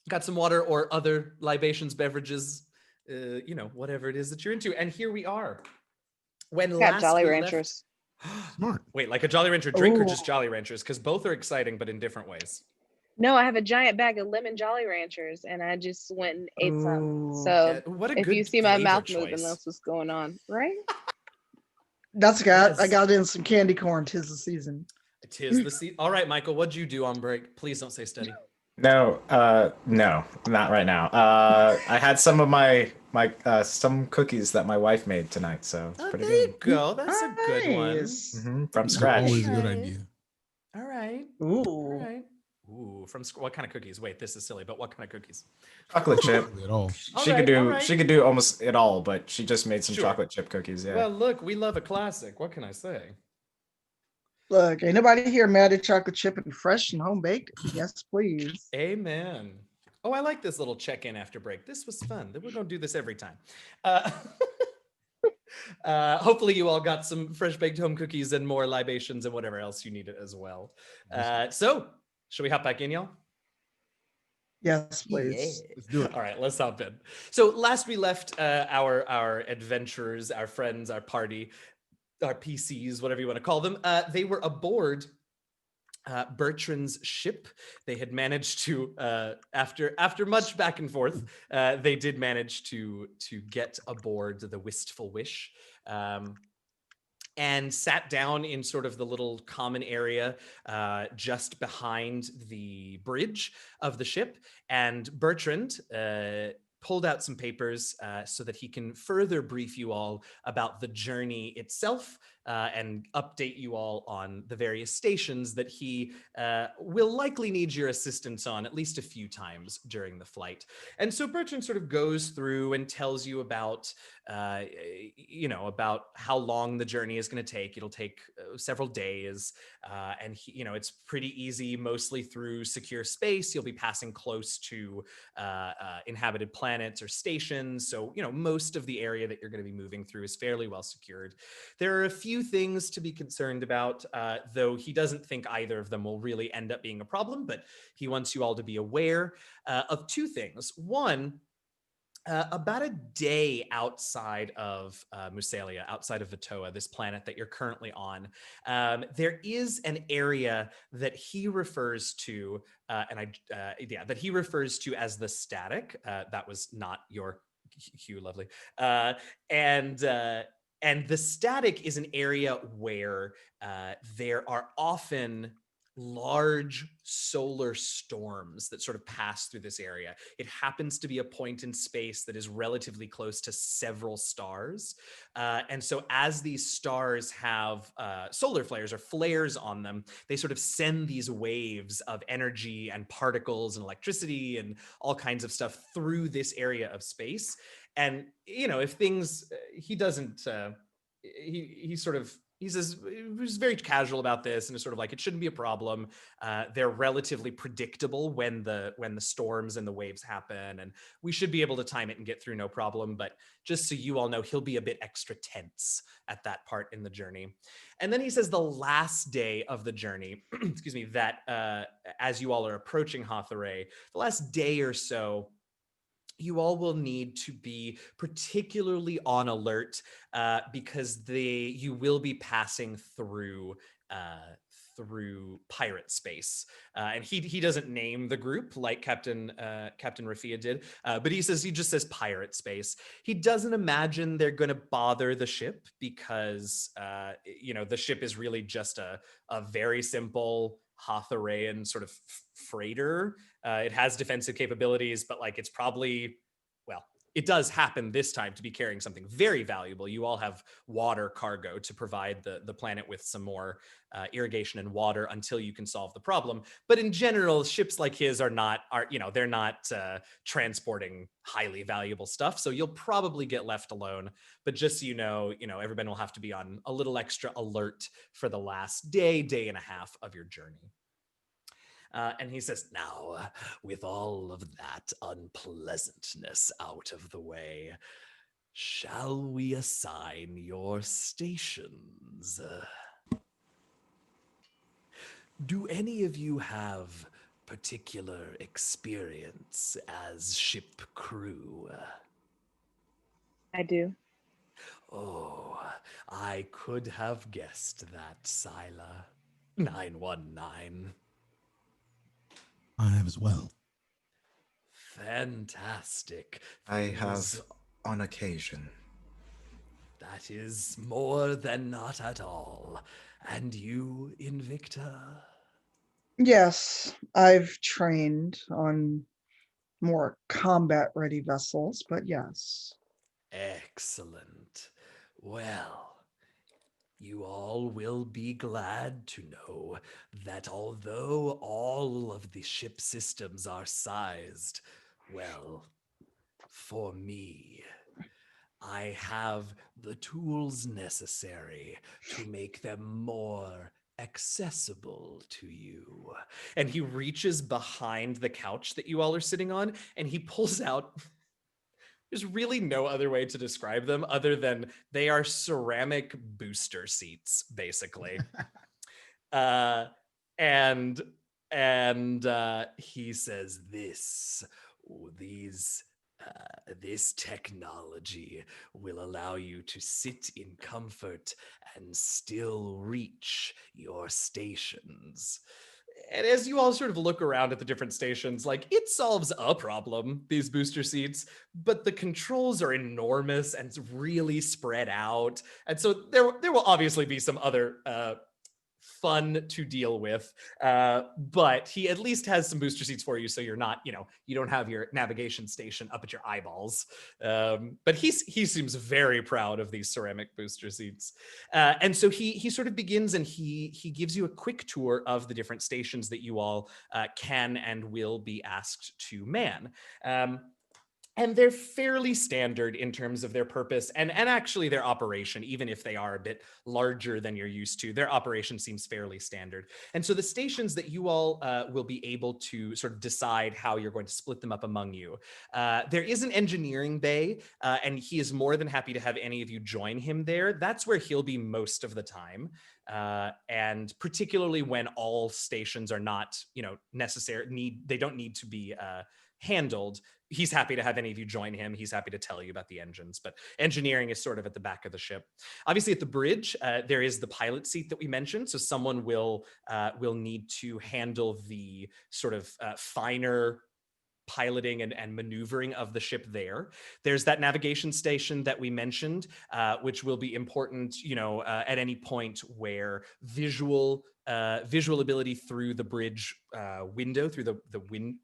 Got some water or other libations, beverages, whatever it is that you're into. And here we are. When Got last Jolly we Ranchers. Smart. Wait, like a Jolly Rancher drink or Ooh. just Jolly Ranchers? Because both are exciting, but in different ways. No, I have a giant bag of lemon Jolly Ranchers, and I just went and ate some. Ooh. So What a if good you see my flavor mouth choice. moving, that's what's going on, right? I Yes. got in some candy corn. 'Tis the season. Tis the season. All right, Michael, what'd you do on break? Please don't say study. No, not right now. I had some of my some cookies that my wife made tonight, so it's pretty There you good. go. That's a good one. Nice. From That's scratch. always a good Nice. idea. All right. Ooh. All right. Ooh, what kind of cookies? Wait, this is silly, but what kind of cookies? Chocolate chip. At all. She could do almost it all, but she just made some Sure. chocolate chip cookies. Yeah. Well, look, we love a classic. What can I say? Look, ain't nobody here mad at chocolate chip and fresh and home baked? Yes, please. Amen. Oh, I like this little check-in after break. This was fun. We're going to do this every time. Hopefully you all got some fresh baked home cookies and more libations and whatever else you needed as well. So should we hop back in, y'all? Yes, please. Let's do it. All right, let's hop in. So last we left our adventurers, our friends, our party, our PCs, whatever you want to call them. They were aboard Bertrand's ship. They had managed to, after much back and forth, they did manage to get aboard the Wistful Wish. And sat down in sort of the little common area just behind the bridge of the ship. And Bertrand pulled out some papers so that he can further brief you all about the journey itself and update you all on the various stations that he will likely need your assistance on at least a few times during the flight. And so Bertrand sort of goes through and tells you about about how long the journey is going to take. It'll take several days, and it's pretty easy, mostly through secure space. You'll be passing close to inhabited planets or stations, so most of the area that you're going to be moving through is fairly well secured. There are a few things to be concerned about, though he doesn't think either of them will really end up being a problem, but he wants you all to be aware of two things. One, about a day outside of Musalia, outside of Vitoa, this planet that you're currently on, there is an area that he refers to, that he refers to as the static. That was not your cue, lovely. And the static is an area where there are often large solar storms that sort of pass through this area. It happens to be a point in space that is relatively close to several stars. And so as these stars have solar flares or flares on them, they sort of send these waves of energy and particles and electricity and all kinds of stuff through this area of space. And, if things, he doesn't, he's very casual about this and is sort of like, it shouldn't be a problem. They're relatively predictable when the storms and the waves happen, and we should be able to time it and get through no problem. But just so you all know, he'll be a bit extra tense at that part in the journey. And then he says the last day of the journey, excuse me, that as you all are approaching Hathaway, the last day or so, you all will need to be particularly on alert because you will be passing through through pirate space. And he doesn't name the group like Captain Rafia did, but he just says pirate space. He doesn't imagine they're going to bother the ship because the ship is really just a very simple Hatharayan sort of freighter. It has defensive capabilities, but like it's probably, well, it does happen this time to be carrying something very valuable. You all have water cargo to provide the planet with some more irrigation and water until you can solve the problem. But in general, ships like his they're not transporting highly valuable stuff. So you'll probably get left alone. But just so you know, everybody will have to be on a little extra alert for the last day and a half of your journey. And he says, now, with all of that unpleasantness out of the way, shall we assign your stations? Do any of you have particular experience as ship crew? I do. Oh, I could have guessed that, Sila. 919. I have as well. Fantastic. I have on occasion. That is more than not at all. And you, Invicta? Yes, I've trained on more combat-ready vessels, but yes. Excellent. Well, you all will be glad to know that although all of the ship systems are sized, well, for me, I have the tools necessary to make them more accessible to you. And he reaches behind the couch that you all are sitting on, and he pulls out... There's really no other way to describe them other than they are ceramic booster seats, basically. And he says, this technology will allow you to sit in comfort and still reach your stations. And as you all sort of look around at the different stations, like, it solves a problem, these booster seats, but the controls are enormous and really spread out. And so there will obviously be some other fun to deal with, but he at least has some booster seats for you, so you're not, you don't have your navigation station up at your eyeballs. But he seems very proud of these ceramic booster seats, and so he sort of begins and he gives you a quick tour of the different stations that you all can and will be asked to man. And they're fairly standard in terms of their purpose and actually their operation, even if they are a bit larger than you're used to. Their operation seems fairly standard. And so the stations that you all will be able to sort of decide how you're going to split them up among you. There is an engineering bay, and he is more than happy to have any of you join him there. That's where he'll be most of the time. And particularly when all stations are not, they don't need to be handled. He's happy to have any of you join him. He's happy to tell you about the engines, but engineering is sort of at the back of the ship. Obviously, at the bridge, there is the pilot seat that we mentioned. So someone will need to handle the sort of finer piloting and maneuvering of the ship there. There's that navigation station that we mentioned, which will be important, at any point where visual ability through the bridge window, through the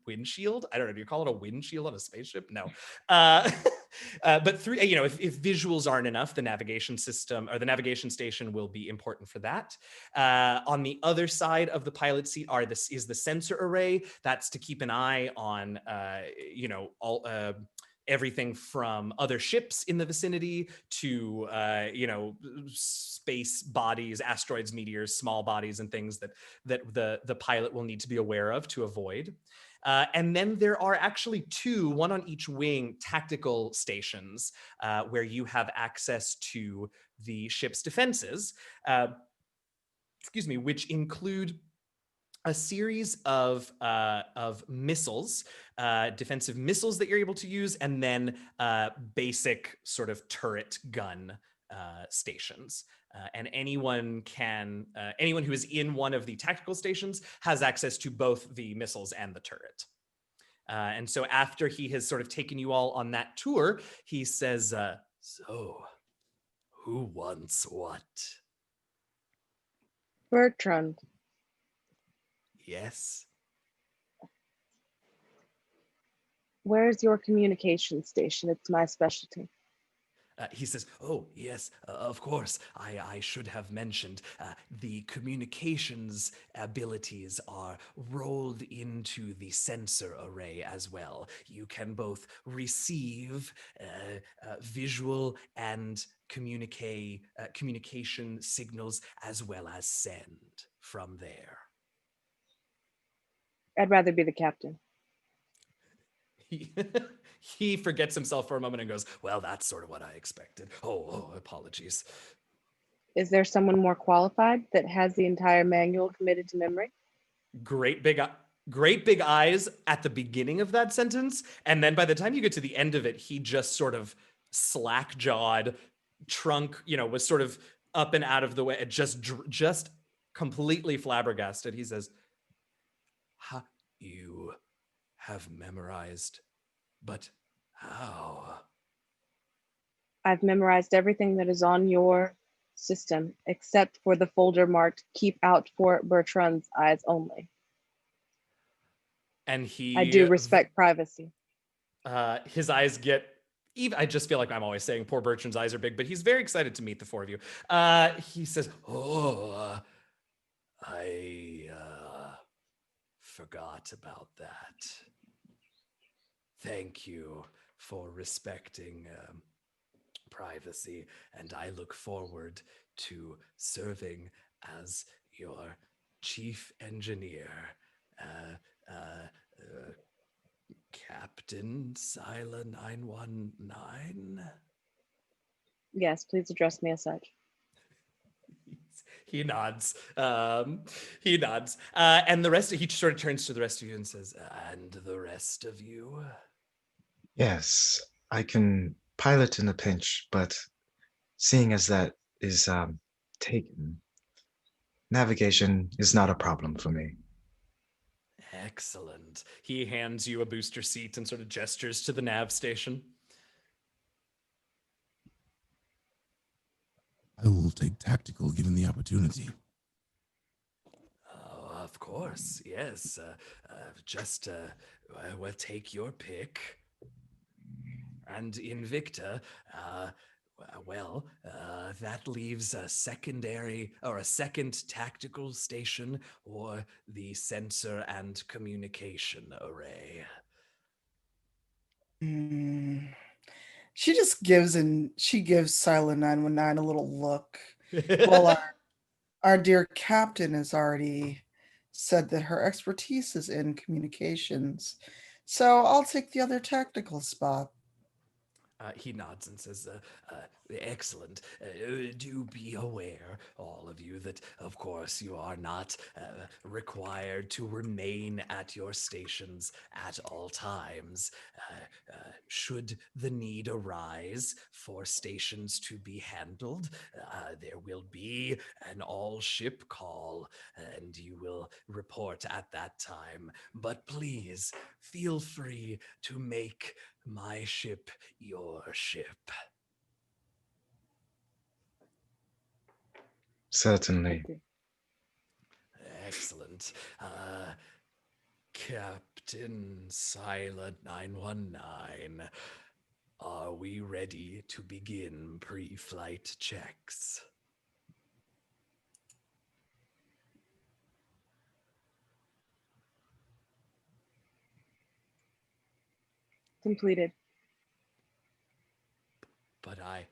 windshield. I don't know. Do you call it a windshield on a spaceship? No. But through, if visuals aren't enough, the navigation system or the navigation station will be important for that. On the other side of the pilot seat is the sensor array. That's to keep an eye on, everything from other ships in the vicinity to, space bodies, asteroids, meteors, small bodies, and things that the pilot will need to be aware of to avoid. And then there are actually two, one on each wing, tactical stations where you have access to the ship's defenses, which include a series of missiles, defensive missiles that you're able to use, and then basic sort of turret gun stations. And anyone who is in one of the tactical stations has access to both the missiles and the turret. And so after he has sort of taken you all on that tour, he says, so who wants what? Bertrand, Yes. where's your communication station? It's my specialty. He says, oh, yes, of course. I should have mentioned the communications abilities are rolled into the sensor array as well. You can both receive visual and communication signals as well as send from there. I'd rather be the captain. He forgets himself for a moment and goes, well, that's sort of what I expected. Oh, apologies. Is there someone more qualified that has the entire manual committed to memory? Great big eyes at the beginning of that sentence. And then by the time you get to the end of it, he just sort of slack-jawed, trunk, was sort of up and out of the way, just completely flabbergasted. He says, you have memorized, but how? I've memorized everything that is on your system, except for the folder marked "Keep out for Bertrand's eyes only." And he... I do respect privacy. His eyes get... I just feel like I'm always saying poor Bertrand's eyes are big, but he's very excited to meet the four of you. He says, I forgot about that. Thank you for respecting privacy, and I look forward to serving as your chief engineer, Captain Sila 919. Yes, please address me as such. He nods. And the rest, he sort of turns to the rest of you and says, and the rest of you? Yes, I can pilot in a pinch, but seeing as that is taken, navigation is not a problem for me. Excellent. He hands you a booster seat and sort of gestures to the nav station. I will take tactical given the opportunity. Oh, of course, yes. We'll take your pick. And Invicta, that leaves a second tactical station or the sensor and communication array. She just gives Sila 919 a little look. Well, our dear captain has already said that her expertise is in communications, so I'll take the other tactical spot. He nods and says, excellent. Do be aware, all of you, that, of course, you are not required to remain at your stations at all times. Should the need arise for stations to be handled, there will be an all-ship call, and you will report at that time. But please, feel free to make my ship your ship. Certainly. Excellent. Captain Sila 919, are we ready to begin pre-flight checks? Completed. I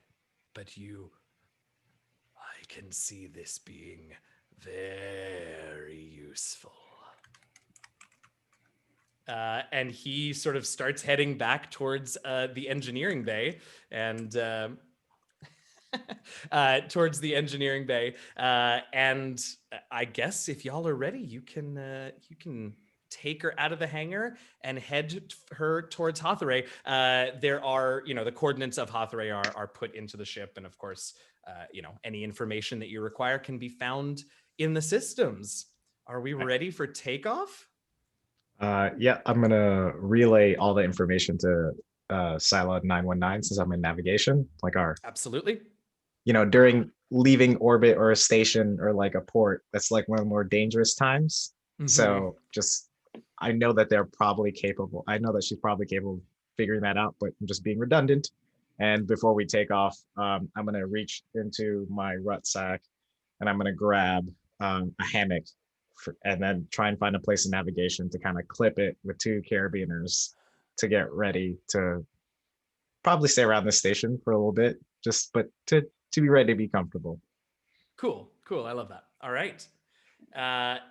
can see this being very useful. And he sort of starts heading back towards the engineering bay, and and I guess if y'all are ready, you can take her out of the hangar and head her towards Hathaway. There are, the coordinates of Hathaway are put into the ship. And of course, any information that you require can be found in the systems. Are we ready for takeoff? Yeah, I'm gonna relay all the information to Sila 919 since I'm in navigation. Like Absolutely. During leaving orbit or a station or like a port, that's like one of the more dangerous times. So I know that they're probably capable. I know that she's probably capable of figuring that out, but I'm just being redundant. And before we take off, I'm gonna reach into my rucksack and I'm gonna grab a hammock and then try and find a place in navigation to kind of clip it with 2 carabiners to get ready to probably stay around the station for a little bit, but to be ready to be comfortable. Cool. I love that. All right.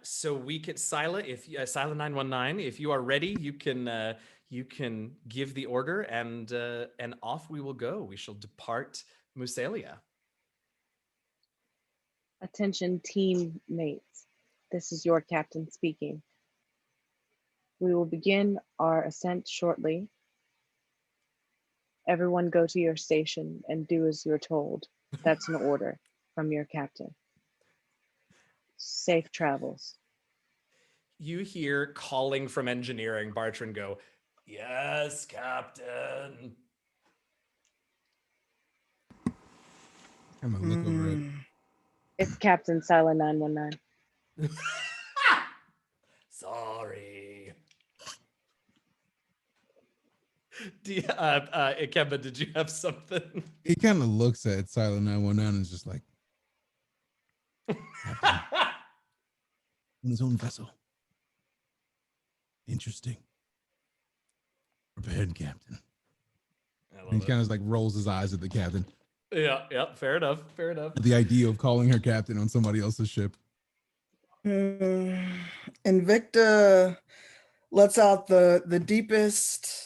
So we can Sila, Sila 919, if you are ready, you can give the order and off we will go. We shall depart Musalia. Attention, teammates. This is your captain speaking. We will begin our ascent shortly. Everyone go to your station and do as you're told. That's an order from your captain. Safe travels. You hear calling from engineering, Bartran go, "Yes, Captain." I'm gonna look over it. It's Captain Sila 919. Sorry. Ikemba, did you have something? He kind of looks at Silent 919 and is just like, Captain, on his own vessel. Interesting. Prepared, Captain. And he kind of like rolls his eyes at the captain. Yeah, fair enough. The idea of calling her captain on somebody else's ship. Invicta lets out the deepest.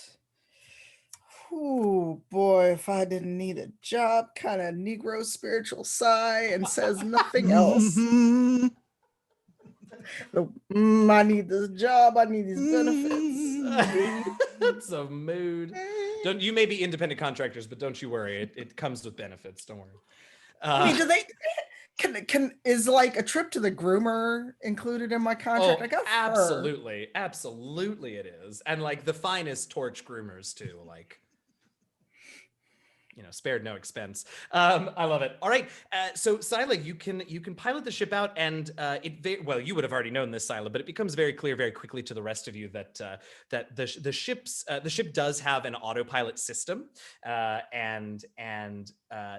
Oh boy, if I didn't need a job, kind of Negro spiritual sigh and says nothing else. I need this job. I need these benefits. That's a mood. You may be independent contractors, but don't you worry. It comes with benefits. Don't worry. I mean, do they? Is like a trip to the groomer included in my contract? Oh, I got absolutely it is, and like the finest torch groomers too. Like, spared no expense. I love it. All right, so Sila, you can pilot the ship out, and you would have already known this, Sila, but it becomes very clear very quickly to the rest of you that the ship does have an autopilot system, and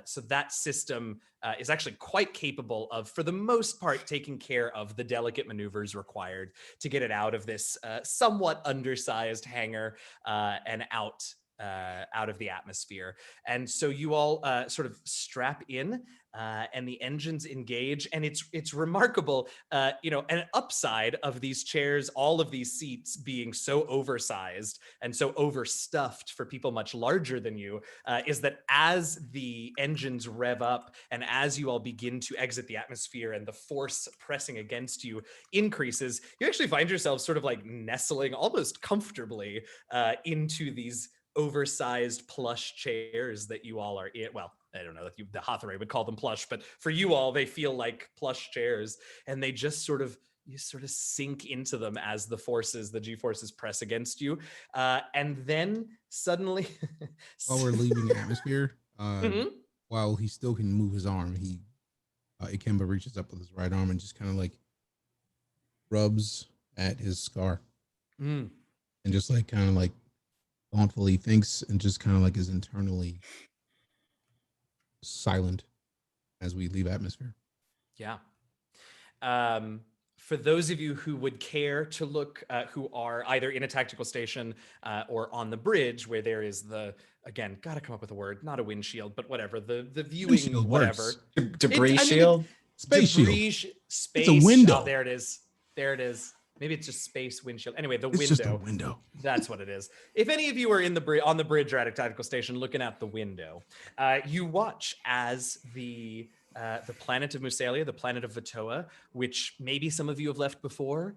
so that system is actually quite capable of, for the most part, taking care of the delicate maneuvers required to get it out of this somewhat undersized hangar and out of the atmosphere. And so you all sort of strap in and the engines engage, and it's remarkable. An upside of these chairs, all of these seats being so oversized and so overstuffed for people much larger than you, is that as the engines rev up and as you all begin to exit the atmosphere and the force pressing against you increases, you actually find yourselves sort of like nestling almost comfortably into these oversized plush chairs that you all are in. Well, I don't know that the Hathaway would call them plush, but for you all, they feel like plush chairs, and they just you sort of sink into them as the G-forces press against you. And then suddenly while we're leaving the atmosphere, while he still can move his arm, Ikemba reaches up with his right arm and just kind of like rubs at his scar and just like kind of like thoughtfully thinks and just kind of like is internally silent as we leave atmosphere. Yeah. For those of you who would care to look, who are either in a tactical station or on the bridge, where there is again, gotta come up with a word, not a windshield, but whatever, the viewing, windshield whatever. Debris shield? Space debris shield. Space. It's a window. Oh, there it is. Maybe it's just space windshield. Anyway, It's just a window. That's what it is. If any of you are on the bridge or at a tactical station looking out the window, you watch as the the planet of Musalia, the planet of Vatoa, which maybe some of you have left before,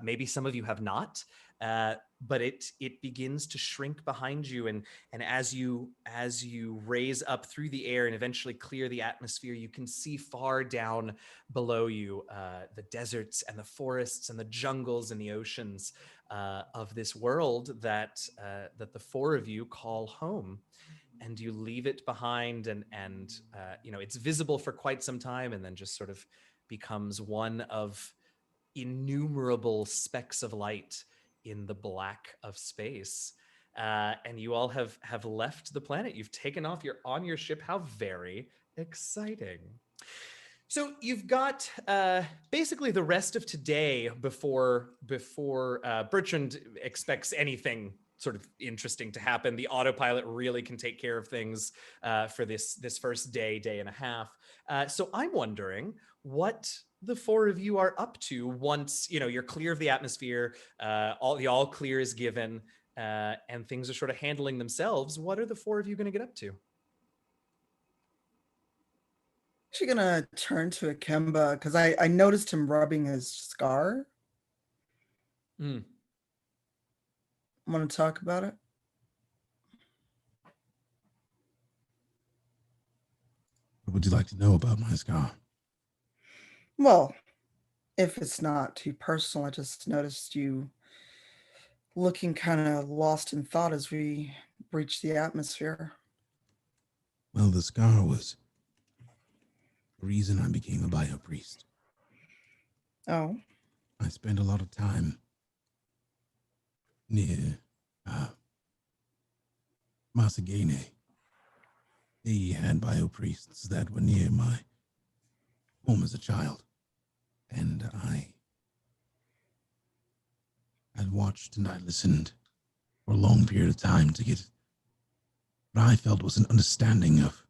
maybe some of you have not, but it begins to shrink behind you, and as you raise up through the air and eventually clear the atmosphere, you can see far down below you the deserts and the forests and the jungles and the oceans of this world that the four of you call home. And you leave it behind, and it's visible for quite some time, and then just sort of becomes one of innumerable specks of light in the black of space. And you all have left the planet. You've taken off. You're on your ship. How very exciting. So you've got basically the rest of today before Bertrand expects anything sort of interesting to happen. The autopilot really can take care of things for this first day and a half. So I'm wondering what the four of you are up to once you're clear of the atmosphere, all clear is given, and things are sort of handling themselves. What are the four of you going to get up to? Actually gonna turn to Ikemba because I noticed him rubbing his scar. Want to talk about it? What would you like to know about my scar? Well, if it's not too personal, I just noticed you looking kind of lost in thought as we breached the atmosphere. Well, the scar was the reason I became a bio priest. Oh. I spent a lot of time near Masagene. He had bio priests that were near my home as a child, and I had watched and I listened for a long period of time to get what I felt was an understanding of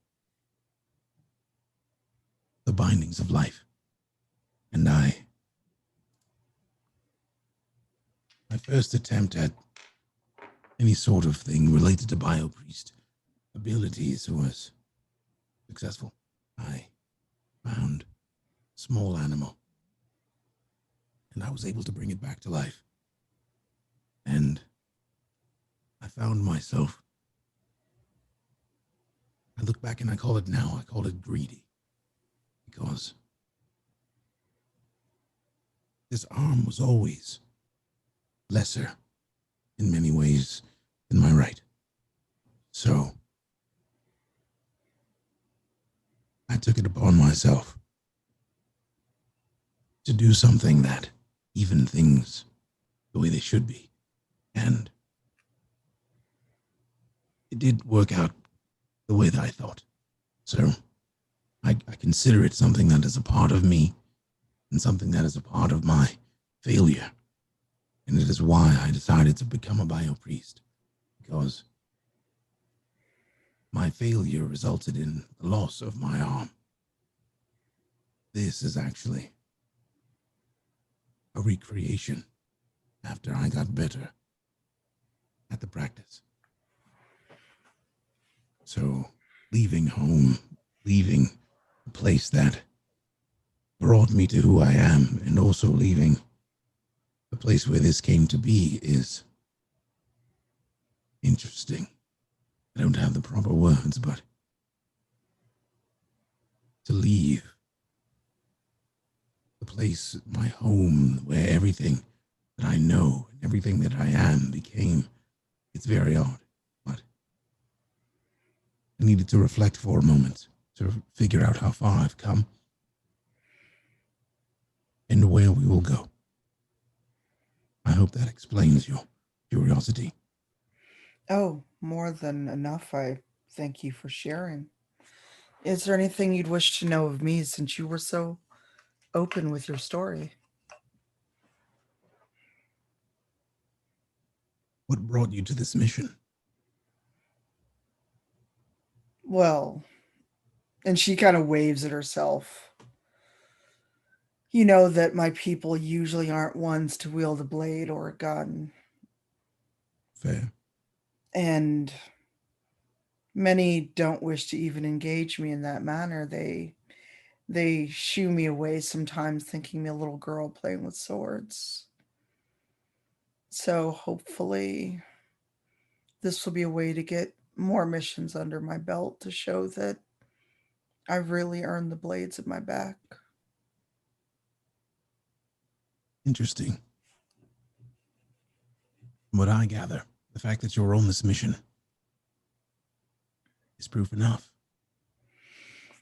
the bindings of life. And my first attempt at any sort of thing related to biopriest abilities was successful. I found a small animal, and I was able to bring it back to life. And I found myself, I look back and I call it greedy, because this arm was always lesser in many ways than my right. So I took it upon myself to do something that even things the way they should be. And it did work out the way that I thought. So I consider it something that is a part of me and something that is a part of my failure. And it is why I decided to become a biopriest, because my failure resulted in the loss of my arm. This is actually a recreation after I got better at the practice. So leaving home, leaving a place that brought me to who I am, and also leaving the place where this came to be is interesting. I don't have the proper words, but to leave the place, my home, where everything that I know and everything that I am became, it's very odd. But I needed to reflect for a moment to figure out how far I've come and where we will go. I hope that explains your curiosity. Oh, more than enough. I thank you for sharing. Is there anything you'd wish to know of me, since you were so open with your story? What brought you to this mission? Well, and she kind of waves at herself. You know that my people usually aren't ones to wield a blade or a gun. Fair. And many don't wish to even engage me in that manner. They They shoo me away sometimes, thinking me a little girl playing with swords. So hopefully this will be a way to get more missions under my belt to show that I've really earned the blades at my back. Interesting. From what I gather, the fact that you're on this mission is proof enough.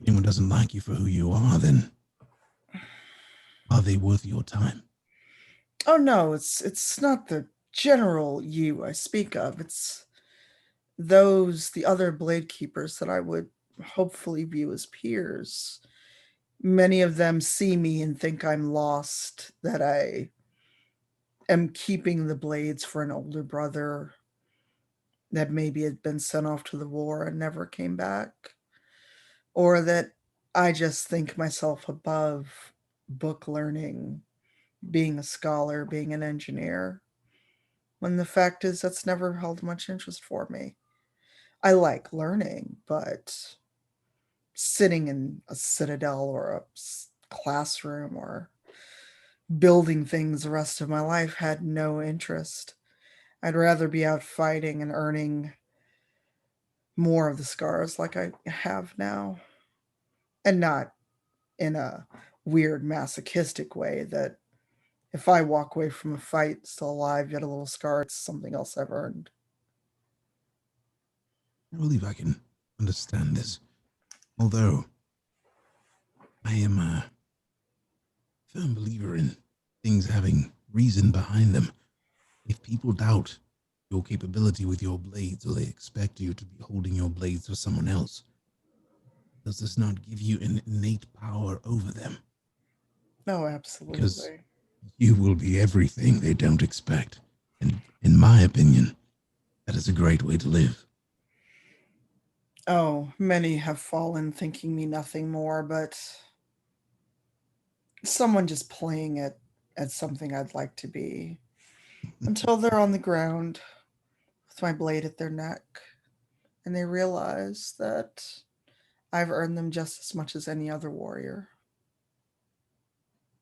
If anyone doesn't like you for who you are, then are they worth your time? Oh no, it's not the general you I speak of. It's the other blade keepers that I would hopefully view as peers. Many of them see me and think I'm lost, that I am keeping the blades for an older brother that maybe had been sent off to the war and never came back, or that I just think myself above book learning, being a scholar, being an engineer, when the fact is that's never held much interest for me. I like learning, but sitting in a citadel or a classroom or building things the rest of my life had no interest. I'd rather be out fighting and earning more of the scars like I have now, and not in a weird masochistic way that if I walk away from a fight still alive yet a little scarred, it's something else I've earned. I believe I can understand this. Although I am a firm believer in things having reason behind them. If people doubt your capability with your blades, or they expect you to be holding your blades for someone else, does this not give you an innate power over them? No, Because absolutely. you will be everything they don't expect. And in my opinion, that is a great way to live. Oh, many have fallen thinking me nothing more, but someone just playing it at something I'd like to be until they're on the ground with my blade at their neck and they realize that I've earned them just as much as any other warrior.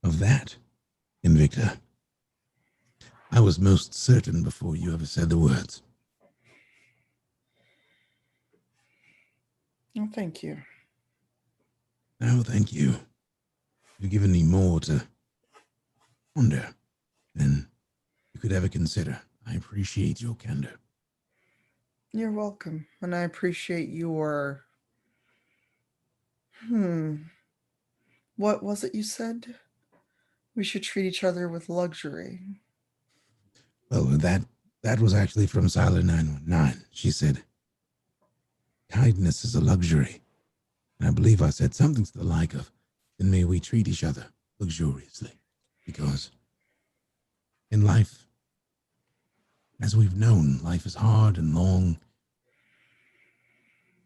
Of that, Invicta, I was most certain before you ever said the words. Oh, thank you. No, thank you. You've given me more to ponder than you could ever consider. I appreciate your candor. You're welcome. And I appreciate your what was it you said? We should treat each other with luxury. Well, that was actually from Silent 919. She said, kindness is a luxury. And I believe I said something to the like of, then may we treat each other luxuriously. Because in life, as we've known, life is hard and long.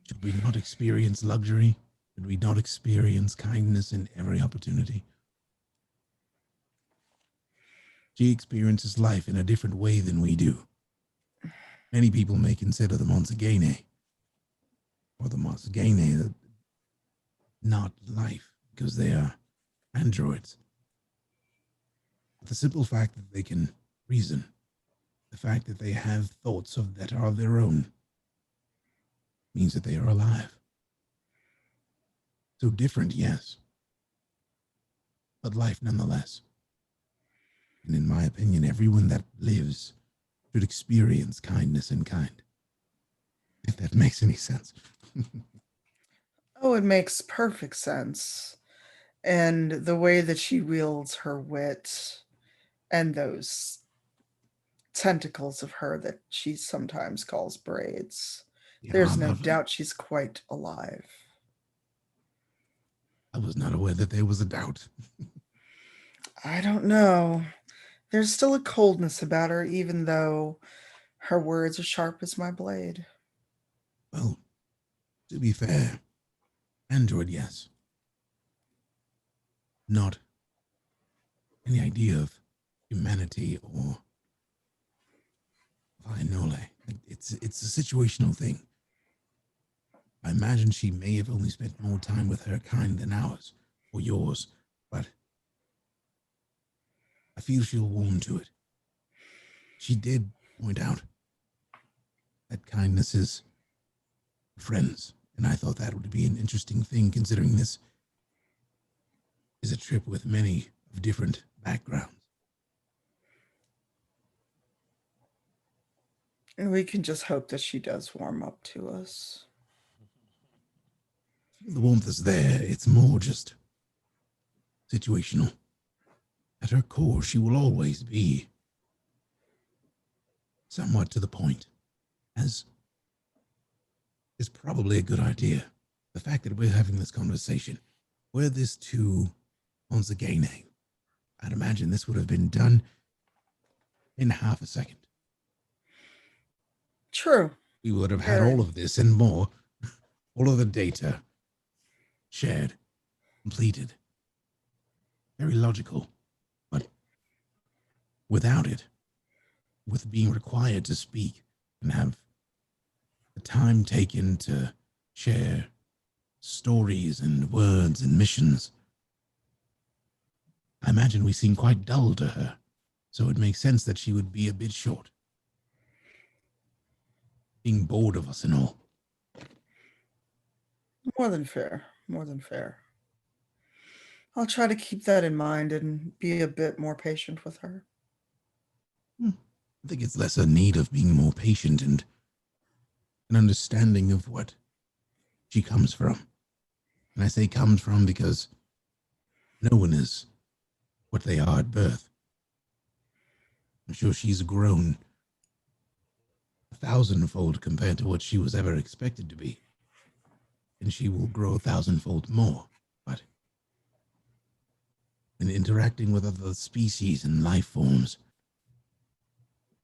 Should we not experience luxury? Should we not experience kindness in every opportunity? She experiences life in a different way than we do. Many people may consider the Monsagene or the Monsagene not life because they are androids. But the simple fact that they can reason, the fact that they have thoughts that are of their own, means that they are alive. So different, yes, but life nonetheless. And in my opinion, everyone that lives should experience kindness and kind. If that makes any sense. Oh, it makes perfect sense. And the way that she wields her wit and those tentacles of her that she sometimes calls braids, Yeah, there's no doubt she's quite alive. I was not aware that there was a doubt. I don't know. There's still a coldness about her, even though her words are sharp as my blade. Well, to be fair, android, yes. Not any idea of humanity or Ilay. It's a situational thing. I imagine she may have only spent more time with her kind than ours, or yours, but I feel she'll warm to it. She did point out that kindness is friends, and I thought that would be an interesting thing, considering this is a trip with many of different backgrounds. And we can just hope that she does warm up to us. The warmth is there. It's more just situational. At her core, she will always be somewhat to the point, as is probably a good idea. The fact that we're having this conversation, were this to Onzagene, I'd imagine this would have been done in half a second. True. We would have had all of this and more, all of the data shared, completed. Very logical, but without it, with being required to speak and have the time taken to share stories and words and missions, I imagine we seem quite dull to her, so it makes sense that she would be a bit short. Being bored of us and all. More than fair. More than fair. I'll try to keep that in mind and be a bit more patient with her. I think it's less a need of being more patient and an understanding of what she comes from. And I say comes from because no one is what they are at birth. I'm sure she's grown 1,000-fold compared to what she was ever expected to be. And she will grow 1,000-fold more. But in interacting with other species and life forms,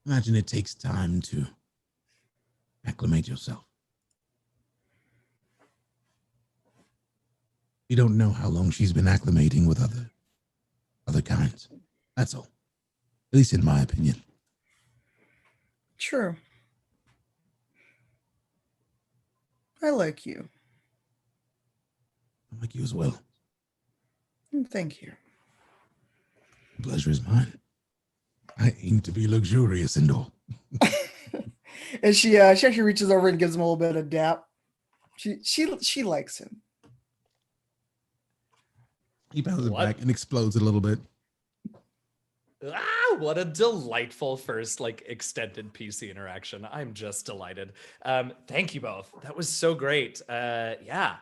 imagine it takes time to acclimate yourself. We don't know how long she's been acclimating with other kinds. That's all. At least in my opinion. True. I like you. I like you as well. Thank you. The pleasure is mine. I aim to be luxurious and all. And she actually reaches over and gives him a little bit of dap. She likes him. He bounces it What? back and explodes a little bit. Ah, what a delightful first extended PC interaction. I'm just delighted. Thank you both. That was so great. Yeah.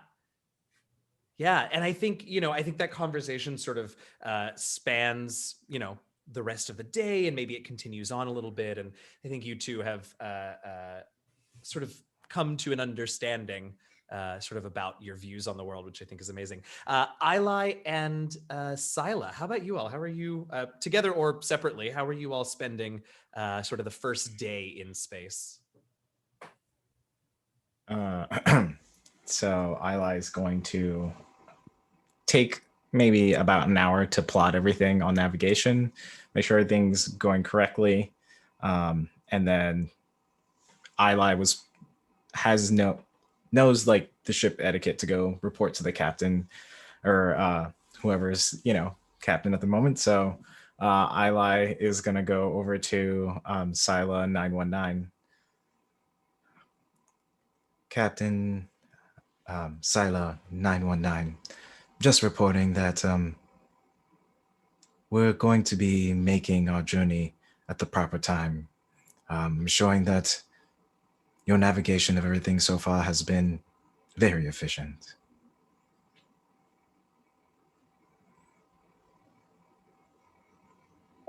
And I think, I think that conversation sort of spans, the rest of the day, and maybe it continues on a little bit. And I think you two have sort of come to an understanding sort of about your views on the world, which I think is amazing. Ilay and Sila, how about you all? How are you together or separately? How are you all spending sort of the first day in space? So Ilay is going to take maybe about an hour to plot everything on navigation, make sure everything's going correctly, and then Ilay knows like the ship etiquette to go report to the captain or whoever's captain at the moment. So Ilay is gonna go over to Sila 919. Captain Sila 919, just reporting that we're going to be making our journey at the proper time, showing that your navigation of everything so far has been very efficient.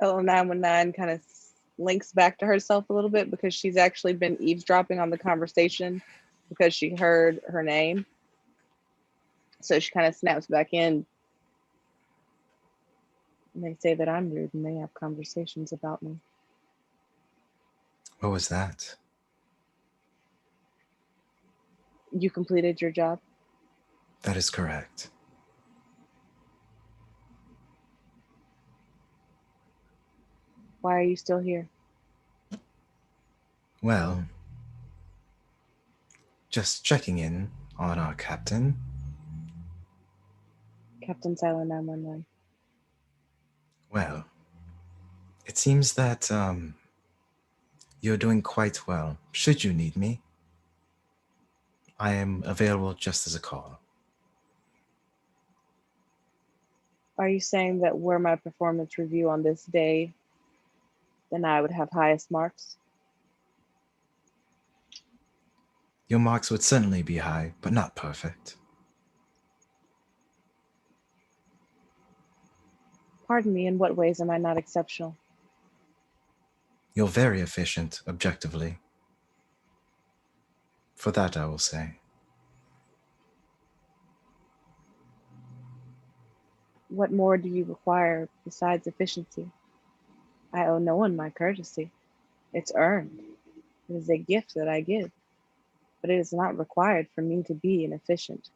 L919 kind of links back to herself a little bit because she's actually been eavesdropping on the conversation because she heard her name. So she kind of snaps back in. And they say that I'm rude and they have conversations about me. What was that? You completed your job? That is correct. Why are you still here? Well, just checking in on our captain. Captain Silent 919. Well, it seems that you're doing quite well. Should you need me, I am available just as a call. Are you saying that were my performance review on this day, then I would have highest marks? Your marks would certainly be high, but not perfect. Pardon me, in what ways am I not exceptional? You're very efficient, objectively. For that, I will say. What more do you require besides efficiency? I owe no one my courtesy. It's earned. It is a gift that I give, but it is not required for me to be an efficient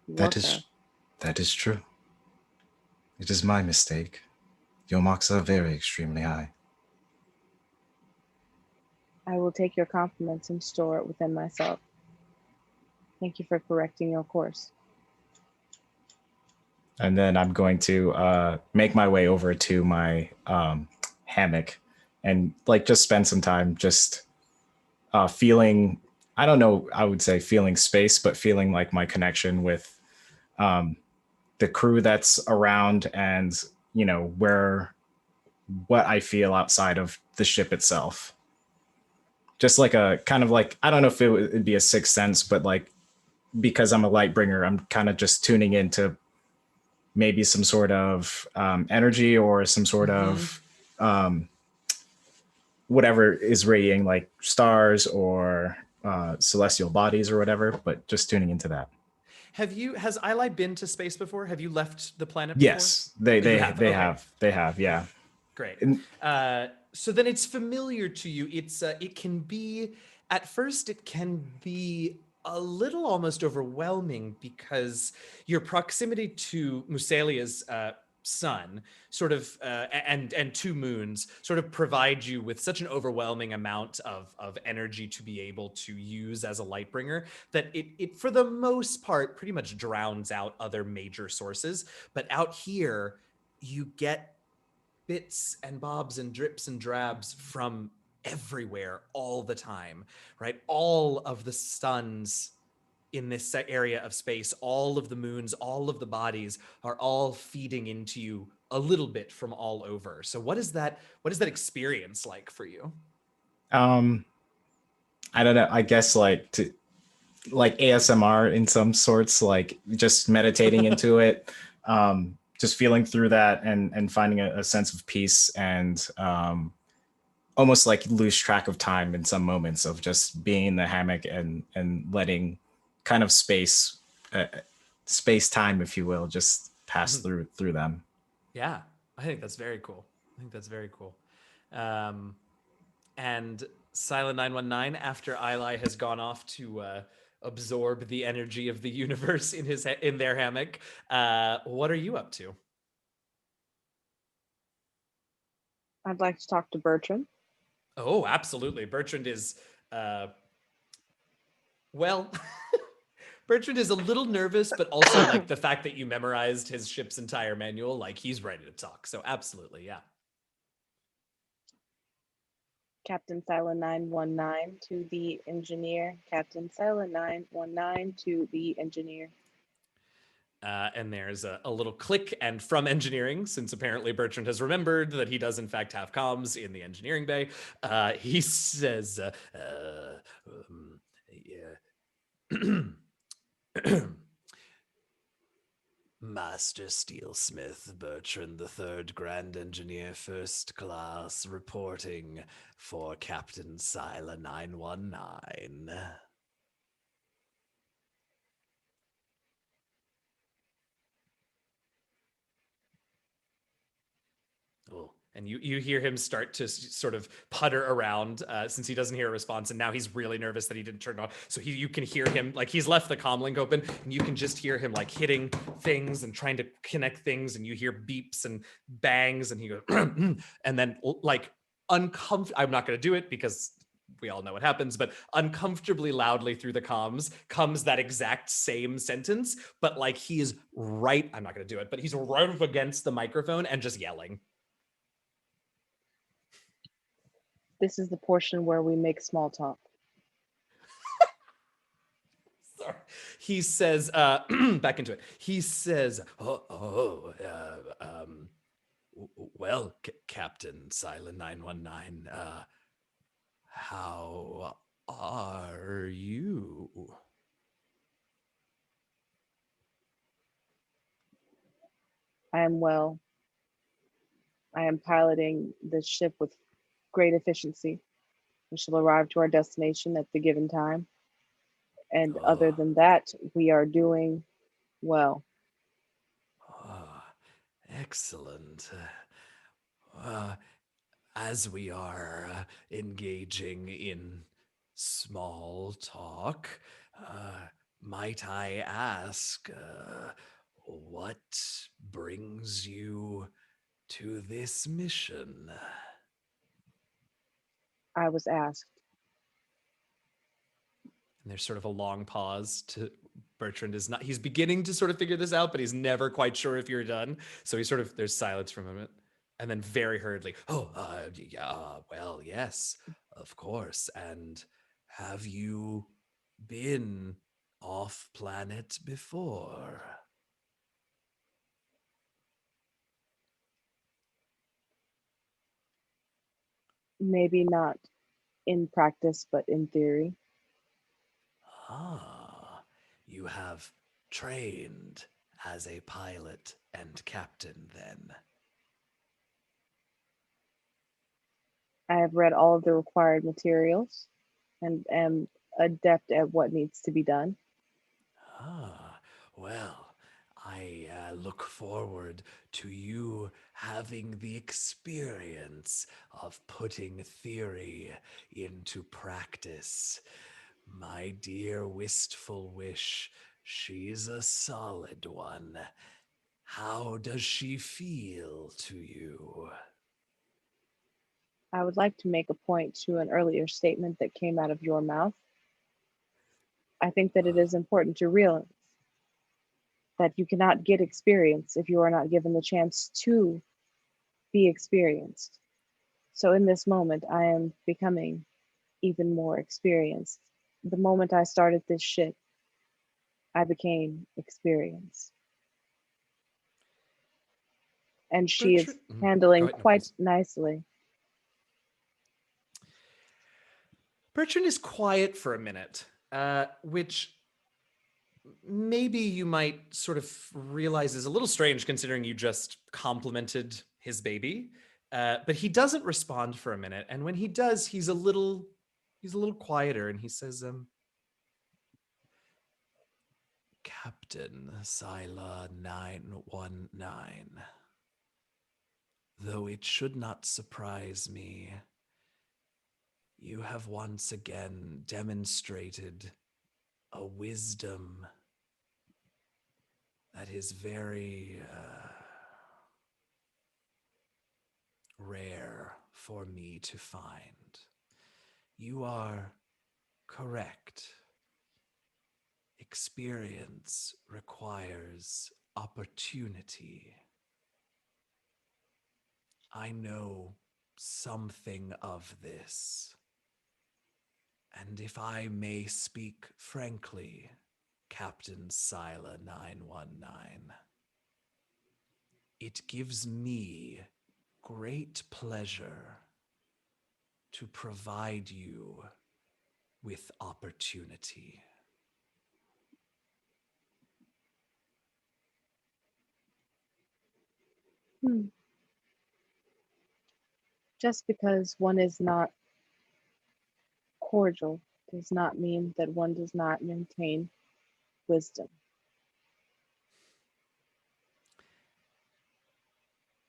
worker. That is true. It is my mistake. Your marks are very extremely high. I will take your compliments and store it within myself. Thank you for correcting your course. And then I'm going to make my way over to my hammock and like just spend some time just feeling, I don't know, I would say feeling space, but feeling like my connection with the crew that's around and, you know, what I feel outside of the ship itself. Just like a kind of like, I don't know if it would be a sixth sense, but like, because I'm a light bringer, I'm kind of just tuning into maybe some sort of energy or some sort of whatever is radiating, like stars or celestial bodies or whatever, but just tuning into that. Has Ilay been to space before? Have you left the planet Yes, before? they Okay. have, yeah. Great. And So then it's familiar to you. It can be, at first it can be a little almost overwhelming because your proximity to Muselia's sun sort of and two moons sort of provide you with such an overwhelming amount of energy to be able to use as a light bringer that it for the most part pretty much drowns out other major sources. But out here you get bits and bobs and drips and drabs from everywhere all the time, right? All of the suns in this area of space, all of the moons, all of the bodies are all feeding into you a little bit from all over. So what is that experience like for you? I don't know, I guess like ASMR in some sorts, like just meditating into it, just feeling through that and finding a sense of peace and almost like lose track of time in some moments of just being in the hammock and letting kind of space time, if you will, just pass through them. Yeah, I think that's very cool. And Silent 919, after Ilay has gone off to absorb the energy of the universe in their hammock, what are you up to? I'd like to talk to Bertrand. Oh, absolutely. Bertrand is, well, Bertrand is a little nervous, but also like the fact that you memorized his ship's entire manual, like he's ready to talk. So absolutely, yeah. Captain Silent 919 to the engineer. Captain Silent 919 to the engineer. And there's a little click, and from engineering, since apparently Bertrand has remembered that he does in fact have comms in the engineering bay, he says, Master Steelsmith Bertrand the Third Grand Engineer First Class reporting for Captain Sila 919. Oh, and you hear him start to sort of putter around since he doesn't hear a response, and now he's really nervous that he didn't turn it on. So you can hear him, like he's left the comm link open, and you can just hear him like hitting things and trying to connect things, and you hear beeps and bangs, and he goes, and then like uncomfortable. I'm not going to do it because we all know what happens, but uncomfortably loudly through the comms comes that exact same sentence, but like he is right, I'm not going to do it, but he's right up against the microphone and just yelling. This is the portion where we make small talk. Sorry. He says, back into it. He says, well, Captain Silent 919, how are you? I am well. I am piloting the ship with great efficiency. We shall arrive to our destination at the given time. And other than that, we are doing well. Excellent. As we are engaging in small talk, might I ask what brings you to this mission? I was asked. And there's sort of a long pause to Bertrand is not, he's beginning to sort of figure this out, but he's never quite sure if you're done. So he's sort of, there's silence for a moment. And then very hurriedly, well, yes, of course. And have you been off planet before? Maybe not in practice, but in theory. You have trained as a pilot and captain then. I have read all of the required materials and am adept at what needs to be done. Well, I look forward to you having the experience of putting theory into practice. My dear wistful wish, she's a solid one. How does she feel to you? I would like to make a point to an earlier statement that came out of your mouth. I think that it is important to realize that you cannot get experience if you are not given the chance to be experienced. So in this moment, I am becoming even more experienced. The moment I started this ship, I became experienced. And she is handling quite nicely. Bertrand is quiet for a minute, which maybe you might sort of realize is a little strange considering you just complimented his baby. But he doesn't respond for a minute. And when he does, he's a little quieter and he says, Captain Sila 919, though it should not surprise me, you have once again demonstrated a wisdom that is very rare for me to find. You are correct. Experience requires opportunity. I know something of this. And if I may speak frankly, Captain Sila 919, it gives me great pleasure to provide you with opportunity. Just because one is not cordial does not mean that one does not maintain wisdom.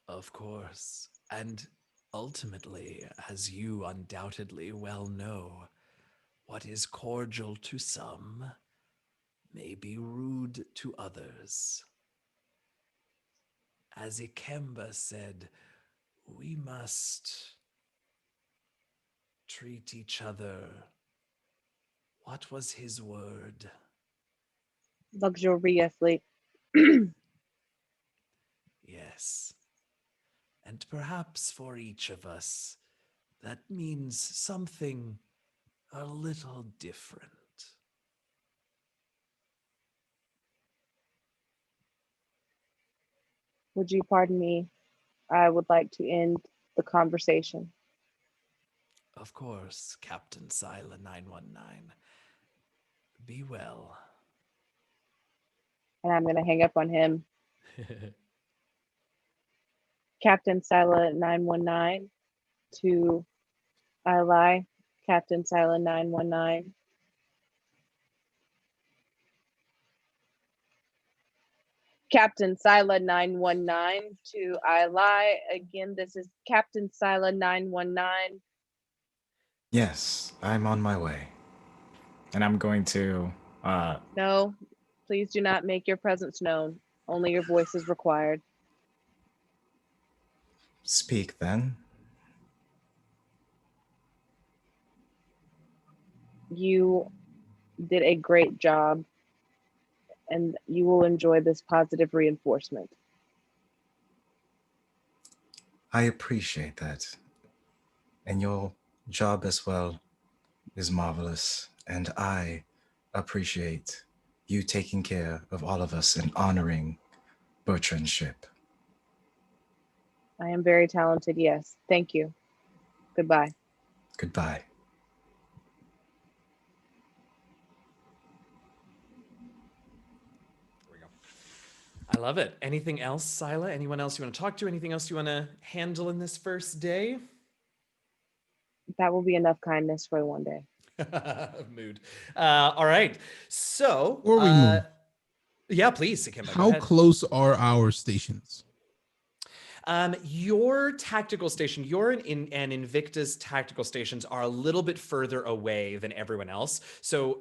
Of course. And ultimately, as you undoubtedly well know, what is cordial to some may be rude to others. As Ikemba said, we must treat each other. What was his word? Luxuriously. Yes. And perhaps for each of us, that means something a little different. Would you pardon me? I would like to end the conversation. Of course, Captain Sila 919. Be well. And I'm going to hang up on him. Captain Sila 919 to Ilay. Captain Sila 919. Captain Sila 919 to Ilay. Again, this is Captain Sila 919. Yes, I'm on my way. And I'm going to No, please do not make your presence known. Only your voice is required. speak then. You did a great job, and you will enjoy this positive reinforcement. I appreciate that. And your job as well is marvelous. And I appreciate you taking care of all of us and honoring Bertrand's ship. I am very talented, yes. Thank you. Goodbye. Goodbye. I love it. Anything else, Sila? Anyone else you want to talk to? Anything else you want to handle in this first day? That will be enough kindness for one day. Mood. All right. So, Before we move, yeah, please, Ikemba, go how ahead. close are our stations? Your tactical station, your and Invicta's tactical stations are a little bit further away than everyone else. So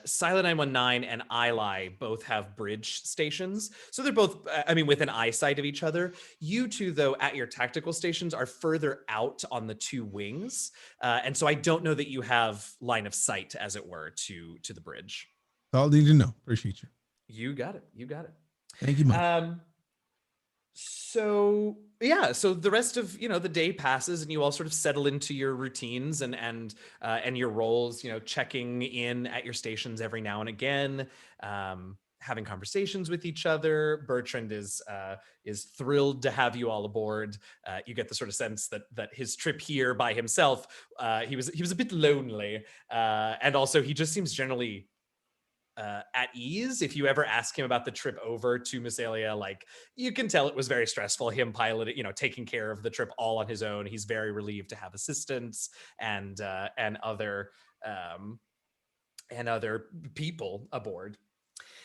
Silent 919 and Ilay both have bridge stations. So they're both, within eyesight of each other. You two, though, at your tactical stations are further out on the two wings. And so I don't know that you have line of sight, as it were, to the bridge. That's all I need to know. Appreciate you. You got it. You got it. Thank you much. So the rest of the day passes, and you all sort of settle into your routines and your roles. Checking in at your stations every now and again, having conversations with each other. Bertrand is thrilled to have you all aboard. You get the sort of sense that his trip here by himself, he was a bit lonely, and also he just seems generally at ease. If you ever ask him about the trip over to Massalia, like, you can tell it was very stressful. Him piloting, taking care of the trip all on his own. He's very relieved to have assistance and other people aboard.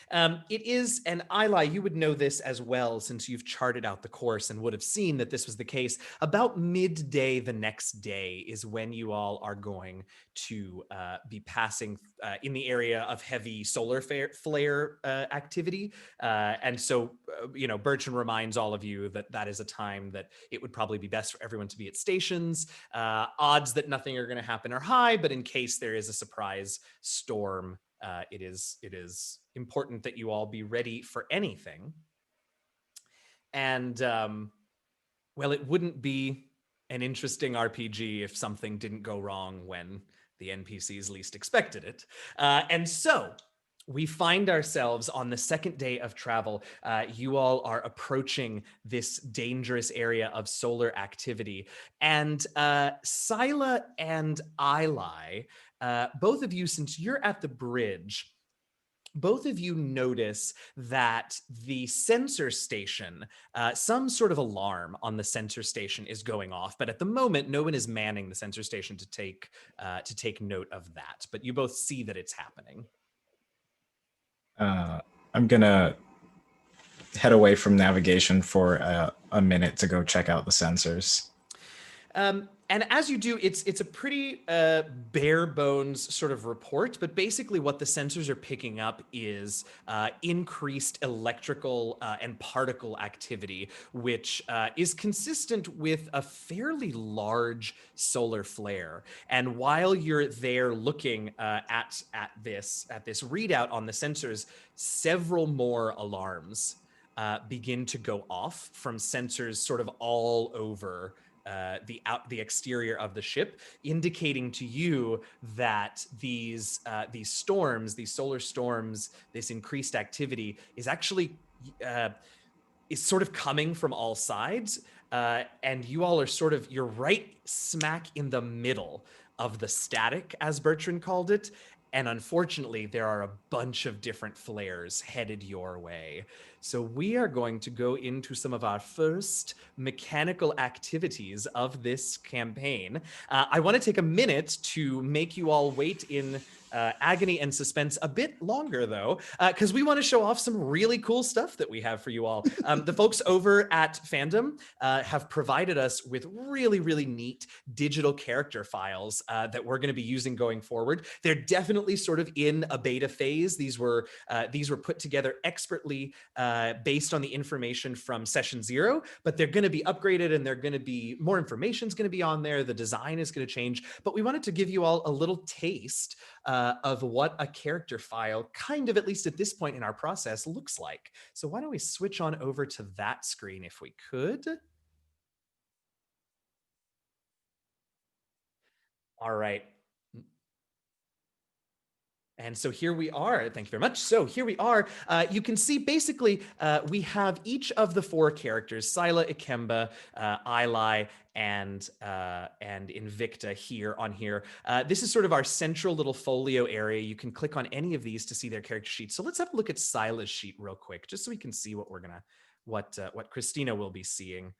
It is, and Ilay, you would know this as well, since you've charted out the course and would have seen that this was the case. About midday the next day is when you all are going to be passing in the area of heavy solar flare activity. And so, Bertrand reminds all of you that is a time that it would probably be best for everyone to be at stations. Odds that nothing are going to happen are high, but in case there is a surprise storm, it is important that you all be ready for anything. And it wouldn't be an interesting RPG if something didn't go wrong when the NPCs least expected it. And so we find ourselves on the second day of travel. You all are approaching this dangerous area of solar activity. And Sila and Ilay, both of you, since you're at the bridge, both of you notice that the sensor station, some sort of alarm on the sensor station is going off, but at the moment, no one is manning the sensor station to take note of that. But you both see that it's happening. I'm gonna head away from navigation for a minute to go check out the sensors. And as you do, it's a pretty bare bones sort of report, but basically what the sensors are picking up is increased electrical and particle activity, which is consistent with a fairly large solar flare. And while you're there looking at this readout on the sensors, several more alarms begin to go off from sensors sort of all over the exterior of the ship, indicating to you that these storms, these solar storms, this increased activity is actually is sort of coming from all sides, and you all are you're right smack in the middle of the static, as Bertrand called it. And unfortunately, there are a bunch of different flares headed your way. So we are going to go into some of our first mechanical activities of this campaign. I want to take a minute to make you all wait in agony and suspense a bit longer, though, because we want to show off some really cool stuff that we have for you all. The folks over at Fandom have provided us with really, really neat digital character files that we're going to be using going forward. They're definitely sort of in a beta phase. These were put together expertly based on the information from session 0, but they're going to be upgraded, and they're going to be more information is going to be on there. The design is going to change, but we wanted to give you all a little taste of what a character file, kind of at least at this point in our process, looks like. So why don't we switch on over to that screen if we could? All right. And so here we are. Thank you very much. So here we are. You can see basically we have each of the 4 characters, Scylla, Ikemba, Ilay, and Invicta here on here. This is sort of our central little folio area. You can click on any of these to see their character sheets. So let's have a look at Scylla's sheet real quick, just so we can see what we're gonna, what Christina will be seeing.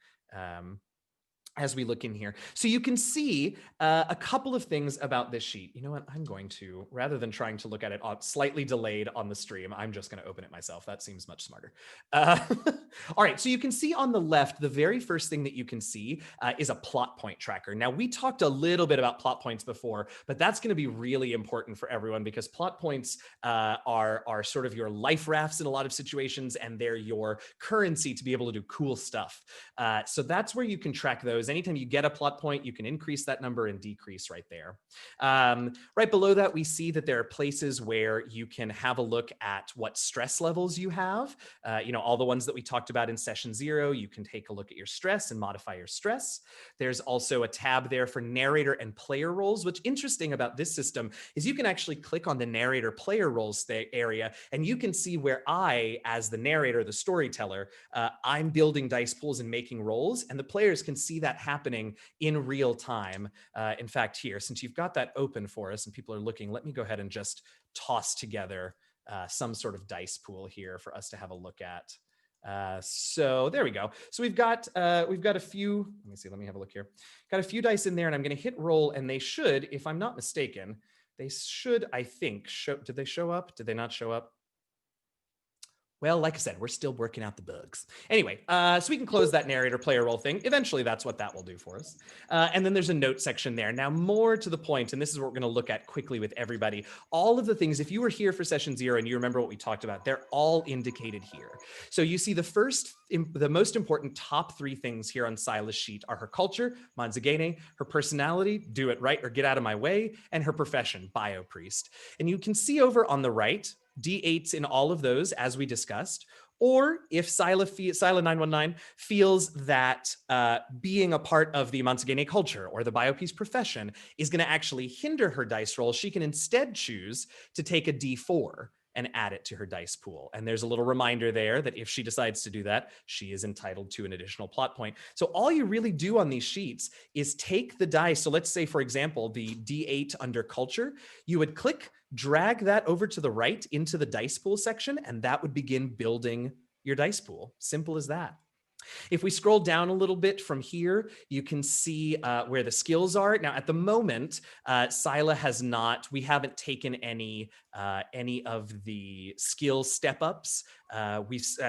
As we look in here. So you can see a couple of things about this sheet. You know what? I'm going to, rather than trying to look at it slightly delayed on the stream, I'm just going to open it myself. That seems much smarter. All right. So you can see on the left, the very first thing that you can see is a plot point tracker. Now, we talked a little bit about plot points before, but that's going to be really important for everyone, because plot points are sort of your life rafts in a lot of situations, and they're your currency to be able to do cool stuff. So that's where you can track those. Anytime you get a plot point, you can increase that number and decrease right there. Right below that, we see that there are places where you can have a look at what stress levels you have. You know, all the ones that we talked about in session 0, you can take a look at your stress and modify your stress. There's also a tab there for narrator and player roles. What's interesting about this system is you can actually click on the narrator player roles area, and you can see where I, as the narrator, the storyteller, I'm building dice pools and making rolls, and the players can see that happening in real time. In fact, here, since you've got that open for us and people are looking, let me go ahead and just toss together some sort of dice pool here for us to have a look at. So there we go. So we've got a few, let me see, let me have a look here. Got a few dice in there, and I'm going to hit roll, and they should, if I'm not mistaken, they should, I think, did they show up? Did they not show up? Well, like I said, we're still working out the bugs. Anyway, so we can close that narrator player role thing. Eventually, that's what that will do for us. And then there's a note section there. Now, more to the point, and this is what we're going to look at quickly with everybody. All of the things, if you were here for session 0 and you remember what we talked about, they're all indicated here. So you see the most important top 3 things here on Scylla's sheet are her culture, Manzagene, her personality, do it right or get out of my way, and her profession, biopriest. And you can see over on the right, D8s in all of those, as we discussed. Or if Scylla 919 feels that being a part of the Manzagene culture or the biopiece profession is going to actually hinder her dice roll, she can instead choose to take a D4 and add it to her dice pool. And there's a little reminder there that if she decides to do that, she is entitled to an additional plot point. So all you really do on these sheets is take the dice. So let's say, for example, the D8 under culture, you would click, drag that over to the right into the dice pool section, and that would begin building your dice pool. Simple as that. If we scroll down a little bit from here, you can see where the skills are. Now, at the moment, Scylla has not, we haven't taken any of the skill step-ups.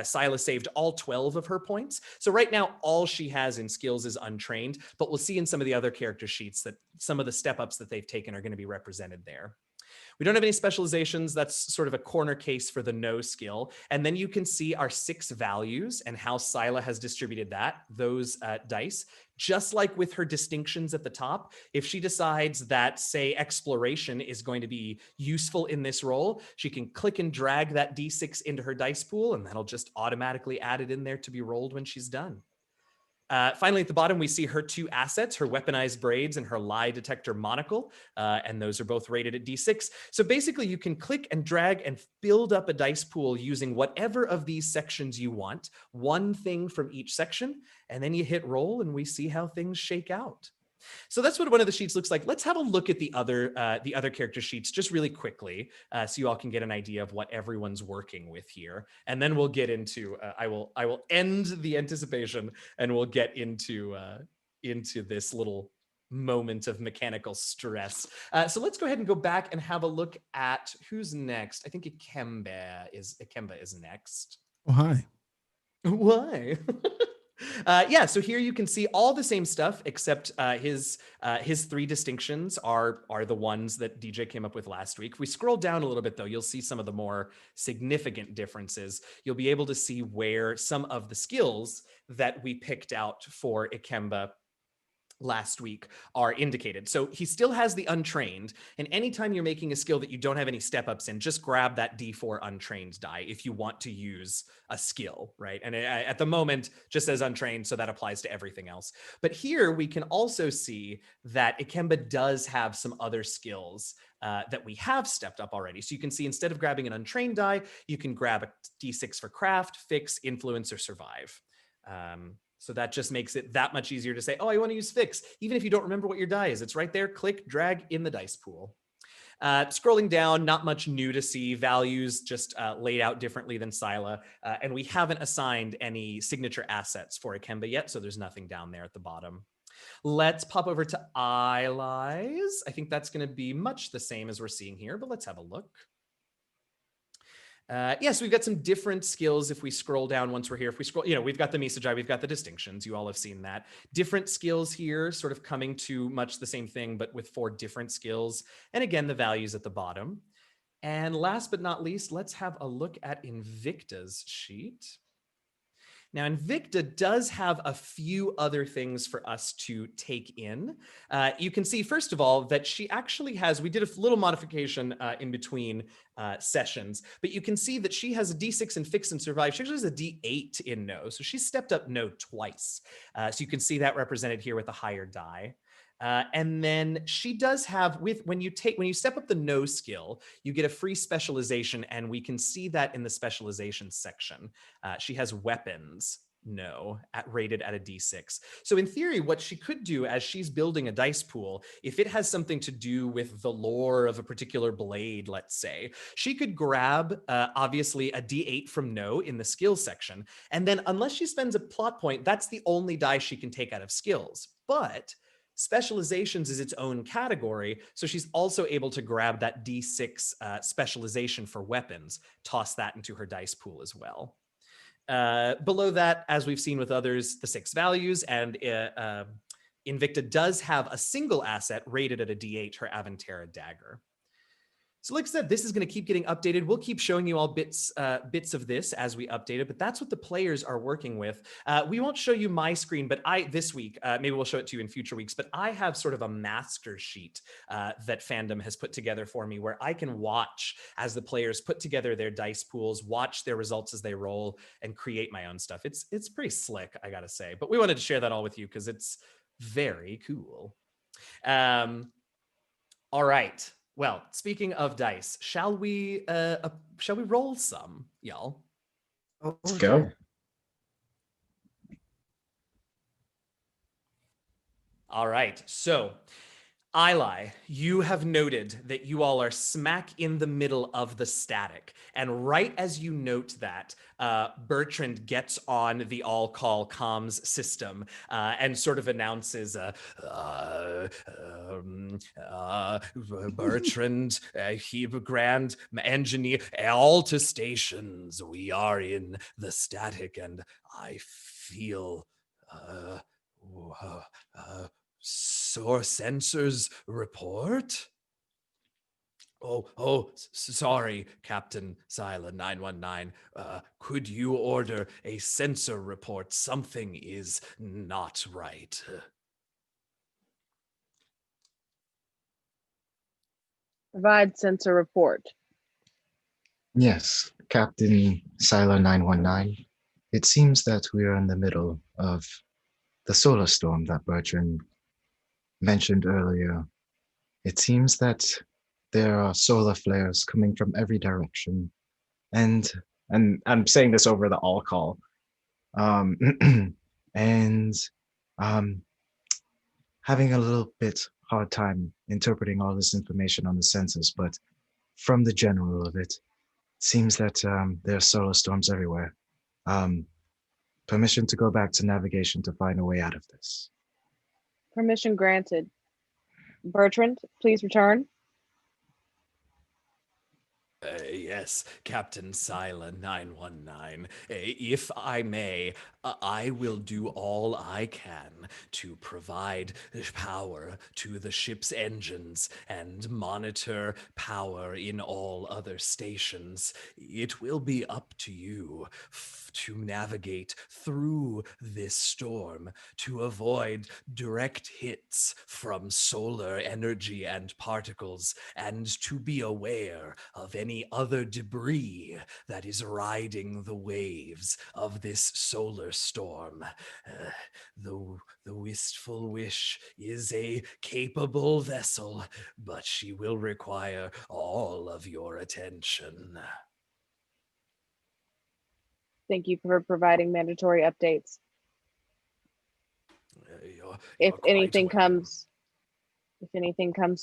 Scylla saved all 12 of her points. So right now, all she has in skills is untrained, but we'll see in some of the other character sheets that some of the step-ups that they've taken are going to be represented there. We don't have any specializations. That's sort of a corner case for the no skill. And then you can see our 6 values and how Scylla has distributed those dice. Just like with her distinctions at the top, if she decides that, say, exploration is going to be useful in this role, she can click and drag that D6 into her dice pool, and that'll just automatically add it in there to be rolled when she's done. Finally, at the bottom, we see her 2 assets, her weaponized braids and her lie detector monocle, and those are both rated at D6. So basically, you can click and drag and build up a dice pool using whatever of these sections you want, one thing from each section, and then you hit roll and we see how things shake out. So that's what one of the sheets looks like. Let's have a look at the other character sheets just really quickly, so you all can get an idea of what everyone's working with here. And then we'll get into, I will end the anticipation and we'll get into this little moment of mechanical stress. So let's go ahead and go back and have a look at who's next. I think Ikemba is next. Oh, hi. Why? Yeah, so here you can see all the same stuff, except his 3 distinctions are the ones that DJ came up with last week. If we scroll down a little bit, though, you'll see some of the more significant differences. You'll be able to see where some of the skills that we picked out for Ikemba last week are indicated. So he still has the untrained, and anytime you're making a skill that you don't have any step-ups in, just grab that D4 untrained die if you want to use a skill, right? And at the moment, just says untrained, so that applies to everything else. But here we can also see that Ikemba does have some other skills that we have stepped up already. So you can see instead of grabbing an untrained die, you can grab a D6 for craft, fix, influence, or survive. So that just makes it that much easier to say, oh, I want to use fix. Even if you don't remember what your die is, it's right there. Click, drag in the dice pool. Scrolling down, not much new to see. Values just laid out differently than Scylla. And we haven't assigned any signature assets for Ikemba yet, so there's nothing down there at the bottom. Let's pop over to Ilay's. I think that's going to be much the same as we're seeing here, but let's have a look. So we've got some different skills if we scroll down once we're here. If we scroll, we've got the Misajai, we've got the distinctions. You all have seen that. Different skills here, sort of coming to much the same thing, but with 4 different skills. And again, the values at the bottom. And last but not least, let's have a look at Invicta's sheet. Now, Invicta does have a few other things for us to take in. You can see, first of all, that she actually has, we did a little modification in between sessions, but you can see that she has a D6 in Fix and Survive. She actually has a D8 in No, so she's stepped up No twice. So you can see that represented here with a higher die. And then she does have, when you step up the no skill, you get a free specialization, and we can see that in the specialization section. She has weapons, rated at a D6. So in theory, what she could do as she's building a dice pool, if it has something to do with the lore of a particular blade, let's say, she could grab, obviously, a D8 from no in the skills section. And then unless she spends a plot point, that's the only die she can take out of skills. But specializations is its own category, so she's also able to grab that D6 specialization for weapons, toss that into her dice pool as well. Below that, as we've seen with others, the 6 values, and Invicta does have a single asset rated at a D8, her Aventera dagger. So like I said, this is going to keep getting updated. We'll keep showing you all bits of this as we update it, but that's what the players are working with. We won't show you my screen, but this week, maybe we'll show it to you in future weeks, but I have sort of a master sheet that Fandom has put together for me where I can watch as the players put together their dice pools, watch their results as they roll, and create my own stuff. It's pretty slick, I gotta say, but we wanted to share that all with you because it's very cool. All right. Well, speaking of dice, shall we roll some, y'all? Let's go. All right. So Ilay, you have noted that you all are smack in the middle of the static. And right as you note that, Bertrand gets on the all-call comms system and sort of announces, Bertrand, Grand Engineer, all to stations. We are in the static and I feel... source sensors report? Sorry, Captain Sila 919. Could you order a sensor report? Something is not right. Provide sensor report. Yes, Captain Sila 919. It seems that we are in the middle of the solar storm that Bertrand mentioned earlier. It seems that there are solar flares coming from every direction, and I'm saying this over the all call, and having a little bit hard time interpreting all this information on the sensors, but from the general of it, seems that there are solar storms everywhere. Permission to go back to navigation to find a way out of this. Permission granted. Bertrand, please return. Yes, Captain Sila 919. If I may, I will do all I can to provide power to the ship's engines and monitor power in all other stations. It will be up to you to navigate through this storm to avoid direct hits from solar energy and particles, and to be aware of any other debris that is riding the waves of this solar storm. The Wistful Wish is a capable vessel, but she will require all of your attention. Thank you for providing mandatory updates. If anything comes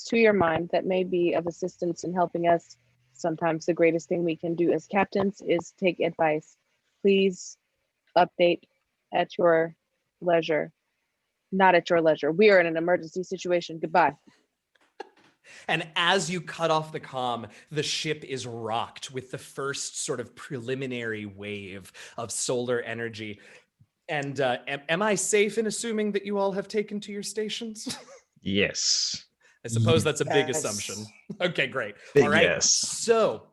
to your mind that may be of assistance in helping us, sometimes the greatest thing we can do as captains is take advice. Please update at your leisure. Not at your leisure. We are in an emergency situation. Goodbye. And as you cut off the comm, the ship is rocked with the first sort of preliminary wave of solar energy. And am I safe in assuming that you all have taken to your stations? Yes. I suppose that's a big Yes. assumption. Okay, great. Big All right. yes. So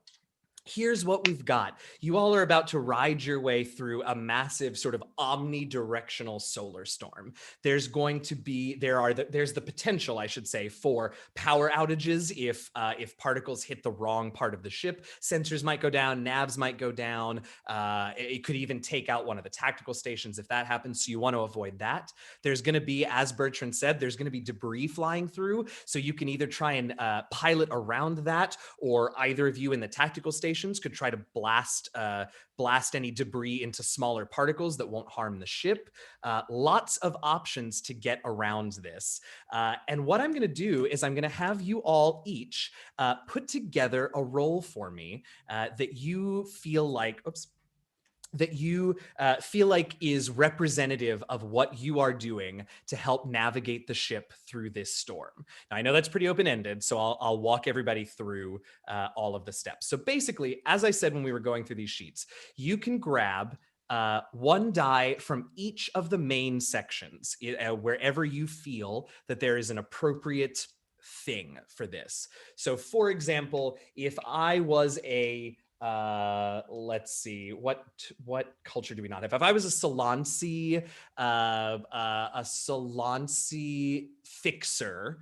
here's what we've got. You all are about to ride your way through a massive sort of omnidirectional solar storm. There's going to be, there's the potential, I should say, for power outages if particles hit the wrong part of the ship. Sensors might go down, navs might go down. It could even take out one of the tactical stations if that happens. So you want to avoid that. There's going to be, as Bertrand said, there's going to be debris flying through. So you can either try and pilot around that, or either of you in the tactical station could try to blast any debris into smaller particles that won't harm the ship. Lots of options to get around this. And what I'm going to do is I'm going to have you all each put together a role for me that you feel like, is representative of what you are doing to help navigate the ship through this storm. Now, I know that's pretty open-ended, so I'll walk everybody through all of the steps. So basically, as I said when we were going through these sheets, you can grab one die from each of the main sections, wherever you feel that there is an appropriate thing for this. So for example, if I was let's see, what culture do we not have? If I was a Solansi fixer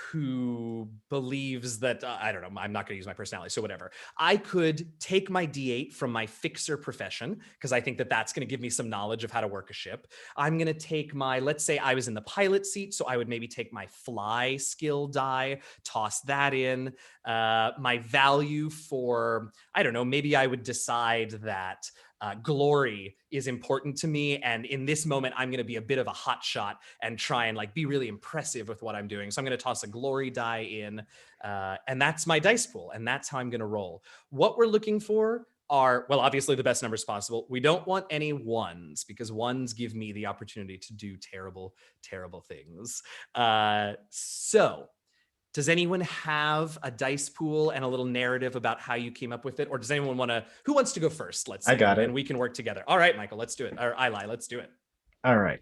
who believes that, I don't know, I'm not going to use my personality, so whatever. I could take my D8 from my fixer profession, because I think that that's going to give me some knowledge of how to work a ship. I'm going to take let's say I was in the pilot seat, so I would maybe take my fly skill die, toss that in. My value for, I don't know, maybe I would decide that glory is important to me. And in this moment, I'm going to be a bit of a hot shot and try and like be really impressive with what I'm doing. So I'm going to toss a glory die in, and that's my dice pool. And that's how I'm going to roll. What we're looking for are, well, obviously the best numbers possible. We don't want any ones because ones give me the opportunity to do terrible, terrible things. So does anyone have a dice pool and a little narrative about how you came up with it? Or does anyone want to, who wants to go first? Let's say, I got it. and we can work together. All right, Michael, let's do it. Or Ilay, let's do it. All right.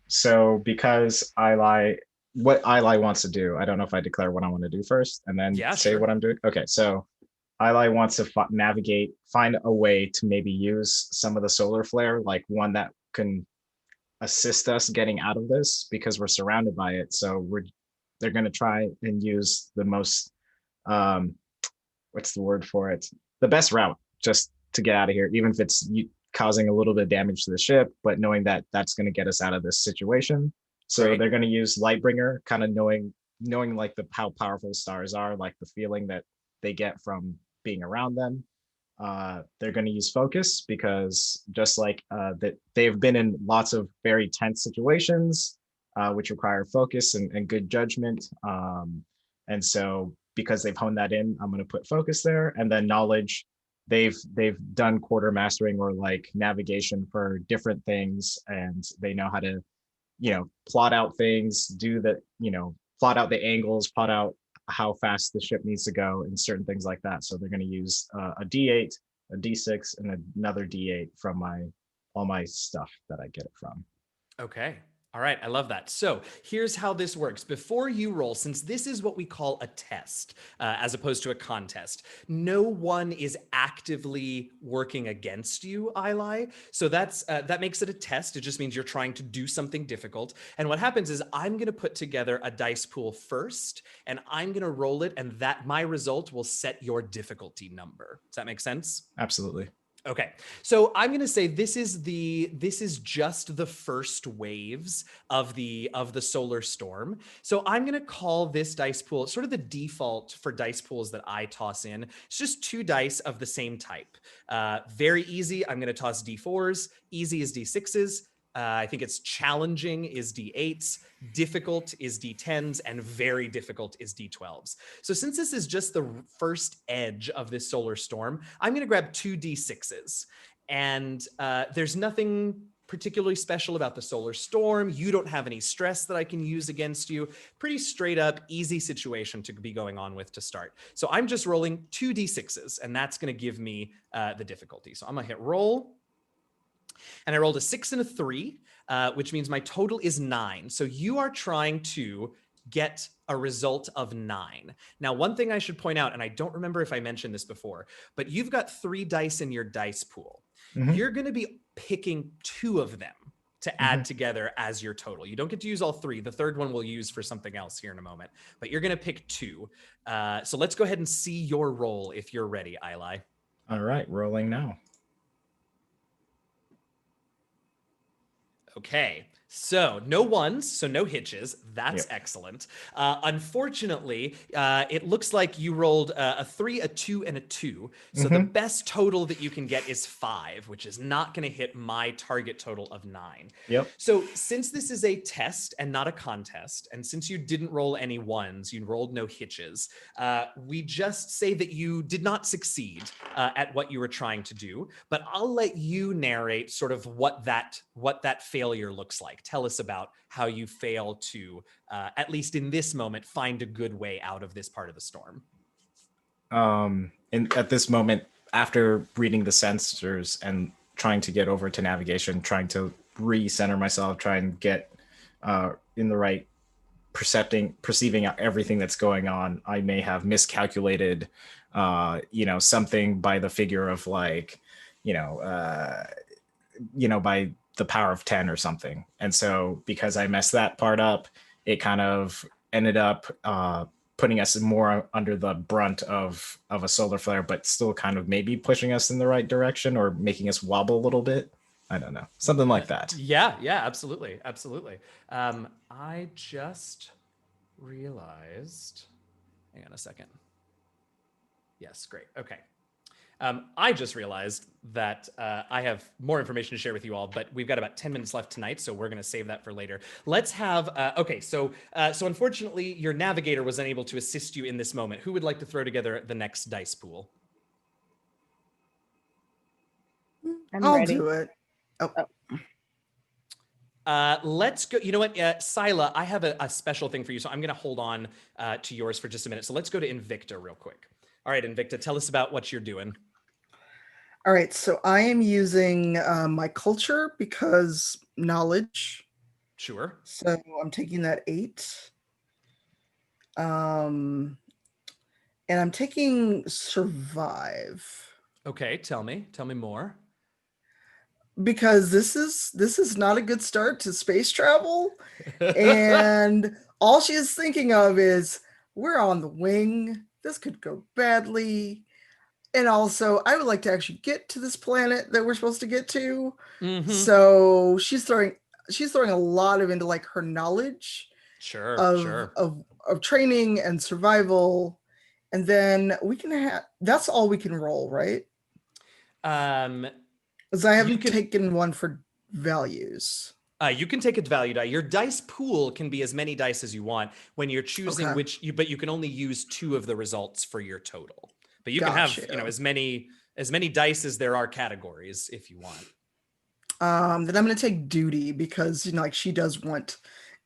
So because what Ilay wants to do, I don't know if I declare what I want to do first and then say sure. what I'm doing. Okay, so Ilay wants to find a way to maybe use some of the solar flare, like one that can assist us getting out of this because we're surrounded by it. So they're going to try and use the most, what's the word for it? The best route just to get out of here, even if it's causing a little bit of damage to the ship, but knowing that that's going to get us out of this situation. So they're going to use Lightbringer, kind of knowing like how powerful stars are, like the feeling that they get from being around them. They're going to use focus because just like that, they've been in lots of very tense situations, which require focus and good judgment. And so because they've honed that in, I'm going to put focus there. And then knowledge, they've done quarter mastering or like navigation for different things, and they know how to, plot out things, plot out the angles, plot out how fast the ship needs to go and certain things like that. So they're going to use a D8, a D6, and another D8 from all my stuff that I get it from. Okay. All right. I love that. So here's how this works. Before you roll, since this is what we call a test, as opposed to a contest, no one is actively working against you, Ilay. So that makes it a test. It just means you're trying to do something difficult. And what happens is I'm going to put together a dice pool first, and I'm going to roll it, and that my result will set your difficulty number. Does that make sense? Absolutely. Okay, so I'm going to say this is just the first waves of the solar storm. So I'm going to call this dice pool sort of the default for dice pools that I toss in. It's just 2 dice of the same type. Very easy. I'm going to toss D4s. Easy is D6s. I think it's challenging is D8s, difficult is D10s, and very difficult is D12s. So since this is just the first edge of this solar storm, I'm going to grab 2 D6s. And there's nothing particularly special about the solar storm. You don't have any stress that I can use against you. Pretty straight up, easy situation to be going on with to start. So I'm just rolling 2 D6s, and that's going to give me the difficulty. So I'm going to hit roll. And I rolled a 6 and a 3, which means my total is 9. So you are trying to get a result of 9. Now, one thing I should point out, and I don't remember if I mentioned this before, but you've got 3 dice in your dice pool. Mm-hmm. You're going to be picking 2 of them to add together as your total. You don't get to use all 3. The third one we'll use for something else here in a moment, but you're going to pick 2. So let's go ahead and see your roll if you're ready, Ilay. All right, rolling now. Okay, so no ones, so no hitches. That's excellent. Unfortunately, it looks like you rolled a 3, a 2, and a 2. So the best total that you can get is 5, which is not going to hit my target total of 9. Yep. So since this is a test and not a contest, and since you didn't roll any ones, you rolled no hitches, we just say that you did not succeed at what you were trying to do. But I'll let you narrate sort of what that failure looks like. Tell us about how you fail to, at least in this moment, find a good way out of this part of the storm. And at this moment, after reading the sensors and trying to get over to navigation, trying to recenter myself, try and get in the right perceiving everything that's going on, I may have miscalculated, something by the figure of like, by the power of 10 or something. And so because I messed that part up, it kind of ended up putting us more under the brunt of a solar flare, but still kind of maybe pushing us in the right direction or making us wobble a little bit. I don't know, something like that. Yeah, absolutely. I just realized, hang on a second. Yes, great. Okay. I just realized that I have more information to share with you all, but we've got about 10 minutes left tonight, so we're going to save that for later. Let's have, okay, so unfortunately, your navigator was unable to assist you in this moment. Who would like to throw together the next dice pool? I'll ready. do it. Let's go. You know what, Sila, I have a special thing for you, so I'm going to hold on to yours for just a minute. So let's go to Invicta real quick. All right, Invicta, tell us about what you're doing. All right, so I am using my culture because knowledge. Sure. So I'm taking that 8. And I'm taking survive. Okay, tell me more. Because this is not a good start to space travel. And all she is thinking of is, we're on the wing. This could go badly. And also, I would like to actually get to this planet that we're supposed to get to. Mm-hmm. So she's throwing a lot of into like her knowledge of training and survival. And then we can have, that's all we can roll, right? Because I haven't taken one for values. You can take a value die. Your dice pool can be as many dice as you want when you're choosing but you can only use 2 of the results for your total. But you can have, as many dice as there are categories if you want. Then I'm going to take duty because, like she does want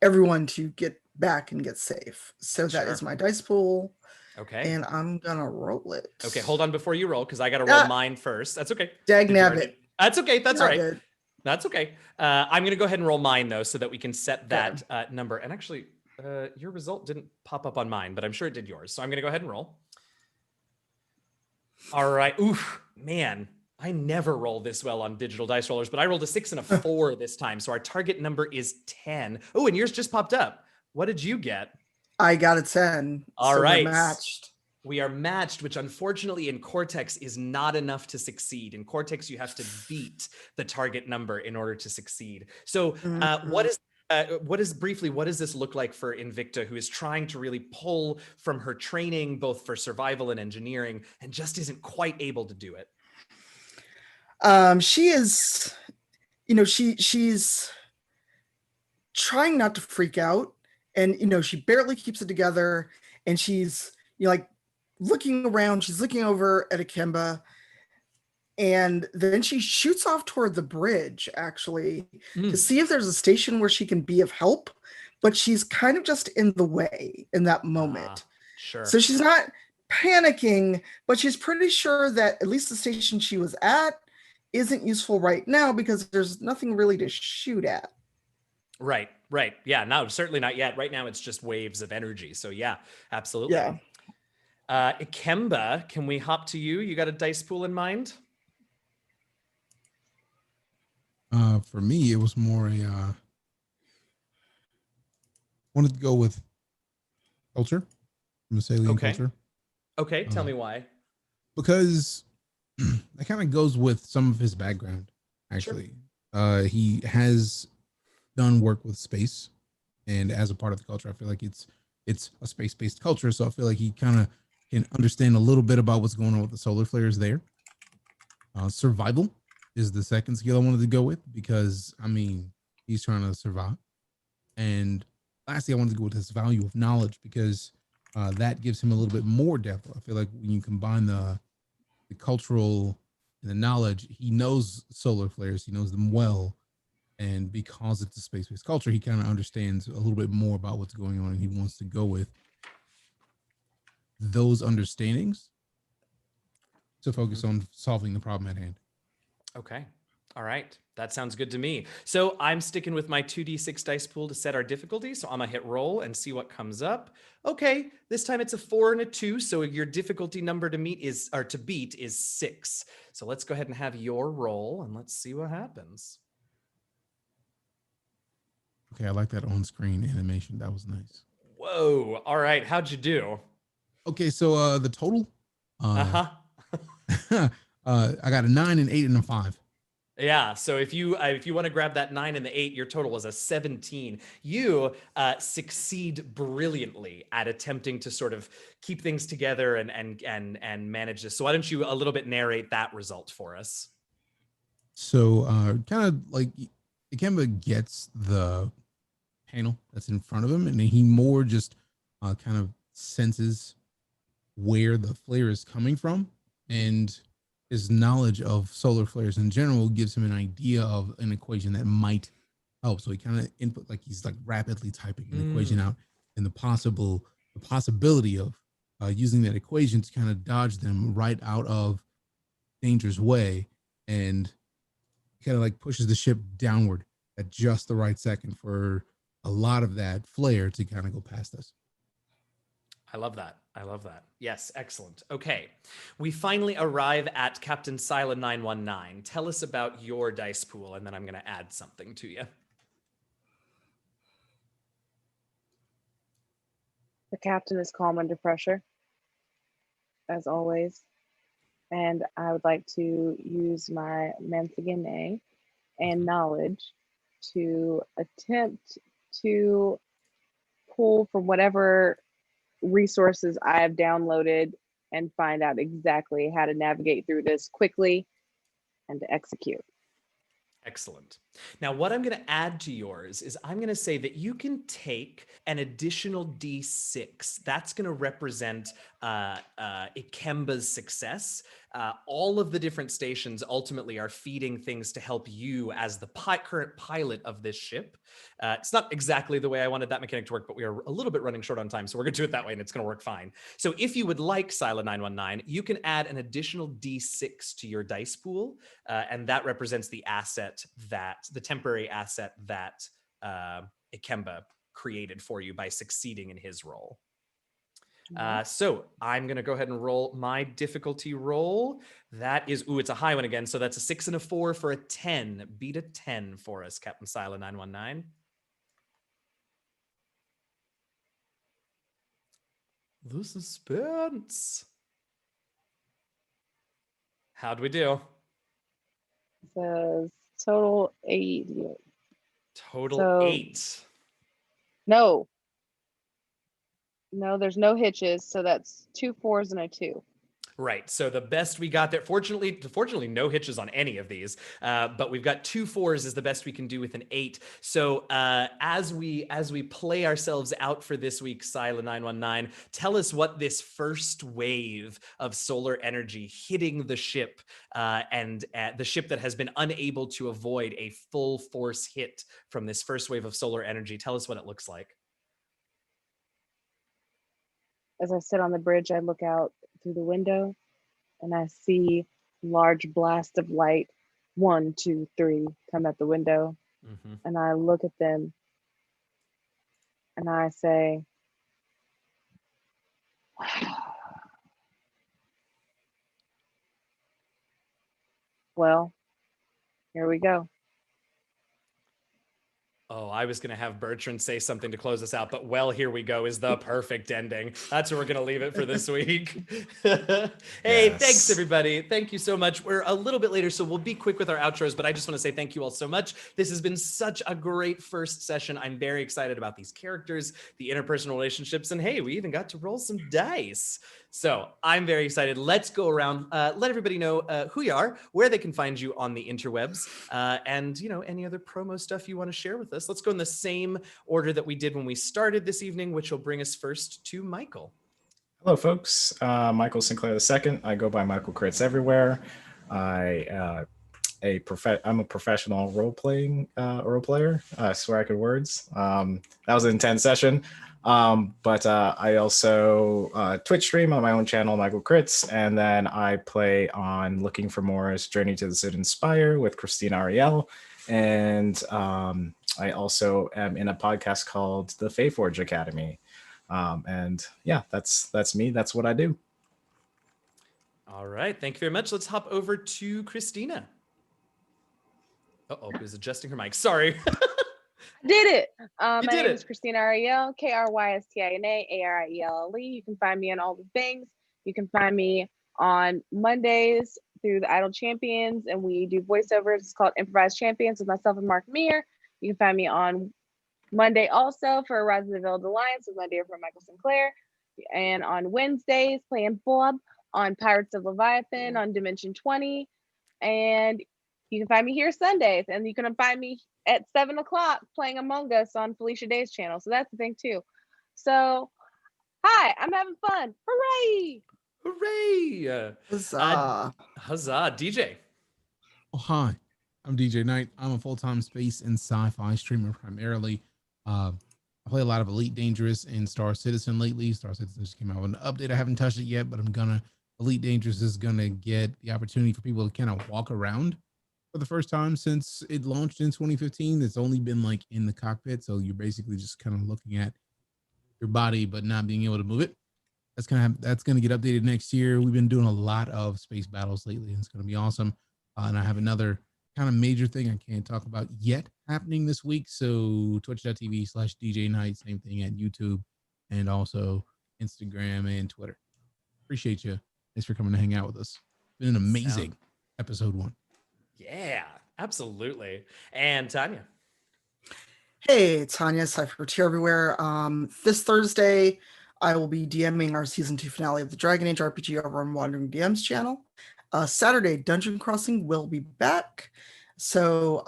everyone to get back and get safe. So that is my dice pool. Okay. And I'm going to roll it. Okay, hold on before you roll because I got to roll mine first. That's okay. Dagnabbit. That's okay. That's all right. Good. That's okay. I'm going to go ahead and roll mine though so that we can set that number. And actually, your result didn't pop up on mine, but I'm sure it did yours. So I'm going to go ahead and roll. All right. Oof, man. I never roll this well on digital dice rollers, but I rolled a 6 and a 4 this time. So our target number is 10. Oh, and yours just popped up. What did you get? I got a 10. All right. We're matched. We are matched, which unfortunately in Cortex is not enough to succeed. In Cortex, you have to beat the target number in order to succeed. So what does this look like for Invicta, who is trying to really pull from her training, both for survival and engineering, and just isn't quite able to do it? She is, she's trying not to freak out, and she barely keeps it together, and she's like looking around. She's looking over at Ikemba, and then she shoots off toward the bridge actually to see if there's a station where she can be of help, but she's kind of just in the way in that moment. Sure. So she's not panicking, but she's pretty sure that at least the station she was at isn't useful right now because there's nothing really to shoot at. Right. Yeah, no, certainly not yet. Right now it's just waves of energy. So yeah, absolutely. Yeah. Ikemba, can we hop to you? You got a dice pool in mind? For me, it was more wanted to go with culture, Masalian culture. Okay, tell me why. Because that kind of goes with some of his background, actually. Sure. He has done work with space, and as a part of the culture, I feel like it's a space-based culture, so I feel like he kind of can understand a little bit about what's going on with the solar flares there. Survival is the second skill I wanted to go with because, he's trying to survive. And lastly, I wanted to go with his value of knowledge because that gives him a little bit more depth. I feel like when you combine the cultural and the knowledge, he knows solar flares, he knows them well. And because it's a space-based culture, he kind of understands a little bit more about what's going on, and he wants to go with those understandings to focus on solving the problem at hand. Okay. All right. That sounds good to me. So I'm sticking with my 2d6 dice pool to set our difficulty. So I'm going to hit roll and see what comes up. Okay. This time it's a 4 and a 2. So your difficulty number to beat is 6. So let's go ahead and have your roll and let's see what happens. Okay. I like that on-screen animation. That was nice. Whoa. All right. How'd you do? Okay. So the total, I got a 9, an 8, and a 5. Yeah, so if you want to grab that 9 and the 8, your total was a 17. You succeed brilliantly at attempting to sort of keep things together and manage this. So why don't you a little bit narrate that result for us? So kind of like Ikemba gets the panel that's in front of him, and he more just kind of senses where the flare is coming from, and his knowledge of solar flares in general gives him an idea of an equation that might help. So he kind of input, like he's like rapidly typing an equation out, and the possibility of using that equation to kind of dodge them right out of danger's way, and kind of like pushes the ship downward at just the right second for a lot of that flare to kind of go past us. I love that. I love that. Yes, excellent. Okay, we finally arrive at Captain Sila 919. Tell us about your dice pool, and then I'm going to add something to you. The captain is calm under pressure, as always. And I would like to use my Manthigane and knowledge to attempt to pull from whatever resources I have downloaded and find out exactly how to navigate through this quickly and to execute. Excellent. Now, what I'm going to add to yours is I'm going to say that you can take an additional D6. That's going to represent Ikemba's success. All of the different stations ultimately are feeding things to help you as the current pilot of this ship. It's not exactly the way I wanted that mechanic to work, but we are a little bit running short on time, so we're going to do it that way, and it's going to work fine. So if you would like, Sila 919, you can add an additional D6 to your dice pool, and that represents the asset the temporary asset that Ikemba created for you by succeeding in his role. So I'm going to go ahead and roll my difficulty roll. That is, it's a high one again. So that's a 6 and a 4 for a 10. Beat a 10 for us, Captain Sila 919. The suspense. How'd we do? Says total 8. Total 8. No, there's no hitches. So that's 2 4s and a 2. Right. So the best we got there, fortunately, no hitches on any of these, but we've got 2 4s is the best we can do with an 8. So as we play ourselves out for this week, Sila 919, tell us what this first wave of solar energy hitting the ship and the ship that has been unable to avoid a full force hit from this first wave of solar energy. Tell us what it looks like. As I sit on the bridge, I look out through the window and I see large blast of light, 1, 2, 3, come at the window. Mm-hmm. And I look at them and I say, well, here we go. Oh, I was going to have Bertrand say something to close us out, but well, here we go is the perfect ending. That's where we're going to leave it for this week. Hey, yes. Thanks, everybody. Thank you so much. We're a little bit later, so we'll be quick with our outros, but I just want to say thank you all so much. This has been such a great first session. I'm very excited about these characters, the interpersonal relationships, and hey, we even got to roll some dice. So I'm very excited. Let's go around, let everybody know who you are, where they can find you on the interwebs, and any other promo stuff you want to share with us. Let's go in the same order that we did when we started this evening, which will bring us first to Michael. Hello, folks. Michael Sinclair II. I go by Michael Crits everywhere. I'm a professional role player. I swear I could words. That was an intense session. But I also Twitch stream on my own channel, Michael Crits, and then I play on Looking for More's Journey to the Sid Inspire with Christina Ariel, and I also am in a podcast called the Fayforge Academy, and yeah, that's me. That's what I do. All right, thank you very much. Let's hop over to Christina. Who's adjusting her mic? Sorry. Did it. My name is Christina Ariel, Krystina Arielle. You can find me on all the things. You can find me on Mondays through the Idle Champions, and we do voiceovers. It's called Improvised Champions with myself and Mark Meir. You can find me on Monday also for Rise of the Veiled Alliance with my dear friend Michael Sinclair, and on Wednesdays playing Bob on Pirates of Leviathan on Dimension 20, and you can find me here Sundays, and you can find me at 7 o'clock playing Among Us on Felicia Day's channel. So that's the thing too. So hi, I'm having fun. Hooray! Hooray! Huzzah. Huzzah, DJ. Oh, hi. I'm DeejayKnight. I'm a full-time space and sci-fi streamer primarily. I play a lot of Elite Dangerous and Star Citizen lately. Star Citizen just came out with an update. I haven't touched it yet, but Elite Dangerous is gonna get the opportunity for people to kind of walk around for the first time since it launched in 2015. It's only been like in the cockpit, so you're basically just kind of looking at your body but not being able to move it. That's gonna get updated next year. We've been doing a lot of space battles lately, and it's gonna be awesome. And I have another kind of major thing I can't talk about yet happening this week. So twitch.tv/DeejayKnight, same thing at YouTube, and also Instagram and Twitter. Appreciate you. Thanks for coming to hang out with us. It's been an amazing episode 1. Yeah, absolutely. And Tanya. Hey, Tanya, Cypher Tier everywhere. This Thursday, I will be DMing our season 2 finale of the Dragon Age RPG over on Wandering DM's channel. Saturday, Dungeon Crossing will be back. So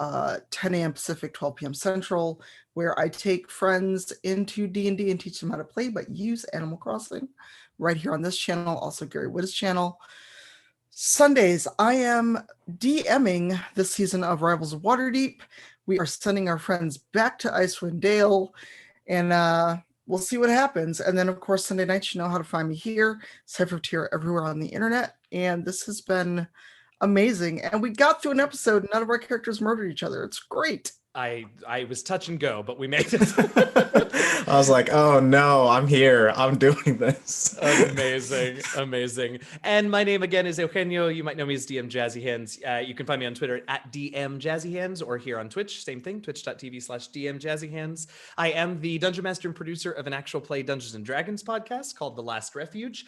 10 a.m. Pacific, 12 p.m. Central, where I take friends into D&D and teach them how to play, but use Animal Crossing right here on this channel, also Gary Witt's channel. Sundays, I am DMing this season of Rivals of Waterdeep. We are sending our friends back to Icewind Dale, and we'll see what happens. And then, of course, Sunday nights, you know how to find me here, Cypher Tier everywhere on the internet. And this has been amazing. And we got through an episode, and none of our characters murdered each other. It's great. I was touch and go, but we made it. I was like, oh no, I'm here. I'm doing this. Amazing, amazing. And my name again is Eugenio. You might know me as DM Jazzy Hands. You can find me on Twitter at DM Jazzy Hands, or here on Twitch, same thing, twitch.tv/DM Jazzy Hands. I am the Dungeon Master and producer of an actual play Dungeons and Dragons podcast called The Last Refuge.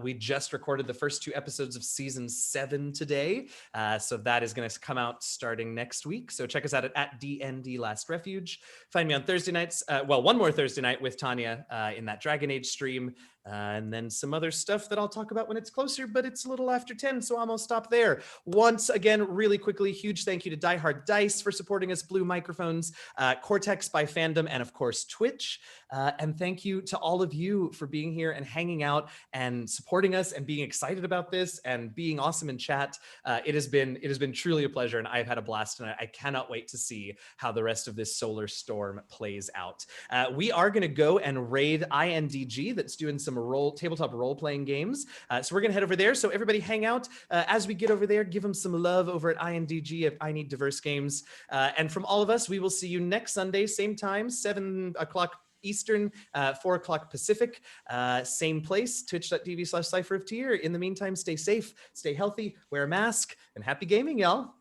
We just recorded the first 2 episodes of season 7 today. So that is going to come out starting next week. So check us out at DND Last Refuge. Find me on Thursday nights. One more Thursday night with Tanya in that Dragon Age stream. And then some other stuff that I'll talk about when it's closer, but it's a little after 10, so I'm gonna stop there. Once again, really quickly, huge thank you to Die Hard Dice for supporting us, Blue Microphones, Cortex by Fandom, and of course, Twitch. And thank you to all of you for being here and hanging out and supporting us and being excited about this and being awesome in chat. It has been truly a pleasure, and I've had a blast, and I cannot wait to see how the rest of this solar storm plays out. We are gonna go and raid INDG that's doing some tabletop role-playing games. So we're gonna head over there. So everybody hang out. As we get over there, give them some love over at INDG if I Need Diverse Games. And from all of us, we will see you next Sunday, same time, 7 o'clock Eastern, 4 o'clock Pacific, same place, twitch.tv/cypher of tier. In the meantime, stay safe, stay healthy, wear a mask, and happy gaming, y'all.